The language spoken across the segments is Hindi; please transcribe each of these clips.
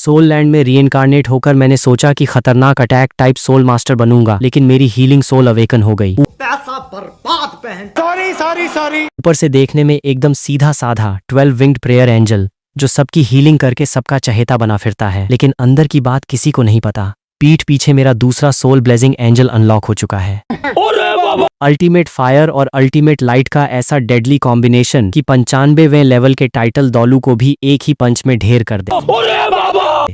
सोल लैंड में रीइंकार्नेट होकर मैंने सोचा कि खतरनाक अटैक टाइप सोल मास्टर बनूंगा, लेकिन मेरी हीलिंग सोल अवेकन हो गई। पैसा बर्बाद बहन। सॉरी। ऊपर से देखने में एकदम सीधा साधा 12 विंग्ड प्रेयर एंजल जो सबकी हीलिंग करके सबका चहेता बना फिरता है, लेकिन अंदर की बात किसी को नहीं पता। पीठ पीछे मेरा दूसरा सोल ब्लेजिंग एंजल अनलॉक हो चुका है। अल्टीमेट फायर और अल्टीमेट लाइट का ऐसा डेडली कॉम्बिनेशन कि 95वें लेवल के टाइटल दौलू को भी एक ही पंच में ढेर कर दे।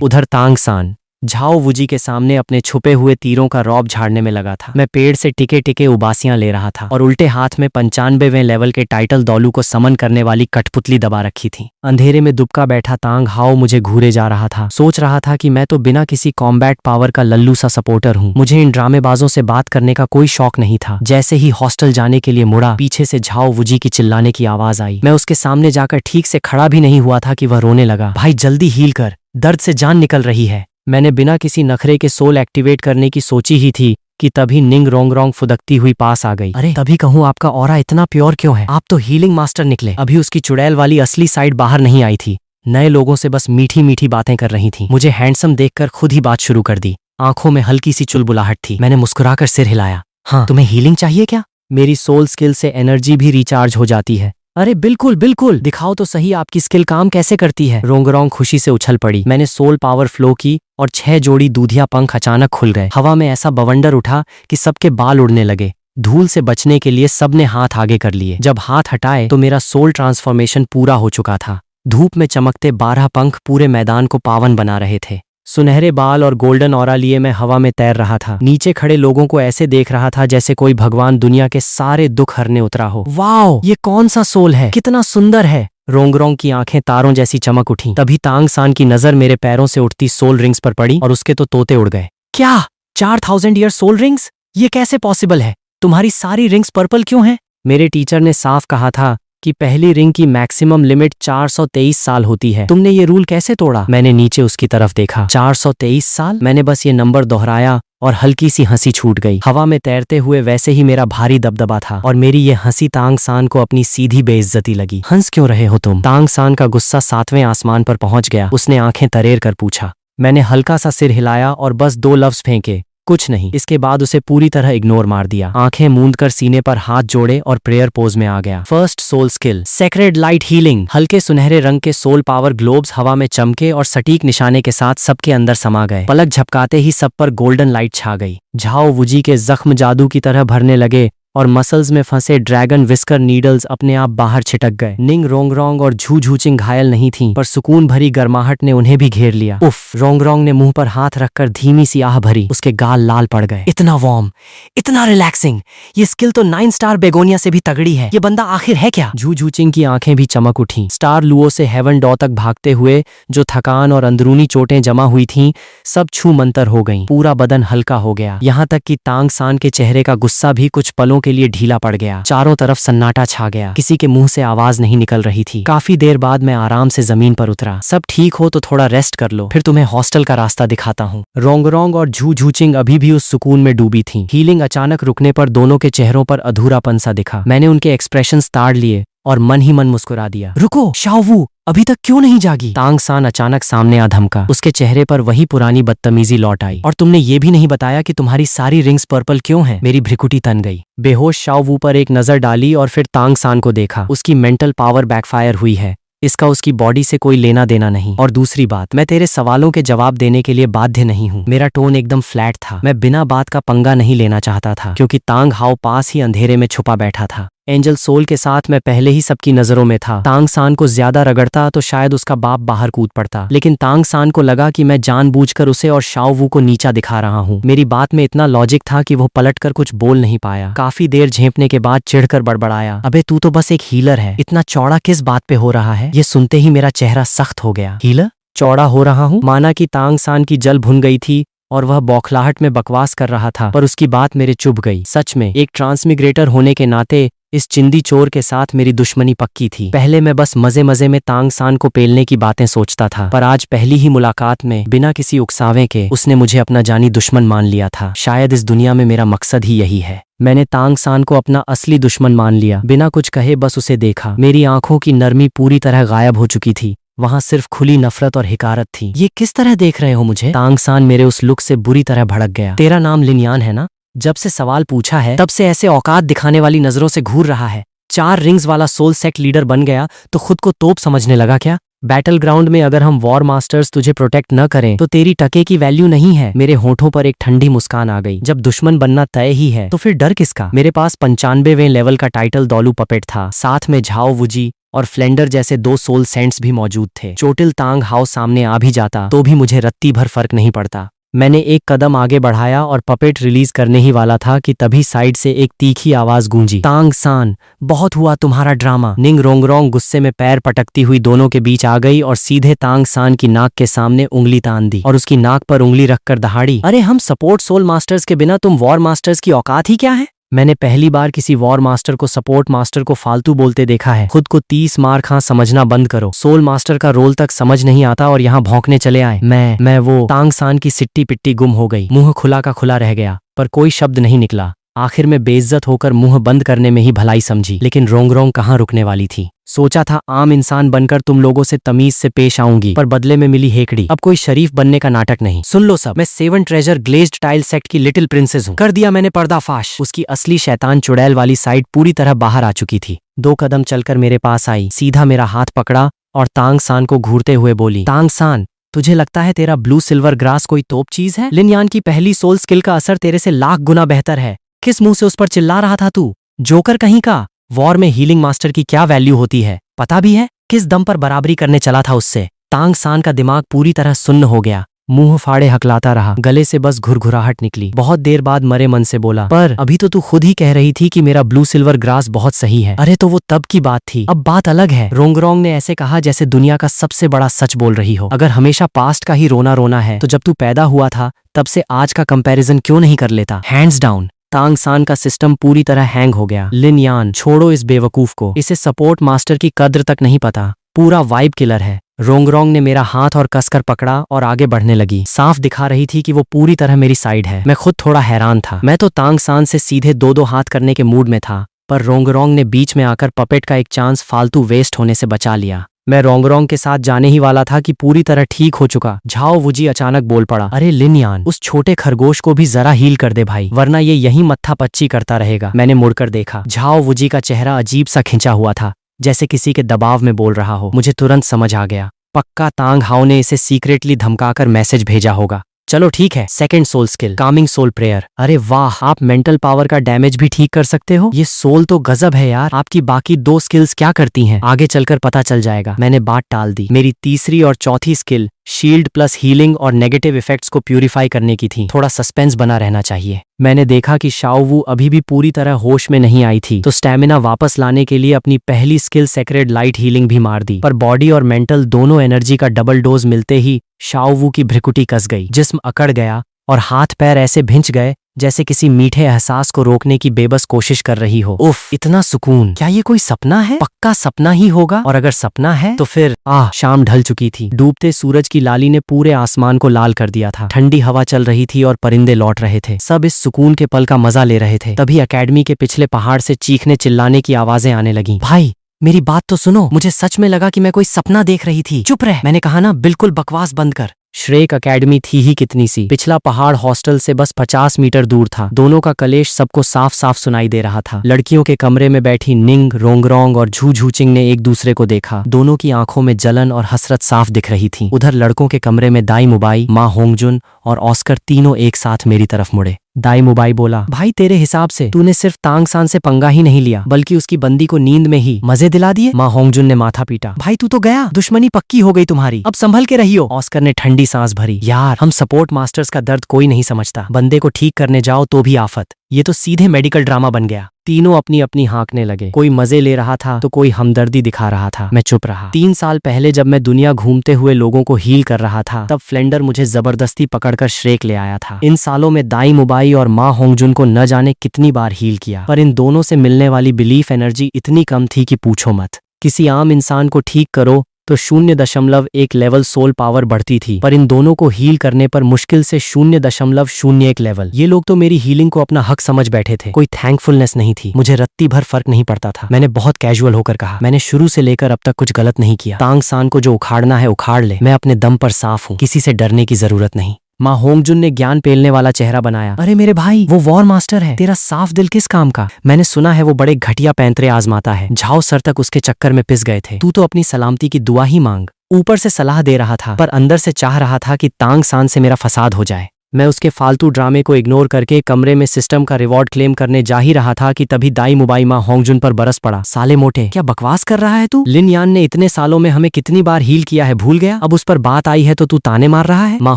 उधर तांग सान झाओ वुजी के सामने अपने छुपे हुए तीरों का रौब झाड़ने में लगा था। मैं पेड़ से टिके टिके उबासियां ले रहा था और उल्टे हाथ में 95वें लेवल के टाइटल दौलू को समन करने वाली कठपुतली दबा रखी थी। अंधेरे में दुबका बैठा तांग हाओ मुझे घूरे जा रहा था। सोच रहा था कि मैं तो बिना किसी कॉम्बैट पावर का लल्लू सा सपोर्टर हूँ। मुझे इन ड्रामेबाजों से बात करने का कोई शौक नहीं था। जैसे ही हॉस्टल जाने के लिए मुड़ा, पीछे से झाओ वुजी की चिल्लाने की आवाज आई। मैं उसके सामने जाकर ठीक से खड़ा भी नहीं हुआ था कि वह रोने लगा। भाई जल्दी हील कर, दर्द से जान निकल रही है। मैंने बिना किसी नखरे के सोल एक्टिवेट करने की सोची ही थी कि तभी निंग रोंग फुदकती हुई पास आ गई। अरे तभी कहूँ आपका ऑरा इतना प्योर क्यों है? आप तो हीलिंग मास्टर निकले। अभी उसकी चुड़ैल वाली असली साइड बाहर नहीं आई थी। नए लोगों से बस मीठी मीठी बातें कर रही थी। मुझे हैंडसम देखकर खुद ही बात शुरू कर दी। आंखों में हल्की सी चुलबुलाहट थी। मैंने मुस्कुराकर सिर हिलाया। हाँ, तुम्हें हीलिंग चाहिए क्या? मेरी सोल स्किल से एनर्जी भी रिचार्ज हो जाती है। अरे बिल्कुल बिल्कुल, दिखाओ तो सही आपकी स्किल काम कैसे करती है। रोंगरोंग खुशी से उछल पड़ी। मैंने सोल पावर फ्लो की और 6 जोड़ी दूधिया पंख अचानक खुल गए। हवा में ऐसा बवंडर उठा कि सबके बाल उड़ने लगे। धूल से बचने के लिए सबने हाथ आगे कर लिए। जब हाथ हटाए तो मेरा सोल ट्रांसफॉर्मेशन पूरा हो चुका था। धूप में चमकते 12 पंख पूरे मैदान को पावन बना रहे थे। सुनहरे बाल और गोल्डन ऑरा लिए मैं हवा में तैर रहा था। नीचे खड़े लोगों को ऐसे देख रहा था जैसे कोई भगवान दुनिया के सारे दुख हरने उतरा हो। वाओ, ये कौन सा सोल है? कितना सुंदर है। रोंगरोंग की आंखें तारों जैसी चमक उठी। तभी तांग सान की नजर मेरे पैरों से उठती सोल रिंग्स पर पड़ी और उसके तो तोते उड़ गए। क्या 4000 ईयर सोल रिंग्स? ये कैसे पॉसिबल है? तुम्हारी सारी रिंग्स पर्पल क्यों हैं? मेरे टीचर ने साफ कहा था कि पहली रिंग की मैक्सिमम लिमिट 423 साल होती है। तुमने ये रूल कैसे तोड़ा? मैंने नीचे उसकी तरफ देखा। 423 साल? मैंने बस ये नंबर दोहराया और हल्की सी हंसी छूट गई। हवा में तैरते हुए वैसे ही मेरा भारी दबदबा था और मेरी ये हंसी तांग सान को अपनी सीधी बेइज्जती लगी। हंस क्यों रहे हो तुम? तांग सान का गुस्सा 7वें आसमान पर पहुंच गया। उसने आंखें तरेर कर पूछा। मैंने हल्का सा सिर हिलाया और बस 2 लफ्ज फेंके, कुछ नहीं। इसके बाद उसे पूरी तरह इग्नोर मार दिया। आंखें मूंद कर सीने पर हाथ जोड़े और प्रेयर पोज में आ गया। First soul skill sacred light healing. हल्के सुनहरे रंग के सोल पावर ग्लोब्स हवा में चमके और सटीक निशाने के साथ सबके अंदर समा गए। पलक झपकाते ही सब पर गोल्डन लाइट छा गई। झाओ वुजी के जख्म जादू की तरह भरने लगे और मसल्स में फंसे ड्रैगन विस्कर नीडल्स अपने आप बाहर छिटक गए। निंग रोंगरोंग और झू झूचिंग घायल नहीं थीं, पर सुकून भरी गर्माहट ने उन्हें भी घेर लिया। उफ, रोंगरोंग ने मुंह पर हाथ रखकर धीमी सी आह भरी। उसके गाल लाल पड़ गए। इतना वार्म, इतना रिलैक्सिंग, ये स्किल तो 9 स्टार बेगोनिया से भी तगड़ी है। ये बंदा आखिर है क्या? झू झूचिंग की आंखें भी चमक उठी। स्टार लुओ से हेवन डॉ तक भागते हुए जो थकान और अंदरूनी चोटें जमा हुई थीं, सब छू मंतर हो गईं। पूरा बदन हल्का हो गया। यहाँ तक कि तांग सान के चेहरे का गुस्सा भी कुछ पलों के लिए ढीला पड़ गया। चारों तरफ सन्नाटा छा गया। किसी के मुंह से आवाज नहीं निकल रही थी। काफी देर बाद मैं आराम से जमीन पर उतरा। सब ठीक हो तो थोड़ा रेस्ट कर लो, फिर तुम्हें हॉस्टल का रास्ता दिखाता हूँ। रोंगरोंग और झू झूचिंग अभी भी उस सुकून में डूबी थीं। हीलिंग अचानक रुकने पर दोनों के चेहरों पर अधूरापन सा दिखा। मैंने उनके एक्सप्रेशंस ताड़ लिए और मन ही मन मुस्कुरा दिया। रुको शाओवू, अभी तक क्यों नहीं जागी? तांग सान अचानक सामने आ धमका। उसके चेहरे पर वही पुरानी बदतमीजी लौट आई। और तुमने ये भी नहीं बताया कि तुम्हारी सारी रिंग्स पर्पल क्यों हैं? मेरी भ्रिकुटी तन गई। बेहोश शाओवू पर एक नजर डाली और फिर तांग सान को देखा। उसकी मेंटल पावर बैकफायर हुई है। इसका उसकी बॉडी से कोई लेना देना नहीं। और दूसरी बात, मैं तेरे सवालों के जवाब देने के लिए बाध्य नहीं हूँ। मेरा टोन एकदम फ्लैट था। मैं बिना बात का पंगा नहीं लेना चाहता था, क्योंकि तांग हाओ पास ही अंधेरे में छुपा बैठा था। एंजल सोल के साथ मैं पहले ही सबकी नजरों में था। तांग सान को ज्यादा रगड़ता तो शायद उसका बाप बाहर कूद पड़ता, लेकिन तांग सान को लगा कि मैं जानबूझकर उसे और शाओवू को नीचा दिखा रहा हूँ। मेरी बात में इतना लॉजिक था कि वो पलटकर कुछ बोल नहीं पाया। काफी देर झेंपने के बाद चिढ़कर बड़बड़ाया, अबे तू तो बस एक हीलर है, इतना चौड़ा किस बात पे हो रहा है? ये सुनते ही मेरा चेहरा सख्त हो गया। हीलर? चौड़ा हो रहा हूँ? माना कि तांग सान की जल भुन गई थी और वह बौखलाहट में बकवास कर रहा था, पर उसकी बात मेरे चुभ गई। सच में एक ट्रांसमिग्रेटर होने के नाते इस चिंदी चोर के साथ मेरी दुश्मनी पक्की थी। पहले मैं बस मजे मजे में तांग सान को पेलने की बातें सोचता था, पर आज पहली ही मुलाकात में बिना किसी उकसावे के उसने मुझे अपना जानी दुश्मन मान लिया था। शायद इस दुनिया में मेरा मकसद ही यही है। मैंने तांग सान को अपना असली दुश्मन मान लिया। बिना कुछ कहे बस उसे देखा। मेरी आंखों की नरमी पूरी तरह गायब हो चुकी थी वहां सिर्फ खुली नफरत और हिकारत थी। ये किस तरह देख रहे हो मुझे? तांग सान मेरे उस लुक से बुरी तरह भड़क गया। तेरा नाम लिनयान है ना? जब से सवाल पूछा है तब से ऐसे औकात दिखाने वाली नजरों से घूर रहा है। 4 रिंग्स वाला सोल सेक्ट लीडर बन गया तो खुद को तोप समझने लगा क्या? बैटल ग्राउंड में अगर हम वॉर मास्टर्स तुझे प्रोटेक्ट न करें तो तेरी टके की वैल्यू नहीं है। मेरे होठों पर एक ठंडी मुस्कान आ गई। जब दुश्मन बनना तय ही है तो फिर डर किसका? मेरे पास 95वें लेवल का टाइटल दौलू पपेट था, साथ में झाओ वुजी और फ्लेंडर जैसे 2 सोल सेंट्स भी मौजूद थे। चोटिल तांग हाउ सामने आ भी जाता तो भी मुझे रत्ती भर फर्क नहीं पड़ता। मैंने एक कदम आगे बढ़ाया और पपेट रिलीज करने ही वाला था कि तभी साइड से एक तीखी आवाज गूंजी। तांग सान, बहुत हुआ तुम्हारा ड्रामा। निंग रोंगरोंग गुस्से में पैर पटकती हुई दोनों के बीच आ गई और सीधे तांग सान की नाक के सामने उंगली तान दी और उसकी नाक पर उंगली रखकर दहाड़ी, अरे हम सपोर्ट सोल मास्टर्स के बिना तुम वॉर मास्टर्स की औकात ही क्या है? मैंने पहली बार किसी वॉर मास्टर को सपोर्ट मास्टर को फालतू बोलते देखा है। खुद को 30 मार खा समझना बंद करो। सोल मास्टर का रोल तक समझ नहीं आता और यहाँ भौंकने चले आए। मैं वो तांग सान की सिट्टी पिट्टी गुम हो गई। मुंह खुला का खुला रह गया पर कोई शब्द नहीं निकला। आखिर में बेइज्जत होकर मुंह बंद करने में ही भलाई समझी, लेकिन रोंगरोंग कहाँ रुकने वाली थी। सोचा था आम इंसान बनकर तुम लोगों से तमीज से पेश आऊंगी, पर बदले में मिली हेकड़ी। अब कोई शरीफ बनने का नाटक नहीं। सुन लो सब, मैं 7 ट्रेजर ग्लेज्ड टाइल सेक्ट की लिटिल प्रिंसेस हूँ। कर दिया मैंने पर्दाफाश। उसकी असली शैतान चुड़ैल वाली साइड पूरी तरह बाहर आ चुकी थी। 2 कदम चलकर मेरे पास आई, सीधा मेरा हाथ पकड़ा और तांग सान को घूरते हुए बोली, तांग सान, तुझे लगता है तेरा ब्लू सिल्वर ग्रास कोई तोप चीज है? लिनयान की पहली सोल स्किल का असर तेरे से लाख गुना बेहतर है। किस मुंह से उस पर चिल्ला रहा था तू? जोकर कहीं का। वॉर में हीलिंग मास्टर की क्या वैल्यू होती है पता भी है? किस दम पर बराबरी करने चला था उससे? तांग सान का दिमाग पूरी तरह सुन्न हो गया। मुंह फाड़े हकलाता रहा, गले से बस घुरघुराहट निकली। बहुत देर बाद मरे मन से बोला, पर अभी तो तू खुद ही कह रही थी कि मेरा ब्लू सिल्वर ग्रास बहुत सही है। अरे तो वो तब की बात थी, अब बात अलग है। रोंगरोंग ने ऐसे कहा जैसे दुनिया का सबसे बड़ा सच बोल रही हो। अगर हमेशा पास्ट का ही रोना रोना है तो जब तू पैदा हुआ था तब से आज का कंपैरिजन क्यों नहीं कर लेता? Hands down. तांग सान का सिस्टम पूरी तरह हैंग हो गया। लिनयान, छोड़ो इस बेवकूफ को, इसे सपोर्ट मास्टर की कद्र तक नहीं पता। पूरा वाइब किलर है। रोंगरोंग ने मेरा हाथ और कसकर पकड़ा और आगे बढ़ने लगी। साफ दिखा रही थी कि वो पूरी तरह मेरी साइड है। मैं खुद थोड़ा हैरान था। मैं तो तांग सान से सीधे 2-2 हाथ करने के मूड में था, पर रोंगरोंग ने बीच में आकर पपेट का एक चांस फालतू वेस्ट होने से बचा लिया। मैं रोंगरोंग के साथ जाने ही वाला था कि पूरी तरह ठीक हो चुका झाओ वुजी अचानक बोल पड़ा, अरे लिनयान, उस छोटे खरगोश को भी जरा हील कर दे भाई, वरना ये यहीं मत्था पच्ची करता रहेगा। मैंने मुड़कर देखा। झाओ वुजी का चेहरा अजीब सा खिंचा हुआ था, जैसे किसी के दबाव में बोल रहा हो। मुझे तुरंत समझ आ गया, पक्का तांग हाओ ने इसे सीक्रेटली धमकाकर मैसेज भेजा होगा। चलो ठीक है, second soul skill, calming soul prayer. अरे वाह, आप मेंटल पावर का डैमेज भी ठीक कर सकते हो। ये सोल तो गजब है यार। आपकी बाकी 2 स्किल्स क्या करती हैं? आगे चलकर पता चल जाएगा। मैंने बात टाल दी। मेरी तीसरी और चौथी स्किल शील्ड प्लस हीलिंग और नेगेटिव इफेक्ट्स को प्यूरिफाई करने की थी। थोड़ा सस्पेंस बना रहना चाहिए। मैंने देखा कि शाओ वू अभी भी पूरी तरह होश में नहीं आई थी, तो स्टैमिना वापस लाने के लिए अपनी पहली स्किल सेक्रेड लाइट हीलिंग भी मार दी। पर बॉडी और मेंटल दोनों एनर्जी का डबल डोज मिलते ही शाओ वू की भ्रिकुटी कस गई, जिस्म अकड़ गया और हाथ पैर ऐसे भिंच गए जैसे किसी मीठे एहसास को रोकने की बेबस कोशिश कर रही हो। उफ, इतना सुकून। क्या ये कोई सपना है? पक्का सपना ही होगा, और अगर सपना है तो फिर शाम ढल चुकी थी। डूबते सूरज की लाली ने पूरे आसमान को लाल कर दिया था। ठंडी हवा चल रही थी और परिंदे लौट रहे थे। सब इस सुकून के पल का मजा ले रहे थे। तभी एकेडमी के पिछले पहाड़ से चीखने चिल्लाने की आवाजें आने लगी। भाई मेरी बात तो सुनो, मुझे सच में लगा कि मैं कोई सपना देख रही थी। चुप रह, मैंने कहा ना, बिल्कुल बकवास बंद कर। श्रेक एकेडमी थी ही कितनी सी। पिछला पहाड़ हॉस्टल से बस 50 मीटर दूर था। दोनों का कलेश सबको साफ साफ सुनाई दे रहा था। लड़कियों के कमरे में बैठी निंग, रोंगरोंग और झू झूचिंग ने एक दूसरे को देखा। दोनों की आंखों में जलन और हसरत साफ दिख रही थी। उधर लड़कों के कमरे में दाई मुबाई, माँ होंगजुन और ऑस्कर तीनों एक साथ मेरी तरफ मुड़े। दाई मुबाई बोला, भाई तेरे हिसाब से तूने सिर्फ तांग सान से पंगा ही नहीं लिया, बल्कि उसकी बंदी को नींद में ही मजे दिला दिए। माँ होंगजुन ने माथा पीटा, भाई तू तो गया, दुश्मनी पक्की हो गई तुम्हारी, अब संभल के रहियो। ऑस्कर ने ठंडी सांस भरी, यार हम सपोर्ट मास्टर्स का दर्द कोई नहीं समझता। बंदे को ठीक करने जाओ तो भी आफत। ये तो सीधे मेडिकल ड्रामा बन गया। तीनों अपनी अपनी हाँकने लगे। कोई मजे ले रहा था तो कोई हमदर्दी दिखा रहा था। मैं चुप रहा। 3 साल पहले जब मैं दुनिया घूमते हुए लोगों को हील कर रहा था, तब फ्लेंडर मुझे जबरदस्ती पकड़कर श्रेक ले आया था। इन सालों में दाई मुबाई और माँ होंगजुन को न जाने कितनी बार हील किया, पर इन दोनों से मिलने वाली बिलीफ एनर्जी इतनी कम थी कि पूछो मत। किसी आम इंसान को ठीक करो तो 0.1 लेवल सोल पावर बढ़ती थी, पर इन दोनों को हील करने पर मुश्किल से 0.01 लेवल। ये लोग तो मेरी हीलिंग को अपना हक समझ बैठे थे, कोई थैंकफुलनेस नहीं थी। मुझे रत्ती भर फर्क नहीं पड़ता था। मैंने बहुत कैजुअल होकर कहा, मैंने शुरू से लेकर अब तक कुछ गलत नहीं किया। तांग सान को जो उखाड़ना है उखाड़ ले, मैं अपने दम पर साफ हूँ, किसी से डरने की जरूरत नहीं। माँ होंगजुन ने ज्ञान पेलने वाला चेहरा बनाया। अरे मेरे भाई, वो वॉर मास्टर है, तेरा साफ दिल किस काम का? मैंने सुना है वो बड़े घटिया पैंतरे आजमाता है। झाओ सर तक उसके चक्कर में पिस गए थे। तू तो अपनी सलामती की दुआ ही मांग। ऊपर से सलाह दे रहा था, पर अंदर से चाह रहा था कि तांग सान से मेरा फसाद हो जाए। मैं उसके फालतू ड्रामे को इग्नोर करके कमरे में सिस्टम का रिवॉर्ड क्लेम करने जा ही रहा था कि तभी दाई मुबाई माँ होंगजुन पर बरस पड़ा। साले मोटे, क्या बकवास कर रहा है तू? लिन यान ने इतने सालों में हमें कितनी बार हील किया है, भूल गया? अब उस पर बात आई है तो तू ताने मार रहा है? माँ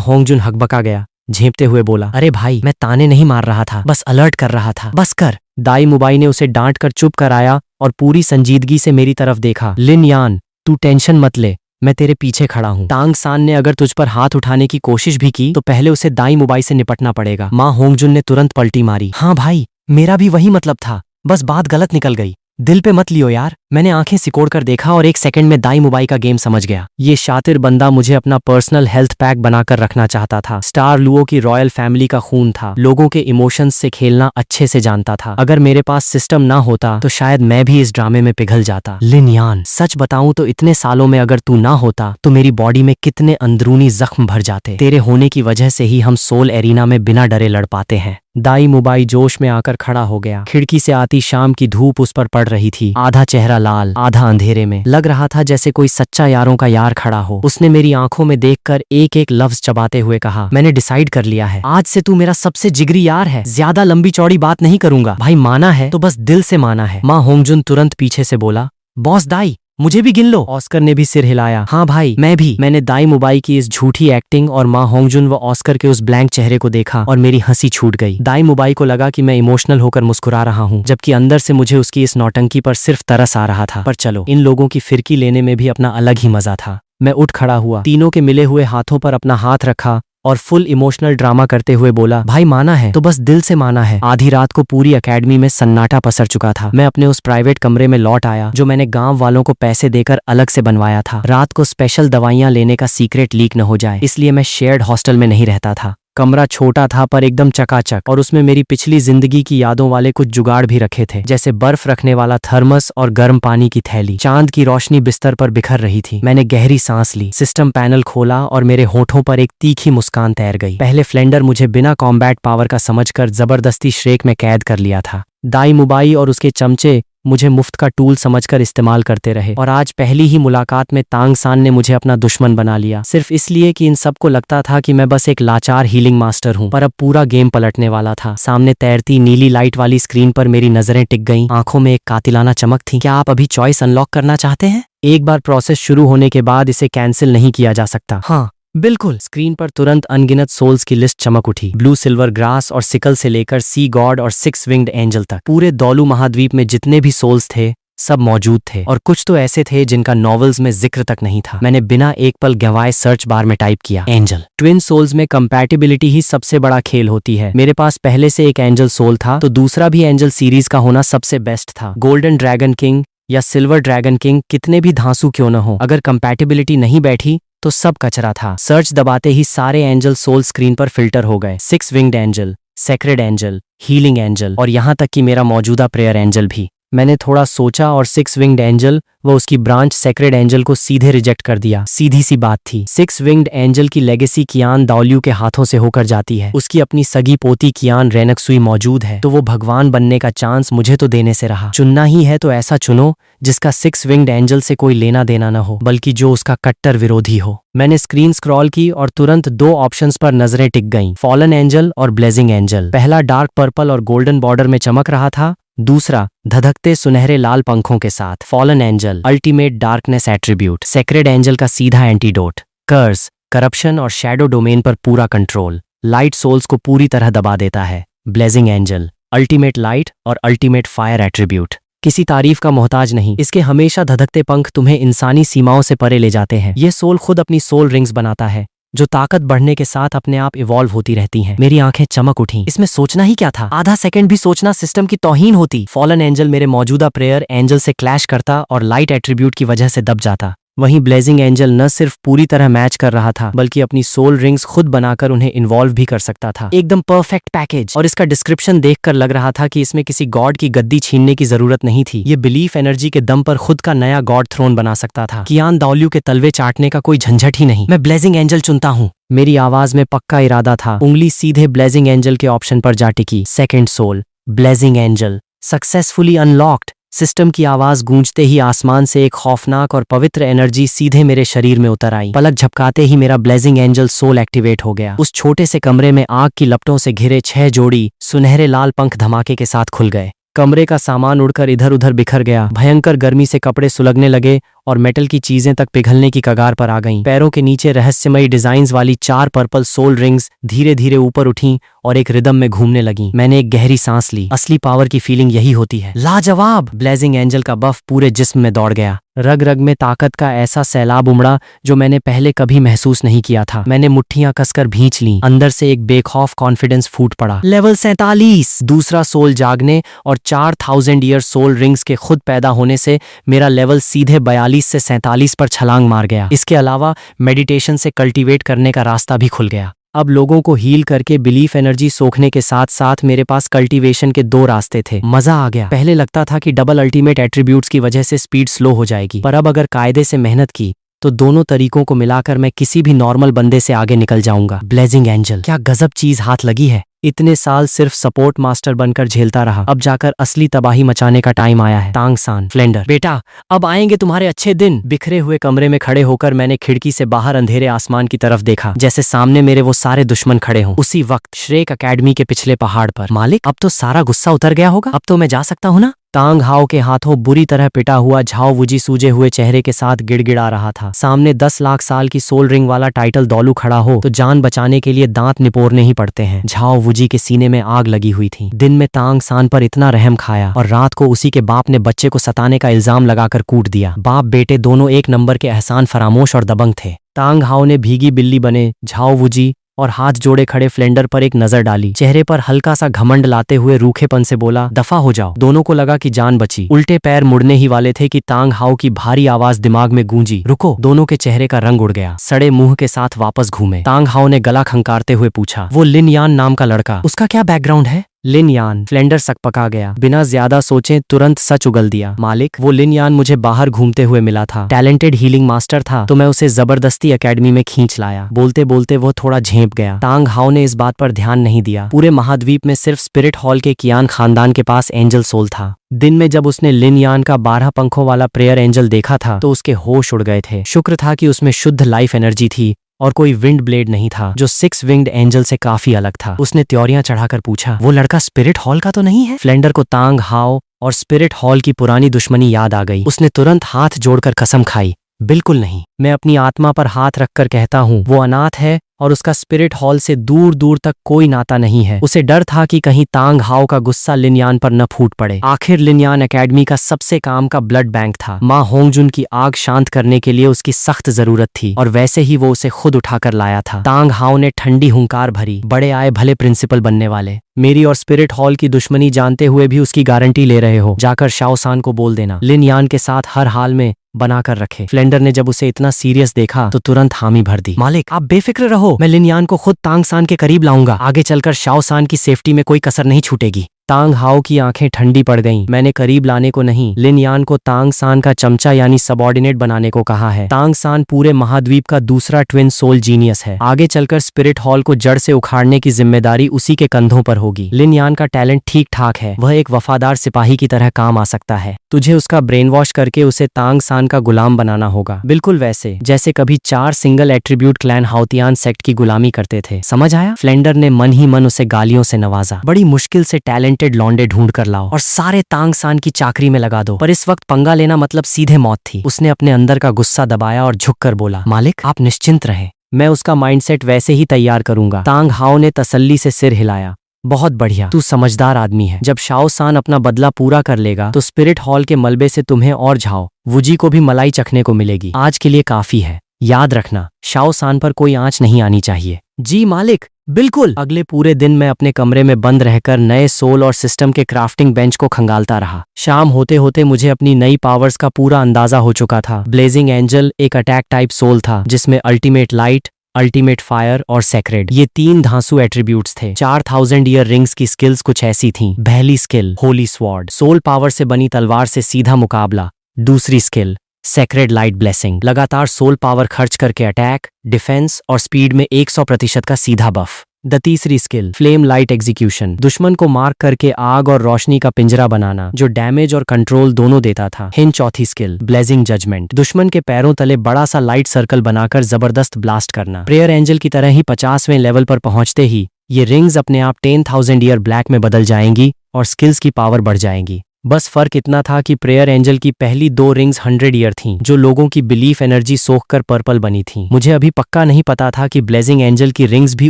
होंगजुन हकबका गया, झेपते हुए बोला, अरे भाई, मैं ताने नहीं मार रहा था, बस अलर्ट कर रहा था। बस कर। दाई मुबाई ने उसे डांट कर चुप कराया और पूरी संजीदगी से मेरी तरफ देखा। लिन यान, तू टेंशन मत ले, मैं तेरे पीछे खड़ा हूँ। तांग सान ने अगर तुझ पर हाथ उठाने की कोशिश भी की तो पहले उसे दाई मुबाई से निपटना पड़ेगा। माँ होंगजुन ने तुरंत पलटी मारी। हाँ भाई, मेरा भी वही मतलब था, बस बात गलत निकल गई। दिल पे मत लियो यार। मैंने आंखें सिकोड़ कर देखा और 1 सेकंड में दाई मुबाई का गेम समझ गया। ये शातिर बंदा मुझे अपना पर्सनल हेल्थ पैक बनाकर रखना चाहता था। स्टार लुओ की रॉयल फैमिली का खून था, लोगों के इमोशंस से खेलना अच्छे से जानता था। अगर मेरे पास सिस्टम ना होता तो शायद मैं भी इस ड्रामे में पिघल जाता। लिन यान, सच बताऊं तो इतने सालों में अगर तू ना होता तो मेरी बॉडी में कितने अंदरूनी जख्म भर जाते। तेरे होने की वजह से ही हम सोल एरिना में बिना डरे लड़ पाते हैं। दाई मुबाई जोश में आकर खड़ा हो गया। खिड़की से आती शाम की धूप उस पर पड़ रही थी, आधा चेहरा लाल, आधा अंधेरे में। लग रहा था जैसे कोई सच्चा यारों का यार खड़ा हो। उसने मेरी आंखों में देखकर एक एक लफ्ज चबाते हुए कहा, मैंने डिसाइड कर लिया है, आज से तू मेरा सबसे जिगरी यार है। ज्यादा लंबी चौड़ी बात नहीं करूंगा। भाई माना है तो बस दिल से माना है। माँ होंगजुन तुरंत पीछे से बोला, बॉस दाई, मुझे भी गिन लो। ऑस्कर ने भी सिर हिलाया। हाँ भाई, मैं भी। मैंने दाई मुबाई की इस झूठी एक्टिंग और माँ होंगजुन व ऑस्कर के उस ब्लैंक चेहरे को देखा और मेरी हंसी छूट गई। दाई मुबाई को लगा कि मैं इमोशनल होकर मुस्कुरा रहा हूँ, जबकि अंदर से मुझे उसकी इस नौटंकी पर सिर्फ तरस आ रहा था। पर चलो, इन लोगों की फिरकी लेने में भी अपना अलग ही मजा था। मैं उठ खड़ा हुआ, तीनों के मिले हुए हाथों पर अपना हाथ रखा और फुल इमोशनल ड्रामा करते हुए बोला, भाई माना है तो बस दिल से माना है। आधी रात को पूरी एकेडमी में सन्नाटा पसर चुका था। मैं अपने उस प्राइवेट कमरे में लौट आया जो मैंने गांव वालों को पैसे देकर अलग से बनवाया था। रात को स्पेशल दवाइयां लेने का सीक्रेट लीक न हो जाए, इसलिए मैं शेयर्ड हॉस्टल में नहीं रहता था। कमरा छोटा था पर एकदम चकाचक, और उसमें मेरी पिछली जिंदगी की यादों वाले कुछ जुगाड़ भी रखे थे, जैसे बर्फ रखने वाला थर्मस और गर्म पानी की थैली। चांद की रोशनी बिस्तर पर बिखर रही थी। मैंने गहरी सांस ली, सिस्टम पैनल खोला और मेरे होठों पर एक तीखी मुस्कान तैर गई। पहले फ्लेंडर मुझे बिना कॉम्बैट पावर का समझकर जबरदस्ती श्रेक में कैद कर लिया था। दाई मुबाई और उसके चमचे मुझे मुफ्त का टूल समझकर इस्तेमाल करते रहे, और आज पहली ही मुलाकात में तांग सान ने मुझे अपना दुश्मन बना लिया, सिर्फ इसलिए कि इन सबको लगता था कि मैं बस एक लाचार हीलिंग मास्टर हूँ। पर अब पूरा गेम पलटने वाला था। सामने तैरती नीली लाइट वाली स्क्रीन पर मेरी नजरें टिक गईं, आंखों में एक कातिलाना चमक थी। क्या आप अभी चॉइस अनलॉक करना चाहते हैं? एक बार प्रोसेस शुरू होने के बाद इसे कैंसिल नहीं किया जा सकता। हाँ बिल्कुल। स्क्रीन पर तुरंत अनगिनत सोल्स की लिस्ट चमक उठी। ब्लू सिल्वर ग्रास और सिकल से लेकर सी गॉड और 6 विंग्ड एंजल तक। पूरे दौलू महाद्वीप में जितने भी सोल्स थे सब मौजूद थे, और कुछ तो ऐसे थे जिनका नॉवेल्स में जिक्र तक नहीं था। मैंने बिना एक पल गंवाए सर्च बार में टाइप किया, एंजल। ट्विन सोल्स में कंपैटिबिलिटी ही सबसे बड़ा खेल होती है। मेरे पास पहले से एक एंजल सोल था, तो दूसरा भी एंजल सीरीज का होना सबसे बेस्ट था। गोल्डन ड्रैगन किंग या सिल्वर ड्रैगन किंग कितने भी धांसू क्यों न हो, अगर कंपैटिबिलिटी नहीं बैठी तो सब कचरा था। सर्च दबाते ही सारे एंजल सोल स्क्रीन पर फिल्टर हो गए। 6 winged angel, sacred angel, healing angel, और यहाँ तक कि मेरा मौजूदा प्रेयर एंजल भी। मैंने थोड़ा सोचा और 6 विंग्ड एंजल व उसकी ब्रांच सेक्रेड एंजल को सीधे रिजेक्ट कर दिया। सीधी सी बात थी। 6 विंग्ड एंजल की लेगेसी कियान दाओल्यू के हाथों से होकर जाती है। उसकी अपनी सगी पोती कियान रेनक्सुई मौजूद है, तो वो भगवान बनने का चांस मुझे तो देने से रहा। चुनना ही है तो ऐसा चुनो जिसका 6 विंग्ड एंजल से कोई लेना देना न हो, बल्कि जो उसका कट्टर विरोधी हो। मैंने स्क्रीन स्क्रॉल की और तुरंत 2 ऑप्शंस पर नजरें टिक गईं, फॉलन एंजल और ब्लेजिंग एंजल। पहला डार्क पर्पल और गोल्डन बॉर्डर में चमक रहा था, दूसरा धधकते सुनहरे लाल पंखों के साथ। Fallen angel, ultimate darkness attribute. Sacred angel का सीधा एंटीडोट, कर्स, करप्शन और शैडो डोमेन पर पूरा कंट्रोल। लाइट सोल्स को पूरी तरह दबा देता है। ब्लेजिंग एंजल, अल्टीमेट लाइट और अल्टीमेट फायर एट्रीब्यूट। किसी तारीफ का मोहताज नहीं, इसके हमेशा धधकते पंख तुम्हें इंसानी सीमाओं से परे ले जाते हैं। ये सोल खुद अपनी सोल रिंग्स बनाता है, जो ताकत बढ़ने के साथ अपने आप इवॉल्व होती रहती हैं। मेरी आंखें चमक उठीं। इसमें सोचना ही क्या था, आधा सेकंड भी सोचना सिस्टम की तौहीन होती। फॉलन एंजल मेरे मौजूदा प्रेयर एंजल से क्लैश करता और लाइट एट्रीब्यूट की वजह से दब जाता। वहीं ब्लेजिंग एंजल न सिर्फ पूरी तरह मैच कर रहा था बल्कि अपनी सोल रिंग्स खुद बनाकर उन्हें इन्वॉल्व भी कर सकता था। एकदम परफेक्ट पैकेज। और इसका डिस्क्रिप्शन देखकर लग रहा था कि इसमें किसी गॉड की गद्दी छीनने की जरूरत नहीं थी। ये बिलीफ एनर्जी के दम पर खुद का नया गॉड थ्रोन बना सकता था। कियान दाओल्यू के तलवे चाटने का कोई झंझट ही नहीं। मैं ब्लेजिंग एंजल चुनता हूँ। मेरी आवाज में पक्का इरादा था। उंगली सीधे ब्लेजिंग एंजल के ऑप्शन पर जा टिकी। Second soul blazing angel successfully unlocked. System की आवाज गूंजते ही आसमान से एक खौफनाक और पवित्र एनर्जी सीधे मेरे शरीर में उतर आई। पलक झपकाते ही मेरा ब्लेजिंग एंजल सोल एक्टिवेट हो गया। उस छोटे से कमरे में आग की लपटों से घिरे 6 जोड़ी सुनहरे लाल पंख धमाके के साथ खुल गए। कमरे का सामान उड़कर इधर उधर बिखर गया। भयंकर गर्मी से कपड़े सुलगने लगे और मेटल की चीजें तक पिघलने की कगार पर आ गईं। पैरों के नीचे रहस्यमयी डिजाइन्स वाली 4 पर्पल सोल रिंग्स धीरे धीरे ऊपर उठीं और एक रिदम में घूमने लगीं। मैंने एक गहरी सांस ली। असली पावर की फीलिंग यही होती है। लाजवाब। ब्लेजिंग एंजल का बफ पूरे जिस्म में दौड़ गया। रग रग में ताकत का ऐसा सैलाब उमड़ा जो मैंने पहले कभी महसूस नहीं किया था। मैंने मुट्ठियां कसकर भींच लीं। अंदर से एक बेखौफ कॉन्फिडेंस फूट पड़ा। लेवल 47। दूसरा सोल जागने और 4000 ईयर सोल रिंग्स के खुद पैदा होने से मेरा लेवल सीधे 42 से 47 पर छलांग मार गया। इसके अलावा मेडिटेशन से कल्टीवेट करने का रास्ता भी खुल गया। अब लोगों को हील करके बिलीफ एनर्जी सोखने के साथ साथ मेरे पास कल्टीवेशन के 2 रास्ते थे। मजा आ गया। पहले लगता था कि डबल अल्टीमेट एट्रीब्यूट्स की वजह से स्पीड स्लो हो जाएगी, पर अब अगर कायदे से मेहनत की तो दोनों तरीकों को मिलाकर मैं किसी भी नॉर्मल बंदे से आगे निकल जाऊंगा। ब्लेजिंग एंजल क्या गजब चीज हाथ लगी है। इतने साल सिर्फ सपोर्ट मास्टर बनकर झेलता रहा, अब जाकर असली तबाही मचाने का टाइम आया है। तांग सान फ्लेंडर बेटा, अब आएंगे तुम्हारे अच्छे दिन। बिखरे हुए कमरे में खड़े होकर मैंने खिड़की से बाहर अंधेरे आसमान की तरफ देखा, जैसे सामने मेरे वो सारे दुश्मन खड़े हों। उसी वक्त श्रेक अकेडमी के पिछले पहाड़ पर। मालिक, अब तो सारा गुस्सा उतर गया होगा, अब तो मैं जा सकता हूँ ना? तांग हाओ के हाथों बुरी तरह पिटा हुआ झाओ वुजी सूजे हुए चेहरे के साथ गिड़गिड़ा रहा था। सामने 10 लाख साल की सोल रिंग वाला टाइटल दौलू खड़ा हो तो जान बचाने के लिए दांत निपोरने ही पड़ते हैं। झाओ वुजी के सीने में आग लगी हुई थी। दिन में तांग सान पर इतना रहम खाया और रात को उसी के बाप ने बच्चे को सताने का इल्जाम लगाकर कूट दिया। बाप बेटे दोनों एक नंबर के एहसान फरामोश और दबंग थे। तांग हाओ ने भीगी बिल्ली बने झाओ वुजी और हाथ जोड़े खड़े फ्लेंडर पर एक नजर डाली। चेहरे पर हल्का सा घमंड लाते हुए रूखेपन से बोला, दफा हो जाओ। दोनों को लगा कि जान बची। उल्टे पैर मुड़ने ही वाले थे कि तांग हाओ की भारी आवाज दिमाग में गूंजी, रुको। दोनों के चेहरे का रंग उड़ गया। सड़े मुंह के साथ वापस घूमे। तांग हाओ ने गला खंकारते हुए पूछा, वो लिन यान नाम का लड़का, उसका क्या बैकग्राउंड है? लिन यान। फ्लेंडर सकपका गया। बिना ज्यादा सोचे तुरंत सच उगल दिया, मालिक वो लिन यान मुझे बाहर घूमते हुए मिला था। टैलेंटेड हीलिंग मास्टर था तो मैं उसे जबरदस्ती एकेडमी में खींच लाया। बोलते बोलते वो थोड़ा झेंप गया। तांग हाओ ने इस बात पर ध्यान नहीं दिया। पूरे महाद्वीप में सिर्फ स्पिरिट हॉल के कियान खानदान के पास एंजल सोल था। दिन में जब उसने लिन यान का 12 पंखों वाला प्रेयर एंजल देखा था तो उसके होश उड़ गए थे। शुक्र था कि उसमें शुद्ध लाइफ एनर्जी थी और कोई विंड ब्लेड नहीं था जो 6 विंग्ड एंजल से काफी अलग था। उसने त्योरियां चढ़ाकर पूछा, वो लड़का स्पिरिट हॉल का तो नहीं है? फ्लेंडर को तांग हाओ और स्पिरिट हॉल की पुरानी दुश्मनी याद आ गई। उसने तुरंत हाथ जोड़कर कसम खाई, बिल्कुल नहीं। मैं अपनी आत्मा पर हाथ रखकर कहता हूँ, वो अनाथ है और उसका स्पिरिट हॉल से दूर दूर तक कोई नाता नहीं है। उसे डर था कि कहीं तांग हाओ का गुस्सा लिन यान पर न फूट पड़े। आखिर लिन यान एकेडमी का सबसे काम का ब्लड बैंक था। माँ होंगजुन की आग शांत करने के लिए उसकी सख्त जरूरत थी और वैसे ही वो उसे खुद उठाकर लाया था। तांग हाओ ने ठंडी हुंकार भरी, बड़े आए भले प्रिंसिपल बनने वाले। मेरी और स्पिरिट हॉल की दुश्मनी जानते हुए भी उसकी गारंटी ले रहे हो। जाकर शाओ सान को बोल देना लिन यान के साथ हर हाल में बनाकर रखे। फ्लेंडर ने जब उसे इतना सीरियस देखा तो तुरंत हामी भर दी, मालिक आप बेफिक्र रहो, मैं लिन यान को खुद तांग सान के करीब लाऊंगा। आगे चलकर शाओ सान की सेफ्टी में कोई कसर नहीं छूटेगी। तांग हाओ की आंखें ठंडी पड़ गईं। मैंने करीब लाने को नहीं, लिन यान को तांग सान का चमचा यानी सबऑर्डिनेट बनाने को कहा है। तांग सान पूरे महाद्वीप का दूसरा ट्विन सोल जीनियस है। आगे चलकर स्पिरिट हॉल को जड़ से उखाड़ने की जिम्मेदारी उसी के कंधों पर होगी। लिन यान का टैलेंट ठीक ठाक है, वह एक वफादार सिपाही की तरह काम आ सकता है। तुझे उसका ब्रेन वॉश करके उसे तांग सान का गुलाम बनाना होगा, बिल्कुल वैसे जैसे कभी 4 सिंगल एट्रीब्यूट क्लैन हाउतियान सेक्ट की गुलामी करते थे। समझ आया? फ्लेंडर ने मन ही मन उसे गालियों से नवाजा। बड़ी मुश्किल से टैलेंटेड लौंडे ढूंढ कर लाओ और सारे तांग सान की चाकरी में लगा दो। पर इस वक्त पंगा लेना मतलब सीधे मौत थी। उसने अपने अंदर का गुस्सा दबाया और झुककर बोला, मालिक आप निश्चिंत रहें, मैं उसका माइंडसेट वैसे ही तैयार करूंगा। तांग हाओ ने तसल्ली से सिर हिलाया, बहुत बढ़िया, तू समझदार आदमी है। जब शाओ सान अपना बदला पूरा कर लेगा तो स्पिरिट हॉल के मलबे से तुम्हें और झाओ वुजी को भी मलाई चखने को मिलेगी। आज के लिए काफी है, याद रखना शाओ सान पर कोई आंच नहीं आनी चाहिए। जी मालिक, बिल्कुल। अगले पूरे दिन मैं अपने कमरे में बंद रहकर नए सोल और सिस्टम के क्राफ्टिंग बेंच को खंगालता रहा। शाम होते होते मुझे अपनी नई पावर्स का पूरा अंदाजा हो चुका था। ब्लेजिंग एंजल एक अटैक टाइप सोल था जिसमें अल्टीमेट लाइट, अल्टीमेट फायर और सेक्रेड, ये 3 धांसू एट्रीब्यूट्स थे। 4000 ईयर रिंग्स की स्किल्स कुछ ऐसी थीं। पहली skill holy sword, soul power से बनी तलवार से सीधा मुकाबला। दूसरी स्किल सेक्रेड लाइट ब्लेसिंग, लगातार सोल पावर खर्च करके अटैक, डिफेंस और स्पीड में 100% का सीधा बफ। द तीसरी स्किल फ्लेम लाइट एग्जीक्यूशन, दुश्मन को मार्क करके आग और रोशनी का पिंजरा बनाना जो डैमेज और कंट्रोल दोनों देता था। चौथी स्किल ब्लेजिंग जजमेंट, दुश्मन के पैरों तले बड़ा सा लाइट सर्कल बनाकर जबरदस्त ब्लास्ट करना। प्रेयर एंजल की तरह ही 50वें लेवल पर पहुंचते ही ये रिंग्स अपने आप 10,000 ईयर ब्लैक में बदल जाएंगी और स्किल्स की पावर बढ़ जाएंगी। बस फर्क इतना था कि प्रेयर एंजल की पहली 2 रिंग्स 100 ईयर थीं, जो लोगों की बिलीफ एनर्जी सोखकर पर्पल बनी थीं। मुझे अभी पक्का नहीं पता था कि ब्लेजिंग एंजल की रिंग्स भी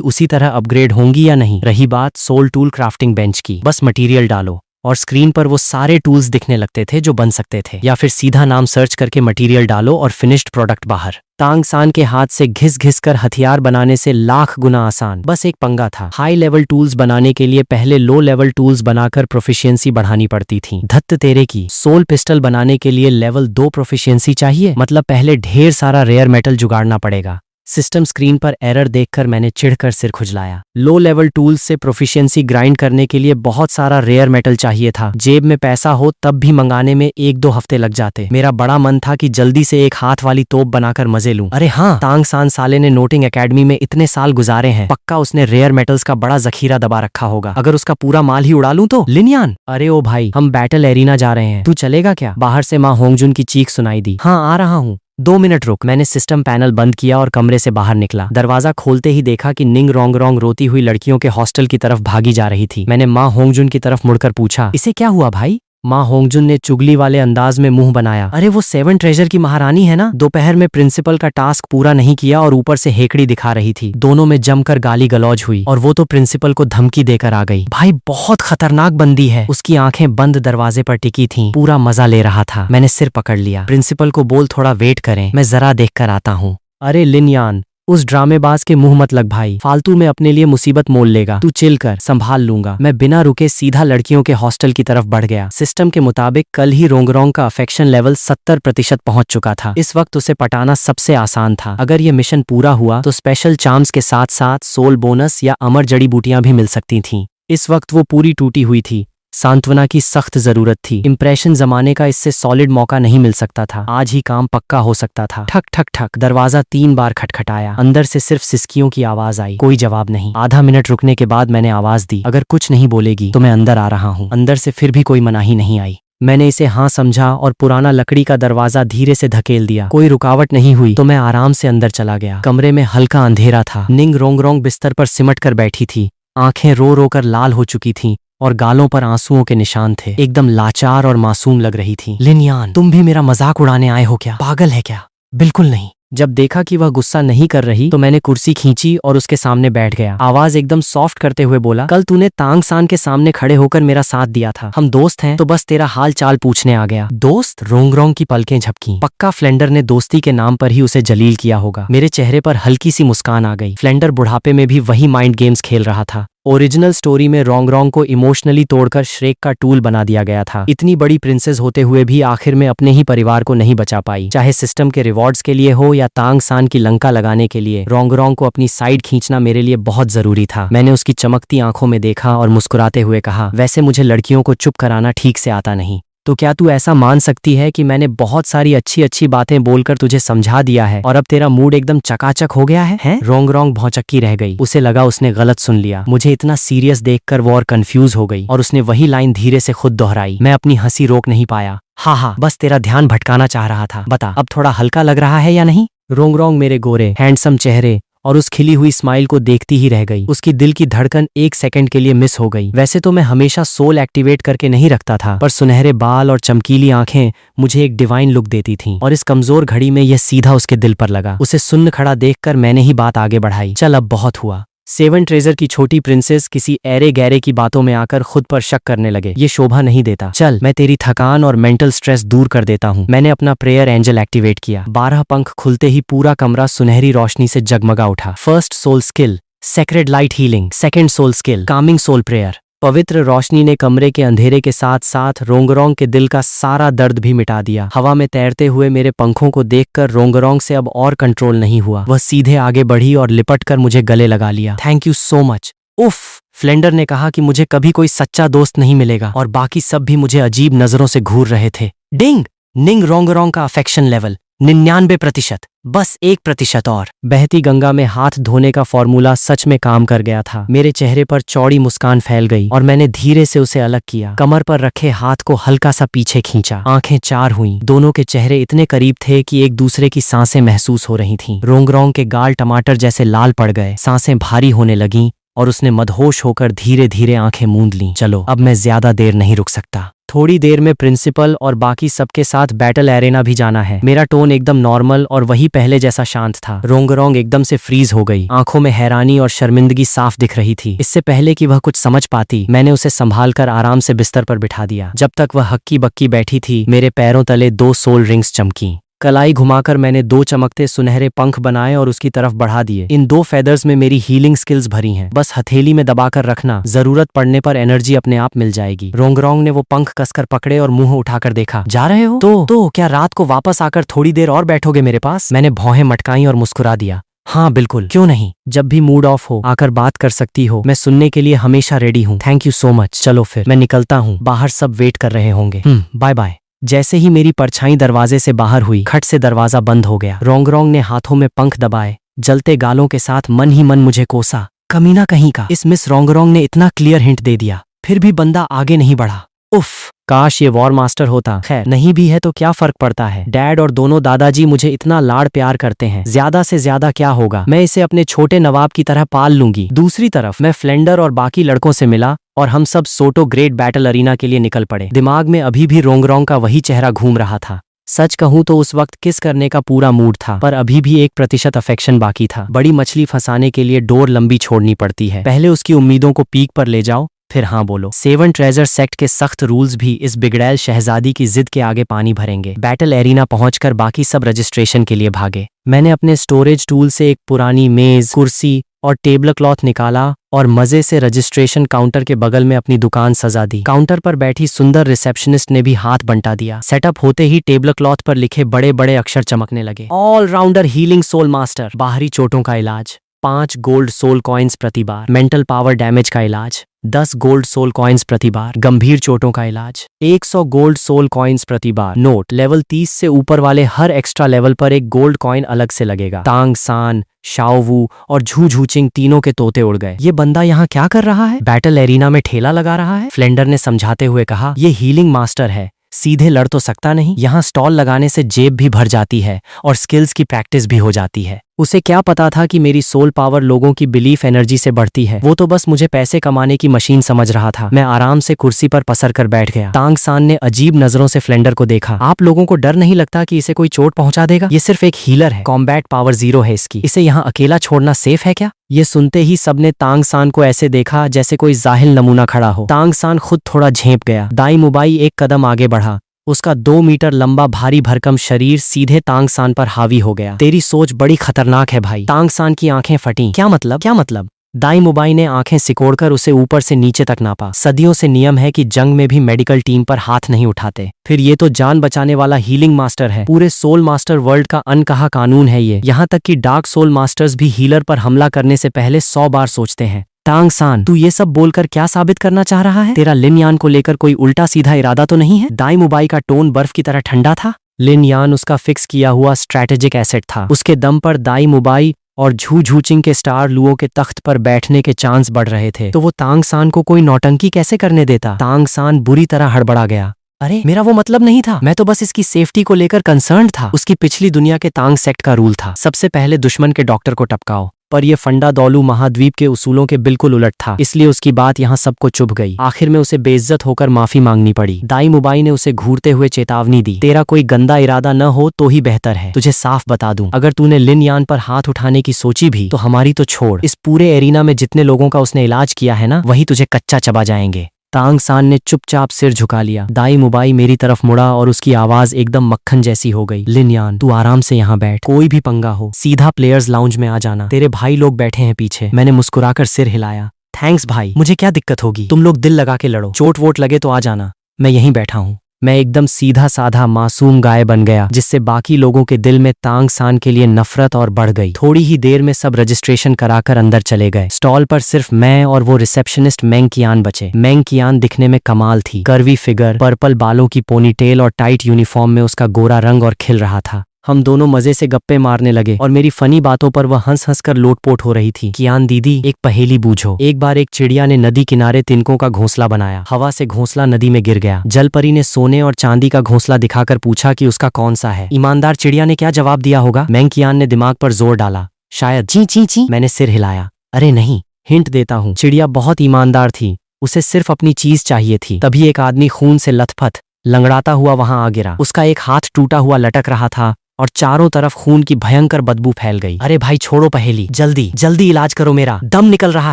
उसी तरह अपग्रेड होंगी या नहीं। रही बात सोल टूल क्राफ्टिंग बेंच की, बस मटेरियल डालो और स्क्रीन पर वो सारे टूल्स दिखने लगते थे जो बन सकते थे, या फिर सीधा नाम सर्च करके मटेरियल डालो और फिनिश्ड प्रोडक्ट बाहर। तांग सान के हाथ से घिस घिस कर हथियार बनाने से लाख गुना आसान। बस एक पंगा था, हाई लेवल टूल्स बनाने के लिए पहले लो लेवल टूल्स बनाकर प्रोफिशिएंसी बढ़ानी पड़ती थी। धत्त तेरे की, सोल पिस्टल बनाने के लिए लेवल 2 प्रोफिशिएंसी चाहिए, मतलब पहले ढेर सारा रेयर मेटल जुगाड़ना पड़ेगा। सिस्टम स्क्रीन पर एरर देखकर मैंने चिढ़कर सिर खुजलाया। लो लेवल टूल्स से प्रोफिशिएंसी ग्राइंड करने के लिए बहुत सारा रेयर मेटल चाहिए था। जेब में पैसा हो तब भी मंगाने में 1-2 हफ्ते लग जाते। मेरा बड़ा मन था कि जल्दी से एक हाथ वाली तोप बनाकर मजे लूं। अरे हाँ, तांग सान साले ने नोटिंग एकेडमी में इतने साल गुजारे हैं, पक्का उसने रेयर मेटल्स का बड़ा जखीरा दबा रखा होगा। अगर उसका पूरा माल ही उड़ा लूं तो। लिनियान, अरे ओ भाई, हम बैटल एरिना जा रहे हैं, तू चलेगा क्या? बाहर से माँ होंगजुन की चीख सुनाई दी। हाँ आ रहा हूँ, 2 मिनट रुक। मैंने सिस्टम पैनल बंद किया और कमरे से बाहर निकला। दरवाजा खोलते ही देखा कि निंग रोंग रोंग रोती हुई लड़कियों के हॉस्टल की तरफ भागी जा रही थी। मैंने माँ होंगजुन की तरफ मुड़कर पूछा, इसे क्या हुआ भाई? माँ होंगजुन ने चुगली वाले अंदाज में मुंह बनाया, अरे वो 7 ट्रेजर की महारानी है ना, दोपहर में प्रिंसिपल का टास्क पूरा नहीं किया और ऊपर से हेकड़ी दिखा रही थी। दोनों में जमकर गाली गलौज हुई और वो तो प्रिंसिपल को धमकी देकर आ गई। भाई बहुत खतरनाक बंदी है। उसकी आंखें बंद दरवाजे पर टिकी थीं, पूरा मजा ले रहा था। मैंने सिर पकड़ लिया। प्रिंसिपल को बोल थोड़ा वेट करें, मैं जरा देख कर आता हूँ। अरे लिनयान, उस ड्रामेबाज के मुंह मत लग भाई, फालतू में अपने लिए मुसीबत मोल लेगा। तू चिल कर, संभाल लूंगा। मैं बिना रुके सीधा लड़कियों के हॉस्टल की तरफ बढ़ गया। सिस्टम के मुताबिक कल ही रोंगरोंग का अफेक्शन लेवल 70% पहुंच चुका था। इस वक्त उसे पटाना सबसे आसान था। अगर ये मिशन पूरा हुआ तो स्पेशल चार्म्स के साथ साथ सोल बोनस या अमर जड़ी बूटियां भी मिल सकती थीं। इस वक्त वो पूरी टूटी हुई थी, सांत्वना की सख्त जरूरत थी। इंप्रेशन जमाने का इससे सॉलिड मौका नहीं मिल सकता था। आज ही काम पक्का हो सकता था। ठक ठक ठक, दरवाजा 3 बार खटखटाया। अंदर से सिर्फ सिसकियों की आवाज आई, कोई जवाब नहीं। आधा मिनट रुकने के बाद मैंने आवाज दी, अगर कुछ नहीं बोलेगी तो मैं अंदर आ रहा हूँ। अंदर से फिर भी कोई मनाही नहीं आई। मैंने इसे हाँ समझा और पुराना लकड़ी का दरवाजा धीरे से धकेल दिया। कोई रुकावट नहीं हुई तो मैं आराम से अंदर चला गया। कमरे में हल्का अंधेरा था। निंग रोंग रोंग बिस्तर पर सिमट कर बैठी थी। आंखें रो रो कर लाल हो चुकी थीं और गालों पर आंसुओं के निशान थे। एकदम लाचार और मासूम लग रही थी। लिनयान, तुम भी मेरा मजाक उड़ाने आए हो क्या? पागल है क्या? बिल्कुल नहीं। जब देखा कि वह गुस्सा नहीं कर रही तो मैंने कुर्सी खींची और उसके सामने बैठ गया। आवाज एकदम सॉफ्ट करते हुए बोला, कल तूने तांग सान के सामने खड़े होकर मेरा साथ दिया था। हम दोस्त हैं तो बस तेरा हाल चाल पूछने आ गया। दोस्त? रोंग रोंग की पलकें झपकी। पक्का फ्लेंडर ने दोस्ती के नाम पर ही उसे जलील किया होगा। मेरे चेहरे पर हल्की सी मुस्कान आ गई। फ्लेंडर बुढ़ापे में भी वही माइंड गेम्स खेल रहा था। ओरिजिनल स्टोरी में रोंग रोंग को इमोशनली तोड़कर श्रेक का टूल बना दिया गया था। इतनी बड़ी प्रिंसेस होते हुए भी आखिर में अपने ही परिवार को नहीं बचा पाई। चाहे सिस्टम के रिवॉर्ड्स के लिए हो या तांग सान की लंका लगाने के लिए, रोंग रोंग को अपनी साइड खींचना मेरे लिए बहुत जरूरी था। मैंने उसकी चमकती आंखों में देखा और मुस्कुराते हुए कहा, वैसे मुझे लड़कियों को चुप कराना ठीक से आता नहीं, तो क्या तू ऐसा मान सकती है कि मैंने बहुत सारी अच्छी अच्छी बातें बोलकर तुझे समझा दिया है और अब तेरा मूड एकदम चकाचक हो गया है? रोंग रोंग भौचक्की रह गई। उसे लगा उसने गलत सुन लिया। मुझे इतना सीरियस देखकर वो और कंफ्यूज हो गई और उसने वही लाइन धीरे से खुद दोहराई। मैं अपनी हंसी रोक नहीं पाया। हाँ, बस तेरा ध्यान भटकाना चाह रहा था। बता, अब थोड़ा हल्का लग रहा है या नहीं? रोंग रोंग मेरे गोरे हैंडसम चेहरे और उस खिली हुई स्माइल को देखती ही रह गई। उसकी दिल की धड़कन 1 सेकंड के लिए मिस हो गई। वैसे तो मैं हमेशा सोल एक्टिवेट करके नहीं रखता था, पर सुनहरे बाल और चमकीली आंखें मुझे एक डिवाइन लुक देती थीं और इस कमजोर घड़ी में यह सीधा उसके दिल पर लगा। उसे सुन्न खड़ा देखकर मैंने ही बात आगे बढ़ाई। चल अब बहुत हुआ। 7 ट्रेजर की छोटी प्रिंसेस किसी ऐरे गहरे की बातों में आकर खुद पर शक करने लगे। ये शोभा नहीं देता। चल, मैं तेरी थकान और मेंटल स्ट्रेस दूर कर देता हूँ। मैंने अपना प्रेयर एंजल एक्टिवेट किया। 12 पंख खुलते ही पूरा कमरा सुनहरी रोशनी से जगमगा उठा। First soul skill sacred light healing, second soul skill, calming soul prayer. पवित्र रोशनी ने कमरे के अंधेरे के साथ साथ रोंगरोंग के दिल का सारा दर्द भी मिटा दिया। हवा में तैरते हुए मेरे पंखों को देखकर रोंगरोंग से अब और कंट्रोल नहीं हुआ। वह सीधे आगे बढ़ी और लिपटकर मुझे गले लगा लिया। Thank you so much. उफ, फ्लेंडर ने कहा कि मुझे कभी कोई सच्चा दोस्त नहीं मिलेगा और बाकी सब भी मुझे अजीब नजरों से घूर रहे थे। डिंग निंग रोंगरोंग का अफेक्शन लेवल 99%, बस 1% और। बहती गंगा में हाथ धोने का फॉर्मूला सच में काम कर गया था। मेरे चेहरे पर चौड़ी मुस्कान फैल गई और मैंने धीरे से उसे अलग किया। कमर पर रखे हाथ को हल्का सा पीछे खींचा। आंखें चार हुईं। दोनों के चेहरे इतने करीब थे कि एक दूसरे की सांसें महसूस हो रही थीं। रोंगरोंग के गाल टमाटर जैसे लाल पड़ गए, सांसें भारी होने लगीं और उसने मदहोश होकर धीरे धीरे आंखें मूंद लीं। चलो, अब मैं ज्यादा देर नहीं रुक सकता। थोड़ी देर में प्रिंसिपल और बाकी सबके साथ बैटल एरेना भी जाना है। मेरा टोन एकदम नॉर्मल और वही पहले जैसा शांत था। रोंगरोंग एकदम से फ्रीज हो गई। आंखों में हैरानी और शर्मिंदगी साफ दिख रही थी। इससे पहले कि वह कुछ समझ पाती, मैंने उसे संभालकर आराम से बिस्तर पर बिठा दिया। जब तक वह हक्की बक्की बैठी थी, मेरे पैरों तले 2 सोल रिंग्स चमकी। कलाई घुमाकर मैंने 2 चमकते सुनहरे पंख बनाए और उसकी तरफ बढ़ा दिए। इन 2 फेदर्स में मेरी हीलिंग स्किल्स भरी हैं। बस हथेली में दबाकर रखना, जरूरत पड़ने पर एनर्जी अपने आप मिल जाएगी। रोंगरोंग ने वो पंख कसकर पकड़े और मुंह उठाकर देखा। जा रहे हो? तो क्या रात को वापस आकर थोड़ी देर और बैठोगे मेरे पास? मैंने भौहें मटकाई और मुस्कुरा दिया। हाँ बिल्कुल, क्यों नहीं। जब भी मूड ऑफ हो आकर बात कर सकती हो। मैं सुनने के लिए हमेशा रेडी हूँ। Thank you so much. चलो फिर मैं निकलता हूँ, बाहर सब वेट कर रहे होंगे। Bye bye. जैसे ही मेरी परछाई दरवाजे से बाहर हुई, खट से दरवाजा बंद हो गया। रोंगरोंग ने हाथों में पंख दबाए, जलते गालों के साथ मन ही मन मुझे कोसा। कमीना कहीं का। इस मिस रोंगरोंग ने इतना क्लियर हिंट दे दिया, फिर भी बंदा आगे नहीं बढ़ा। उफ, काश ये वॉर मास्टर होता। खैर, नहीं भी है तो क्या फर्क पड़ता है। डैड और दोनों दादाजी मुझे इतना लाड़ प्यार करते हैं, ज्यादा से ज्यादा क्या होगा। मैं इसे अपने छोटे नवाब की तरह पाल लूंगी। दूसरी तरफ मैं फ्लेंडर और बाकी लड़कों से मिला और हम सब सोटो ग्रेट बैटल अरीना के लिए निकल पड़े। दिमाग में अभी भी रोंगरोंग का वही चेहरा घूम रहा था। सच कहूं तो उस वक्त किस करने का पूरा मूड था, पर अभी भी 1% अफेक्शन बाकी था। बड़ी मछली फंसाने के लिए डोर लंबी छोड़नी पड़ती है। पहले उसकी उम्मीदों को पीक पर ले जाओ, फिर हाँ बोलो। 7 ट्रेजर सेक्ट के सख्त रूल्स भी इस बिगड़ैल शहजादी की जिद के आगे पानी भरेंगे। बैटल एरिना पहुंचकर बाकी सब रजिस्ट्रेशन के लिए भागे। मैंने अपने स्टोरेज टूल से एक पुरानी मेज, कुर्सी और टेबल क्लॉथ निकाला और मजे से रजिस्ट्रेशन काउंटर के बगल में अपनी दुकान सजा दी। काउंटर पर बैठी सुंदर रिसेप्शनिस्ट ने भी हाथ बंटा दिया। सेटअप होते ही टेबल क्लॉथ पर लिखे बड़े बड़े अक्षर चमकने लगे। All rounder healing soul master, बाहरी चोटों का इलाज, 5 गोल्ड सोल कॉइन्स प्रति बार, मेंटल पावर डैमेज का इलाज, 10 गोल्ड सोल कॉइन्स प्रति बार, गंभीर चोटों का इलाज, 100 गोल्ड सोल कॉइन्स प्रति बार। नोट, लेवल 30 से ऊपर वाले हर एक्स्ट्रा लेवल पर एक गोल्ड कॉइन अलग से लगेगा। तांग सान, शाओवू और झू झूचिंग तीनों के तोते उड़ गए। ये बंदा यहाँ क्या कर रहा है? बैटल एरिना में ठेला लगा रहा है? फ्लेंडर ने समझाते हुए कहा, ये हीलिंग मास्टर है, सीधे लड़ तो सकता नहीं। यहाँ स्टॉल लगाने से जेब भी भर जाती है और स्किल्स की प्रैक्टिस भी हो जाती है। उसे क्या पता था कि मेरी सोल पावर लोगों की बिलीफ एनर्जी से बढ़ती है। वो तो बस मुझे पैसे कमाने की मशीन समझ रहा था। मैं आराम से कुर्सी पर पसर कर बैठ गया। तांग सान ने अजीब नजरों से फ्लेंडर को देखा। आप लोगों को डर नहीं लगता कि इसे कोई चोट पहुंचा देगा? ये सिर्फ एक हीलर है, कॉम्बैट पावर 0 है इसकी। इसे यहाँ अकेला छोड़ना सेफ है क्या? ये सुनते ही सबने तांग सान को ऐसे देखा जैसे कोई जाहिल नमूना खड़ा हो। तांग सान खुद थोड़ा झेंप गया। दाई मुबाई एक कदम आगे बढ़ा। उसका 2 मीटर लंबा भारी भरकम शरीर सीधे तांग सान पर हावी हो गया। तेरी सोच बड़ी खतरनाक है भाई। तांग सान की आंखें फटी। क्या मतलब? दाई मुबाई ने आंखें सिकोड़कर उसे ऊपर से नीचे तक नापा। सदियों से नियम है कि जंग में भी मेडिकल टीम पर हाथ नहीं उठाते। फिर ये तो जान बचाने वाला हीलिंग मास्टर है। पूरे सोल मास्टर वर्ल्ड का अनकहा कानून है ये। यहाँ तक कि डार्क सोल मास्टर्स भी हीलर पर हमला करने से पहले 100 बार सोचते हैं। तांग सान, तू ये सब बोलकर क्या साबित करना चाह रहा है? तेरा लिन यान को लेकर कोई उल्टा सीधा इरादा तो नहीं है? दाई मुबाई का टोन बर्फ की तरह ठंडा था। लिन यान उसका फिक्स किया हुआ स्ट्रैटेजिक एसेट था। उसके दम पर दाई मुबाई और झू झूचिंग के स्टार लुओ के तख्त पर बैठने के चांस बढ़ रहे थे। तो वो तांग सान को कोई नौटंकी कैसे करने देता? तांग सान बुरी तरह हड़बड़ा गया। अरे मेरा वो मतलब नहीं था, मैं तो बस इसकी सेफ्टी को लेकर कंसर्न था। उसकी पिछली दुनिया के तांग सेक्ट का रूल था, सबसे पहले दुश्मन के डॉक्टर को टपकाओ। पर यह फंडा दौलू महाद्वीप के उसूलों के बिल्कुल उलट था, इसलिए उसकी बात यहाँ सबको चुभ गई। आखिर में उसे बेइज्जत होकर माफी मांगनी पड़ी। दाई मुबाई ने उसे घूरते हुए चेतावनी दी, तेरा कोई गंदा इरादा न हो तो ही बेहतर है। तुझे साफ बता दूं, अगर तूने लिन यान पर हाथ उठाने की सोची भी तो हमारी तो छोड़, इस पूरे एरिना में जितने लोगों का उसने इलाज किया है ना, वही तुझे कच्चा चबा जाएंगे। तांग सान ने चुपचाप सिर झुका लिया। दाई मुबाई मेरी तरफ मुड़ा और उसकी आवाज एकदम मक्खन जैसी हो गई। लिन यान, तू आराम से यहाँ बैठ, कोई भी पंगा हो सीधा प्लेयर्स लाउंज में आ जाना, तेरे भाई लोग बैठे हैं पीछे। मैंने मुस्कुराकर सिर हिलाया। थैंक्स भाई, मुझे क्या दिक्कत होगी, तुम लोग दिल लगा के लड़ो, चोट वोट लगे तो आ जाना, मैं यहीं बैठा हूँ। मैं एकदम सीधा साधा मासूम गाय बन गया, जिससे बाकी लोगों के दिल में तांग सान के लिए नफरत और बढ़ गई। थोड़ी ही देर में सब रजिस्ट्रेशन कराकर अंदर चले गए। स्टॉल पर सिर्फ मैं और वो रिसेप्शनिस्ट मेंग कियान बचे। मेंग कियान दिखने में कमाल थी, कर्वी फिगर, पर्पल बालों की पोनीटेल और टाइट यूनिफॉर्म में उसका गोरा रंग और खिल रहा था। हम दोनों मजे से गप्पे मारने लगे और मेरी फनी बातों पर वह हंस हंस कर लोटपोट हो रही थी। कियान दीदी, एक पहेली बूझो। एक बार एक चिड़िया ने नदी किनारे तिनकों का घोंसला बनाया। हवा से घोंसला नदी में गिर गया। जलपरी ने सोने और चांदी का घोंसला दिखाकर पूछा कि उसका कौन सा है। ईमानदार चिड़िया ने क्या जवाब दिया होगा? मेंग कियान ने दिमाग पर जोर डाला। शायद ची ची ची। मैंने सिर हिलाया। अरे नहीं, हिंट देता हूँ। चिड़िया बहुत ईमानदार थी, उसे सिर्फ अपनी चीज चाहिए थी। तभी एक आदमी खून से लथपथ लंगड़ाता हुआ वहां आ गिरा। उसका एक हाथ टूटा हुआ लटक रहा था और चारों तरफ खून की भयंकर बदबू फैल गई। अरे भाई छोड़ो पहेली, जल्दी जल्दी इलाज करो, मेरा दम निकल रहा